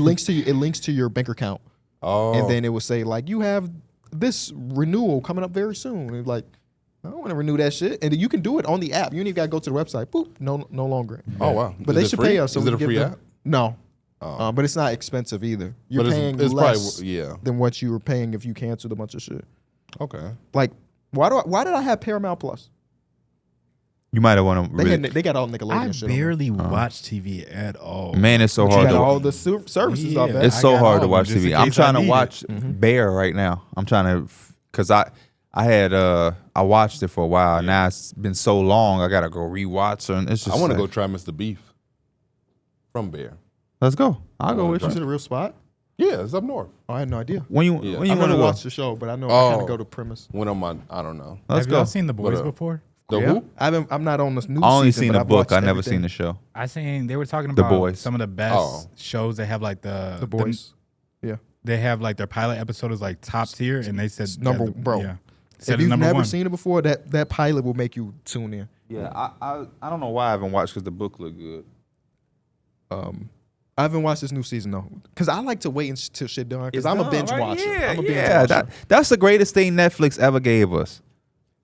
It links to your bank account, Oh. and then it would say like you have this renewal coming up very soon. And like, I don't want to renew that shit. And then you can do it on the app. You don't even gotta go to the website. Boop, no longer. Oh, wow. But Is they it should free? pay us. So Is we it a can free give them- app? No, Oh. but it's not expensive either. You're But paying it's less probably, yeah. than what you were paying if you canceled a bunch of shit. Okay. Like, why did I have Paramount Plus? You might have want to. They got all Nickelodeon I shit. on there. barely watch TV at all. Man, it's so You hard got to. all the services Yeah. off that. It's I so got hard to all watch of them, just TV. in I'm case I trying to need watch Bear right now. I'm trying to, cause I watched it for a while. Now it's been so long. I gotta go rewatch it. And it's just. I want to like, go try Mr. Beef from Bear. Let's go. I'll go with Is you. it a real spot? Yeah, it's up north. Oh, I had no idea. When you Yeah. when you I've want never to watched watch? the show, but I know I kind Oh. of go to premise. When I'm on, I don't know. Let's Have go. y'all seen The Boys What, before? The Yeah. who? I'm not on this new I only season, seen but the I've book. watched I never everything. seen the show. I seen they were talking The about Boys. some of the best Oh. shows that have like the Boys. They have like their pilot episode is like top tier, and they said number- that bro. Yeah, If said it's you've number never one. seen it before, that pilot will make you tune in. Yeah, I don't know why I haven't watched because the book looked good. I haven't watched this new season though, because I like to wait until shit done. Because I'm a binge watcher. Yeah, I'm a binge yeah. watcher. That's the greatest thing Netflix ever gave us.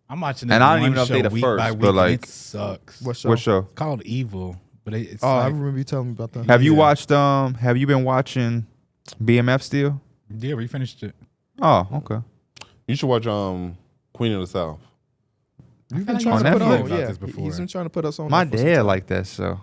I'm watching And this I don't one even know if show they the week first, by but, week, and like- it sucks. What show? What show? It's called Evil, but it's Oh, I like, remember you telling me about that. Have you Yeah. watched? Have you been watching BMF still? yeah, we finished it. Oh, okay. You should watch Queen of the South. You've been like trying you to put told me on. about Yeah, this before. he's been trying to put us on. My that for some dad time. liked that show.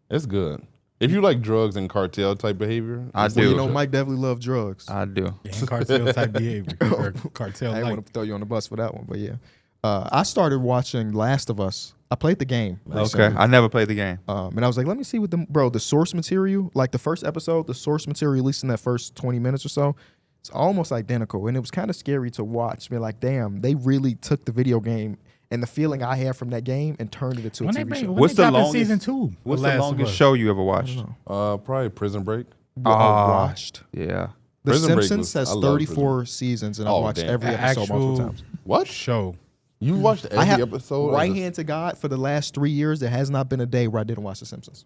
It's good. If you like drugs and cartel type behavior, I it's a do. You good know, show. Mike definitely loved drugs. I do. And cartel type behavior. Or cartel I didn't like. want to throw you on the bus for that one, but yeah. I started watching Last of Us. I played the game. Okay. recently. I never played the game. And I was like, let me see what the source material, like the first episode, the source material released in that first 20 minutes or so, it's almost identical. And it was kind of scary to watch. Be like, damn, they really took the video game and the feeling I had from that game and turned it into a When they TV bring, show. when What's they the dropping longest- season 2? What's of the Last of longest Us? show you ever watched? Probably Prison Break. Watched. Yeah. The Prison Break Simpsons was- I has love 34 seasons, and I've Oh, watched damn. every An episode multiple actual- times. What? Show. You watched I every have episode? of right the- hand to God for the last 3 years. There has not been a day where I didn't watch The Simpsons.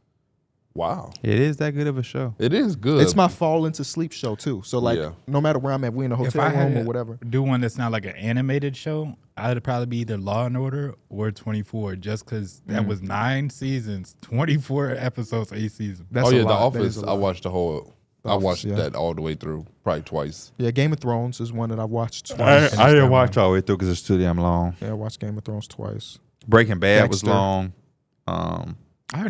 Wow. It is that good of a show. It is good. It's my fall into sleep show too. So like, Yeah. no matter where I'm at, we in a If hotel I had room or to whatever. do one that's not like an animated show, I'd probably be either Law and Order or 24, just because that was 9 seasons, 24 episodes, 8 seasons. That's oh a yeah, lot. The That is Office. a I lot. watched the whole I watched yeah. that all the way through, probably twice. Yeah, Game of Thrones is one that I watched twice. I didn't watch all the way through because it's too damn long. Yeah, I watched Game of Thrones twice. Breaking Bad was Dexter. long. I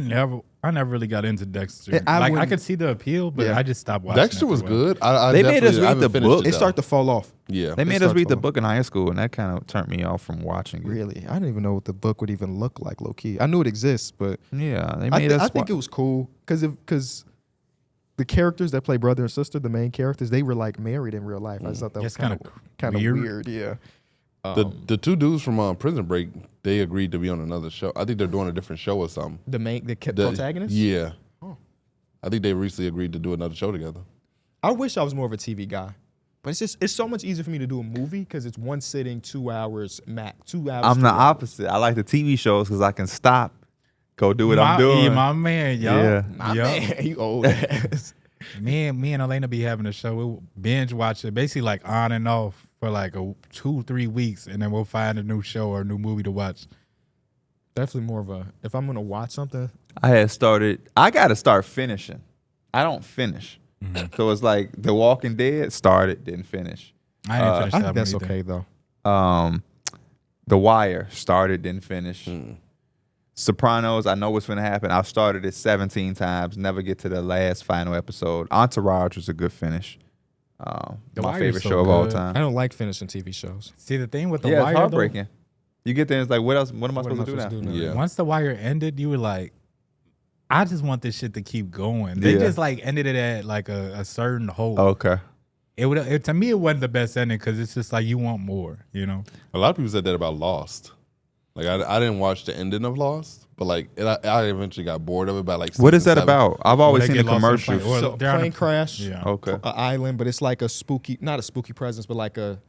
never really got into Dexter. Yeah, I I wouldn't- could see the appeal, but Yeah. I just stopped watching. Dexter was after a while. good. I They made us definitely- read I haven't the finished book. it, It though. started to fall off. Yeah. They made us started read the falling. book in high school, and that kind of turned me off from watching it. Really, I didn't even know what the book would even look like. Low key, I knew it exists, but Yeah, they I, made us. I think it was cool because the characters that play brother and sister, the main characters, they were like married in real life. I just thought that was That's kind of weird. weird. Yeah. The two dudes from Prison Break, they agreed to be on another show. I think they're doing a different show or something. The The- protagonist. Yeah. Oh. I think they recently agreed to do another show together. I wish I was more of a TV guy, but it's so much easier for me to do a movie because it's one sitting, 2 hours max. 2 hours. I'm the 3 hours. opposite. I like the TV shows because I can stop, go do what I'm Yeah, doing. my man, yo. Yeah. My man, you old ass. Me and Elena be having a show. We'll binge watch it, basically like on and off for like 2-3 weeks, and then we'll find a new show or a new movie to watch. Definitely more of a. If I'm gonna watch something, I got to start finishing. I don't finish. So it's like The Walking Dead started, didn't finish. I didn't finish I that think that's one either. okay though. The Wire started, didn't finish. Sopranos, I know what's going to happen. I've started it 17 times, never get to the last final episode. Entourage was a good finish. The My Wire's favorite so show of all good. I time. don't like finishing TV shows. See, the thing with the Yeah, Wire, it's though, heartbreaking. You get there, it's like, what else? What am I What am supposed to do now? Yeah. once the Wire ended, you were like, I just want this shit to keep going. They Yeah. just like ended it at like a certain hole. Okay. To me, it wasn't the best ending because it's just like you want more, you know. A lot of people said that about Lost. Like I didn't watch the ending of Lost, but like I eventually got bored of it by like. What is season that 7. about? I've always They seen the get lost on a commercials. plane. Or So they're on a- plane crash. Yeah. Okay. An island, but it's like a spooky, not a spooky presence, but like a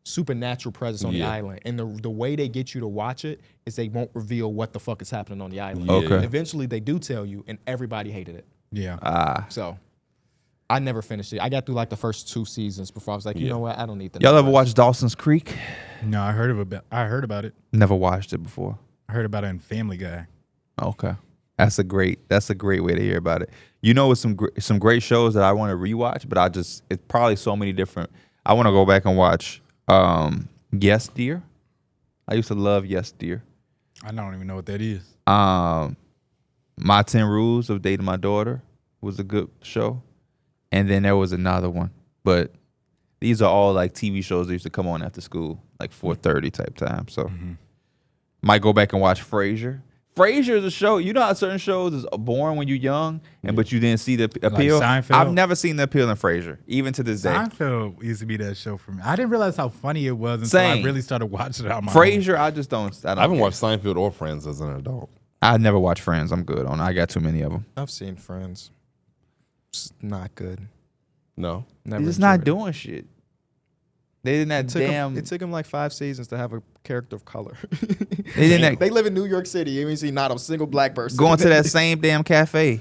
supernatural presence on the Yeah. island. And the way they get you to watch it is they won't reveal what the fuck is happening on the island. Yeah. Okay. Eventually they do tell you, and everybody hated it. Yeah. So I never finished it. I got through like the first 2 seasons before I was like, you Yeah. know what? I don't need the Y'all next ever one. watch Dawson's Creek? No, I heard about it. Never watched it before. I heard about it in Family Guy. Okay. That's a great way to hear about it. You know, it's some great shows that I want to rewatch, but it's probably so many different. I want to go back and watch Yes Dear. I used to love Yes Dear. I don't even know what that is. My 10 Rules of Dating My Daughter was a good show. And then there was another one. But these are all like TV shows that used to come on after school, like 4:30 type time. So might go back and watch Frasier. Frasier is a show. You know how certain shows is boring when you're young, but you didn't see the appeal. Seinfeld? I've never seen the appeal in Frasier, even to this day. Seinfeld used to be that show for me. I didn't realize how funny it was until Same. I really started watching it on my own. Frasier, I don't I haven't care. watched Seinfeld or Friends as an adult. I never watched Friends. I'm good on it. I got too many of them. I've seen Friends. It's not good. No. Never They're just not enjoyed it. doing shit. They didn't that damn. It took them like 5 seasons to have a character of color. They didn't They live in New York City. You ain't see not a single black person. going to that same damn cafe.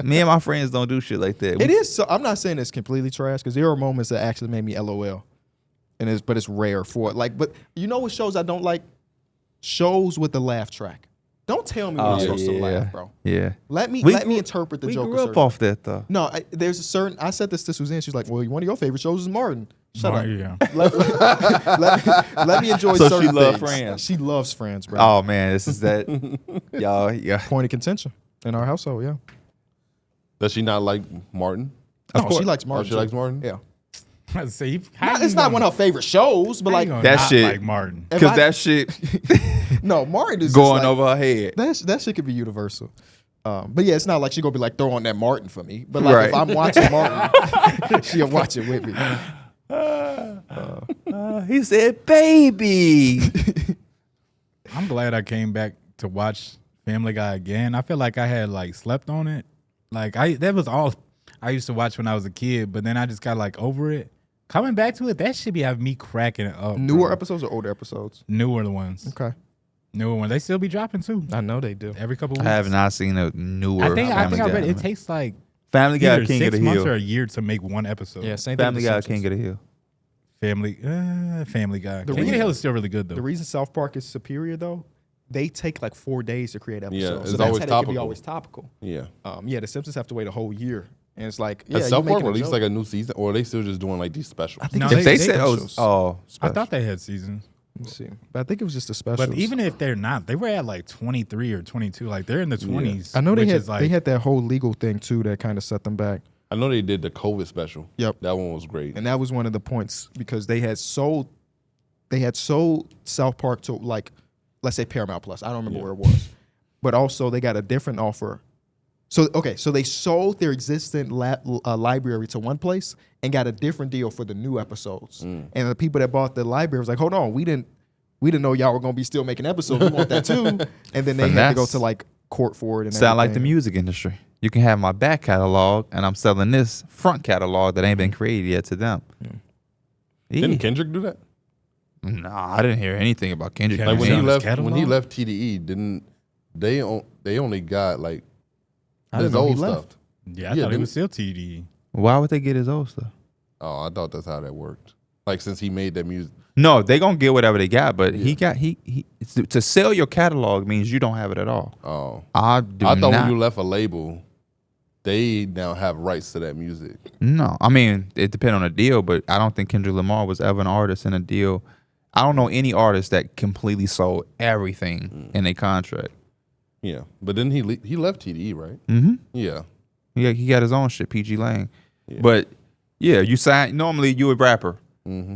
Me and my friends don't do shit like that. It is. So, I'm not saying it's completely trash because there are moments that actually made me LOL, but it's rare for it. Like, but you know what shows I don't like? Shows with the laugh track. Don't tell me when I'm supposed to laugh, bro. Yeah. Let me We interpret the We joke. grew a up certain- off that though. No, there's a certain. I said this to Suzanne. She's like, "Well, one of your favorite shows is Martin." Shut up. Yeah. Let me enjoy So she certain love things. Friends. She loves Friends, bro. Oh man, this is that. Y'all, yeah. Point of contention in our household. Yeah. Does she not like Martin? No, she likes Martin. she too. likes Martin? Yeah. See, It's not one of her favorite shows, but like That shit- like Martin. if Because I- that shit no, Martin is just going like, over her head. That shit could be universal. But yeah, it's not like she gonna be like throw on that Martin for me. But like if Right. I'm watching Martin, she'll watch it with me. He said, "Baby." I'm glad I came back to watch Family Guy again. I feel like I had like slept on it. Like that was all I used to watch when I was a kid, but then I just got like over it. Coming back to it, that should be having me cracking it up. Newer bro. episodes or older episodes? Newer ones. Okay. Newer ones. They still be dropping too. I know they do. Every couple I weeks. have not seen a newer. I think I Family read Guy. it takes like Family Guy either King of 6 the months or Hill. a year to make one episode. Yeah, same thing. Family with The Guy Simpsons. King of the Hill. Family Guy. The King of the reason- Hill is still really good though. The reason South Park is superior though, they take like 4 days to create episodes. Yeah, so it's that's always how they can be topical. always topical. Yeah. Yeah, The Simpsons have to wait a whole year And it's like, Has you South Park making a released joke. like a new season, or are they still just doing like these specials? I think No, it's If they they- said, specials. oh, I special. thought they had seasons. Let's see. But I think it was just a special. But even if they're not, they were at like 23 or 22. Like they're in the 20s. I know which is like, they had that whole legal thing too that kind of set them back. I know they did the COVID special. Yep. That one was great. And that was one of the points because they had sold South Park to like, let's say Paramount Plus. I don't remember where it was, but also they got a different offer. So they sold their existing library to one place and got a different deal for the new episodes. And the people that bought the library was like, hold on, we didn't know y'all were gonna be still making episodes. We want that too. And then they had to go Finesse. to like court for it. And Sound like the everything. music industry. You can have my back catalog, and I'm selling this front catalog that ain't been created yet to them. Yeah. Didn't Kendrick do that? Nah, I didn't hear anything about Kendrick. Kendrick Like Yeah. when His he catalog? left TDE, didn't they? They only got like I didn't his know he old left. stuff. yeah, I Yeah, thought it didn't- was still TD. Why would they get his old stuff? Oh, I thought that's how that worked. Like since he made that music. No, they gonna get whatever they got, but he to sell your catalog means you don't have it at all. Oh, I I thought not. when you left a label, they now have rights to that music. No, I mean it depends on the deal, but I don't think Kendrick Lamar was ever an artist in a deal. I don't know any artist that completely sold everything in a contract. Yeah, but then he left TDE, right? Mm-hmm. Yeah, He got his own shit, PG Lang. But yeah, you sign. Normally, you a rapper. Mm-hmm.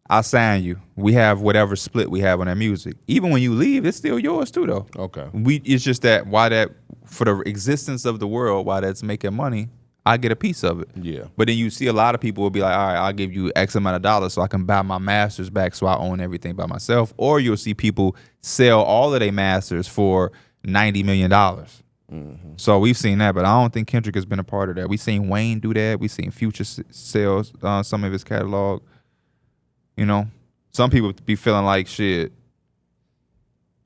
I sign you. We have whatever split we have on that music. Even when you leave, it's still yours too, though. Okay. It's just that why that for the existence of the world, why that's making money, I get a piece of it. Yeah. But then you see a lot of people will be like, all right, I'll give you X amount of dollars so I can buy my masters back so I own everything by myself. Or you'll see people sell all of their masters for $90 million. Mm-hmm. So we've seen that, but I don't think Kendrick has been a part of that. We've seen Wayne do that. We've seen Future sell some of his catalog. You know, some people be feeling like, shit,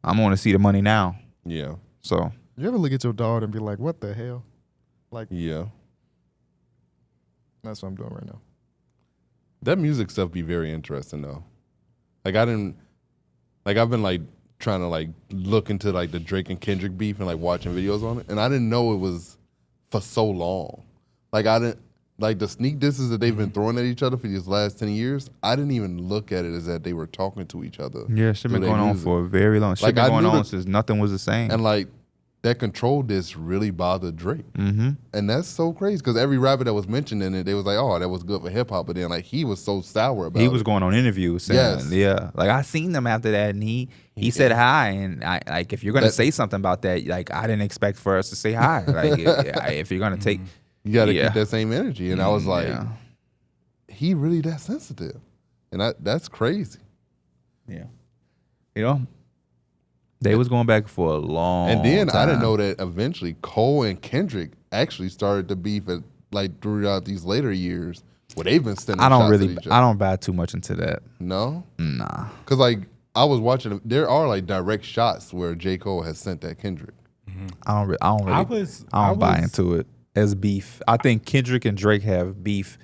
I'm going to see the money now. Yeah. So You ever look at your dog and be like, what the hell? Like, Yeah. that's what I'm doing right now. That music stuff be very interesting though. Like I've been like trying to like look into like the Drake and Kendrick beef and like watching videos on it, and I didn't know it was for so long. Like I didn't like the sneak disses that they've been throwing at each other for these last 10 years. I didn't even look at it as that they were talking to each other. yeah, shit been through their going on music. for a very long. Shit Like, been I going knew on that- since nothing was the same. And like that control disc really bothered Drake. Mm-hmm. And that's so crazy because every rapper that was mentioned in it, they was like, oh, that was good for hip hop. But then like he was so sour about He it. was going on interviews saying, Yes. yeah. Like I seen them after that, and he said hi, and I like if you're gonna say something about that, like I didn't expect for us to say hi. Like if you're gonna take, You got to Yeah. keep that same energy. And I was like, yeah. he really that sensitive. And that's crazy. Yeah. You know, they was going back for a long And then I didn't time. know that eventually Cole and Kendrick actually started to beef at like throughout these later years where they've been sending I don't shots really, at each other. I don't buy too much into that. No? Nah. Because like I was watching, there are like direct shots where J. Cole has sent at Kendrick. I don't buy into it as beef. I think Kendrick and Drake have beef,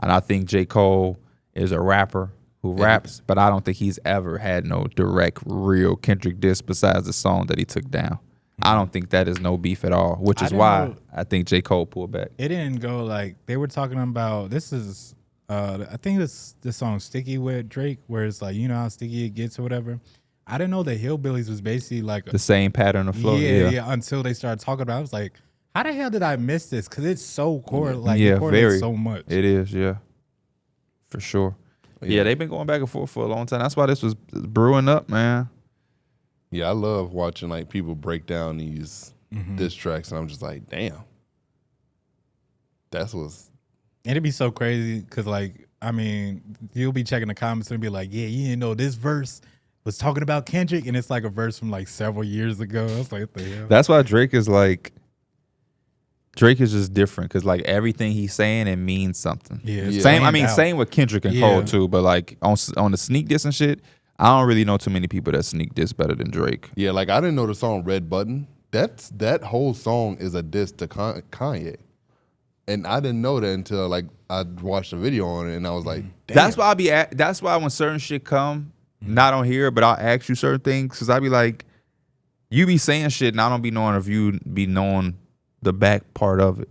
and I think J. Cole is a rapper who raps, but I don't think he's ever had no direct, real Kendrick diss besides the song that he took down. I don't think that is no beef at all, which I is didn't why know- I think J. Cole pulled back. It didn't go like they were talking about. This is, I think this song "Sticky" with Drake, where it's like, you know how sticky it gets or whatever. I didn't know the Hillbillies was basically like The same pattern of flow. yeah. Until they started talking about it, I was like, how the hell did I miss this? Because it's so like Yeah, it correlates very. so much. It is, yeah. For sure. Yeah, they've been going back and forth for a long time. That's why this was brewing up, man. Yeah, I love watching like people break down these diss tracks, and I'm just like, damn. That's what's And it'd be so crazy because, like, I mean, you'll be checking the comments and be like, yeah, you didn't know this verse was talking about Kendrick, and it's like a verse from like several years ago. I was like, what the hell? That's why Drake is just different because like everything he's saying, it means something. Yeah, Yeah. Same. I stand mean, out. same with Kendrick and Yeah. Cole too. But like on the sneak diss and shit, I don't really know too many people that sneak diss better than Drake. yeah. Like I didn't know the song "Red Button." That whole song is a diss to Kanye, and I didn't know that until like I watched a video on it, and I was like, damn. That's why that's why when certain shit come, not on here, but I'll ask you certain things because I be like, you be saying shit and I don't be knowing if you be knowing the back part of it.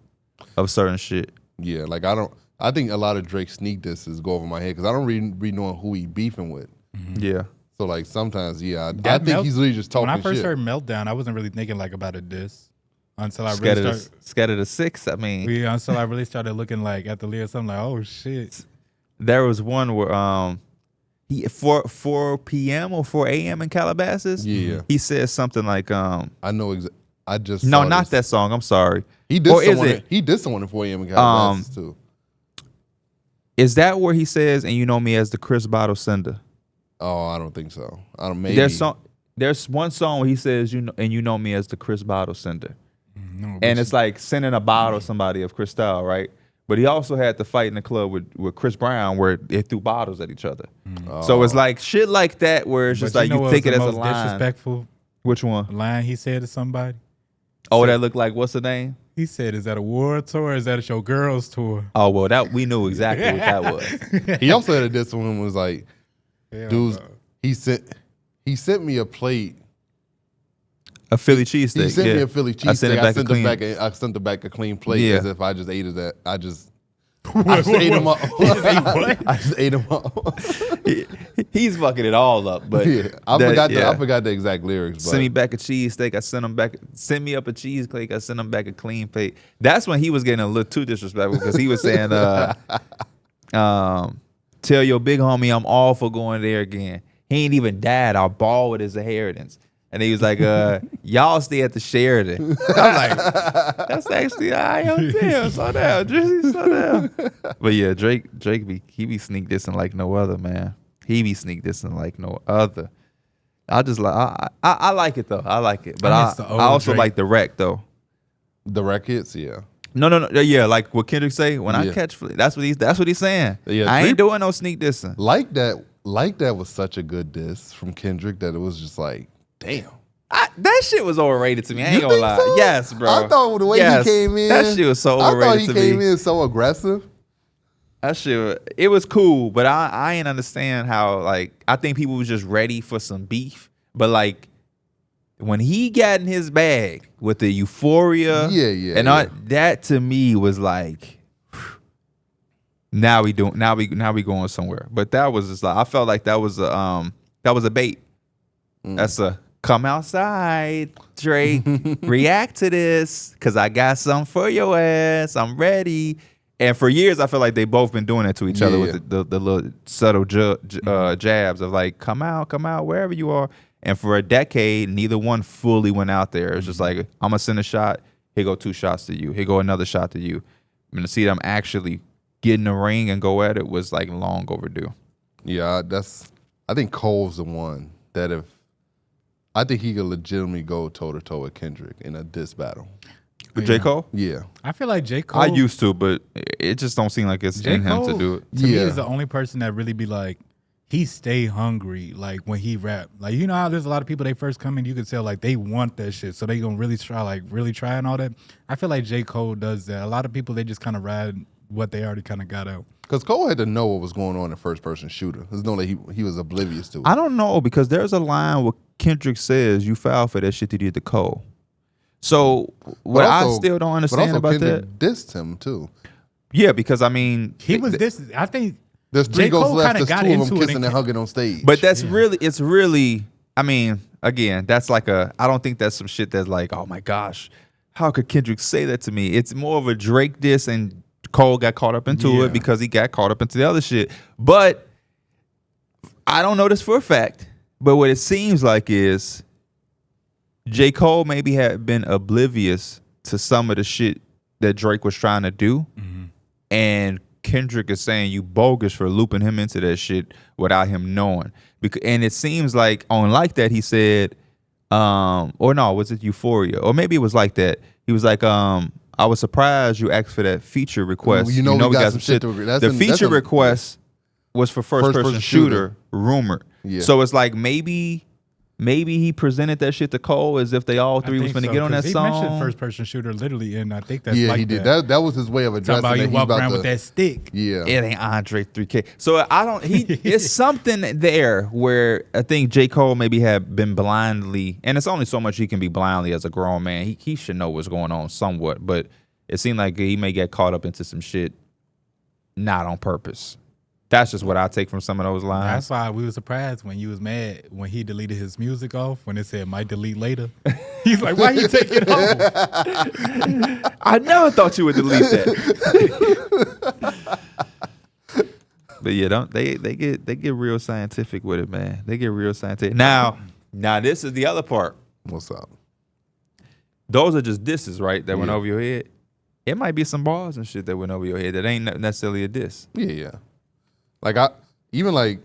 of certain shit. Yeah, like I think a lot of Drake sneak disses go over my head because I don't really be knowing who he beefing with. Yeah. So like sometimes, I think he's really just talking shit. When I first heard Meltdown, I wasn't really thinking like about a diss until I Scared really started. Scared of the 6. I mean, Until I really started looking like at the lyrics, I'm like, oh shit. there was one where he 4 p.m. or 4 a.m. in Calabasas. Yeah. He said something like I know I just no, saw not this. that song. I'm sorry. He did Or is someone. it? He did someone at 4 a.m. in Calabasas too. Is that where he says, and you know me as the Chris Bottle sender? Oh, I don't think so. I don't. Maybe There's one song where he says, you know me as the Chris Bottle sender. No, And it's like sending a bottle to somebody of Cristal, right? But he also had to fight in the club with Chris Brown where they threw bottles at each other. So it's like shit like that where it's just like you take it as a line. Disrespectful Which one? line he said to somebody. Oh, that looked like, what's the name? He said, "Is that a war tour? Or is that a show girls tour?" Oh, well, that we knew exactly what that was. He also had a diss one was like, Hell dudes. no. He sent me a plate. A Philly cheesesteak. He sent me a Philly I sent cheesesteak. it I sent him back a clean plate Yeah. as if I just ate it. I just ate him up. I just ate him up. He's fucking it all up. But Yeah, I forgot the exact lyrics. But send me back a cheesesteak. I sent him back. Send me up a cheesecake. I sent him back a clean plate. That's when he was getting a little too disrespectful because he was saying, "Tell your big homie I'm all for going there again. He ain't even died. I'll ball with his inheritance." And he was like, y'all stay at the Sheridan. I'm like, that's actually I am damn. Slow down, Drizzy, slow down. But yeah, Drake he be sneak dissing like no other, man. He be sneak dissing like no other. I just like I like it though. I like it. But I also Drake. like the wreck though. the records, yeah. No. Yeah, like what Kendrick say, when I Yeah. catch that's what he's saying. Yeah, I ain't Drake- doing no sneak dissing. Like that was such a good diss from Kendrick that it was just like, damn. That shit was overrated to me. I ain't You gonna think lie. so? Yes, bro. I thought the way Yes. he came in, that shit was so I overrated thought he to came me. in so aggressive. That shit, it was cool, but I ain't understand how, like, I think people was just ready for some beef. But like when he got in his bag with the euphoria, and all, that to me was like, now we going somewhere. But that was just like, I felt like that was a bait. That's a come outside, Drake, react to this, cause I got something for your ass. I'm ready. And for years, I feel like they both been doing it to each other with the little subtle jabs of like, come out, wherever you are. And for a decade, neither one fully went out there. It's just like, I'm gonna send a shot. Here go 2 shots to you. Here go another shot to you. I'm gonna see them actually get in the ring and go at it was like long overdue. Yeah, I think Cole's the one that I think he could legitimately go toe to toe with Kendrick in a diss battle. With J. Cole? Yeah. I feel like J. Cole. I used to, but it just don't seem like it's J. in him Cole, to do it. To me, is the only person that really be like, he stay hungry, like when he rap. Like, you know how there's a lot of people, they first come in, you can tell like they want that shit, so they gonna really try and all that. I feel like J. Cole does that. A lot of people, they just kind of ride what they already kind of got out. Because Cole had to know what was going on in first person shooter. There's no that he was oblivious to it. I don't know, because there's a line where Kendrick says you fouled for that shit that you did to Cole. So what I still don't understand about Kendrick that. dissed him too. Yeah, because I mean, He was this. I think There's 3 J. goals Cole left. kinda There's got 2 of into them it kissing and- and hugging on stage. but it's really. I mean, again, that's like I don't think that's some shit that's like, oh my gosh, how could Kendrick say that to me? It's more of a Drake diss, and Cole got caught up into it because he got caught up into the other shit. But I don't know this for a fact. But what it seems like is J. Cole maybe had been oblivious to some of the shit that Drake was trying to do. And Kendrick is saying you bogus for looping him into that shit without him knowing. And it seems like on Like That he said, or no, was it Euphoria? Or maybe it was Like That. He was like, I was surprised you asked for that feature request. You know we got some shit to The feature request was for first person shooter, rumored. Yeah. So it's like maybe he presented that shit to Cole as if they all three was going to get on that he song. He mentioned first person shooter literally, and I think that's yeah, like he did. that. That was his way of Talking addressing about that. you He's walk about around to, with that stick. Yeah. It ain't Andre 3K. So I don't. It's something there where I think J. Cole maybe had been blindly, and it's only so much he can be blindly as a grown man. He should know what's going on somewhat, but it seemed like he may get caught up into some shit not on purpose. That's just what I take from some of those lines. That's why we were surprised when you was mad when he deleted his music off, when it said might delete later. He's like, why you take it off? I never thought you would delete that. But yeah, they get real scientific with it, man. They get real scientific. Now this is the other part. What's up? Those are just disses, right? That went over your head. It might be some bars and shit that went over your head that ain't necessarily a diss. Yeah. Like like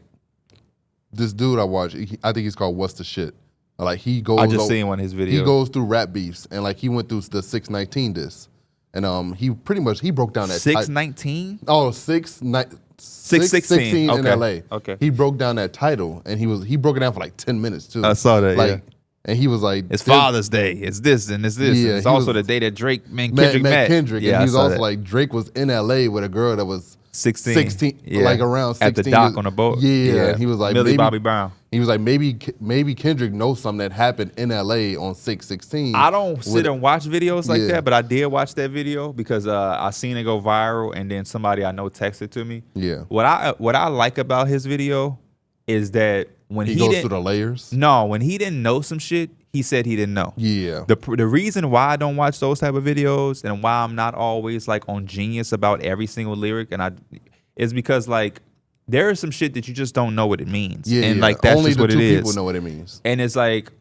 this dude I watch, I think he's called What's the Shit. Like he goes. I just seen one of his videos. He goes through rap beefs and like he went through the 619 diss, and he broke down that 619. Oh, 616 616 in LA. Okay. He broke down that title and he broke it down for like 10 minutes too. I saw that. Like, yeah. And he was like, it's Father's Day. It's this and it's this. Yeah, it's also the day that Drake Kendrick met. Kendrick. Yeah, and he was also that. like, Drake was in LA with a girl that was 16 yeah. like around 16. At the dock on the boat. Yeah. And he was like, Millie Bobby Brown. He was like, maybe Kendrick knows something that happened in LA on 616. I don't sit and watch videos like that, but I did watch that video because I seen it go viral, and then somebody I know texted to me. Yeah. What I like about his video is that when he goes through the layers. No, when he didn't know some shit, he said he didn't know. Yeah. The reason why I don't watch those type of videos and why I'm not always like on Genius about every single lyric is because like there is some shit that you just don't know what it means. Yeah. And like that's only just the what two it is. people know what it means. And it's like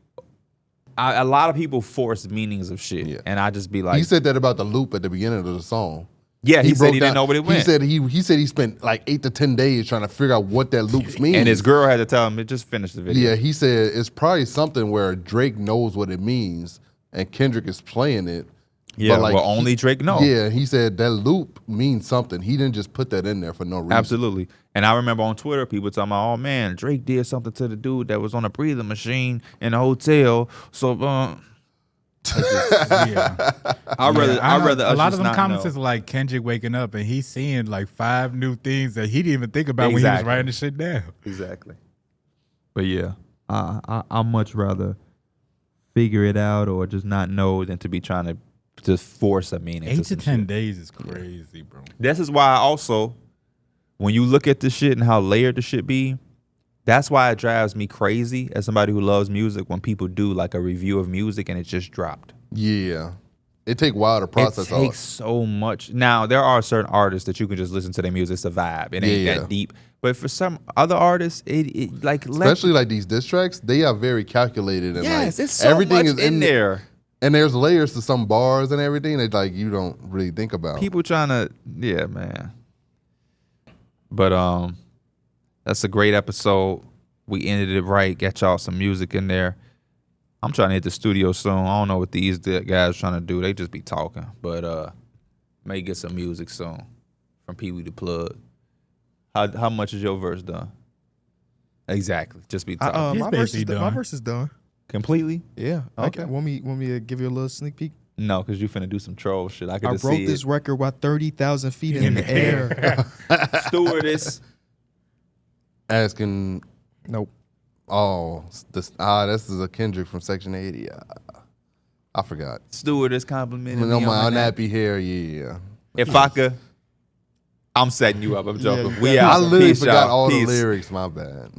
a lot of people force meanings of shit. Yeah. And I just be like, he said that about the loop at the beginning of the song. yeah, he said he didn't know what it meant. He said he spent like 8 to 10 days trying to figure out what that loops mean. And his girl had to tell him to just finish the video. Yeah, he said it's probably something where Drake knows what it means and Kendrick is playing it. Yeah, but like, well, only Drake knows. Yeah, he said that loop means something. He didn't just put that in there for no reason. Absolutely. And I remember on Twitter, people talking about, oh man, Drake did something to the dude that was on a breathing machine in a hotel. So, Yeah. I'd rather a lot of them not comments know. is like Kendrick waking up and he's seeing like 5 new things that he didn't even think about when he was Exactly. writing the shit down. Exactly. But yeah, I'd much rather figure it out or just not know than to be trying to just force a meaning. 8 to some 10 shit. days is crazy, bro. This is why also, when you look at this shit and how layered the shit be, that's why it drives me crazy as somebody who loves music when people do like a review of music and it just dropped. Yeah. It take a while to process It all. takes so much. Now, there are certain artists that you can just listen to their music, it's a vibe. It ain't that deep. But for some other artists, it like... Especially like these diss tracks, they are very calculated. And yes, like, it's so everything much is in there. And there's layers to some bars and everything that like you don't really think about. People trying to... Yeah, man. But that's a great episode. We ended it right. Got y'all some music in there. I'm trying to hit the studio soon. I don't know what these guys trying to do. They just be talking. But may get some music soon from Pee Wee the Plug. How much is your verse done? Exactly. Just be talking. My verse is done. Completely? Yeah. Okay. Want me to give you a little sneak peek? No, because you finna do some troll shit. I could I just broke see this it. record while 30,000 feet in the air. Stewardess. Asking, Nope. this is a Kendrick from Section 80. I forgot. Stewardess complimenting On me my on that. unhappy hair, yeah. If I could, I'm setting you up. I'm joking. Yeah, We yeah. out. I literally Peace, forgot y'all. all Peace. the lyrics, my bad.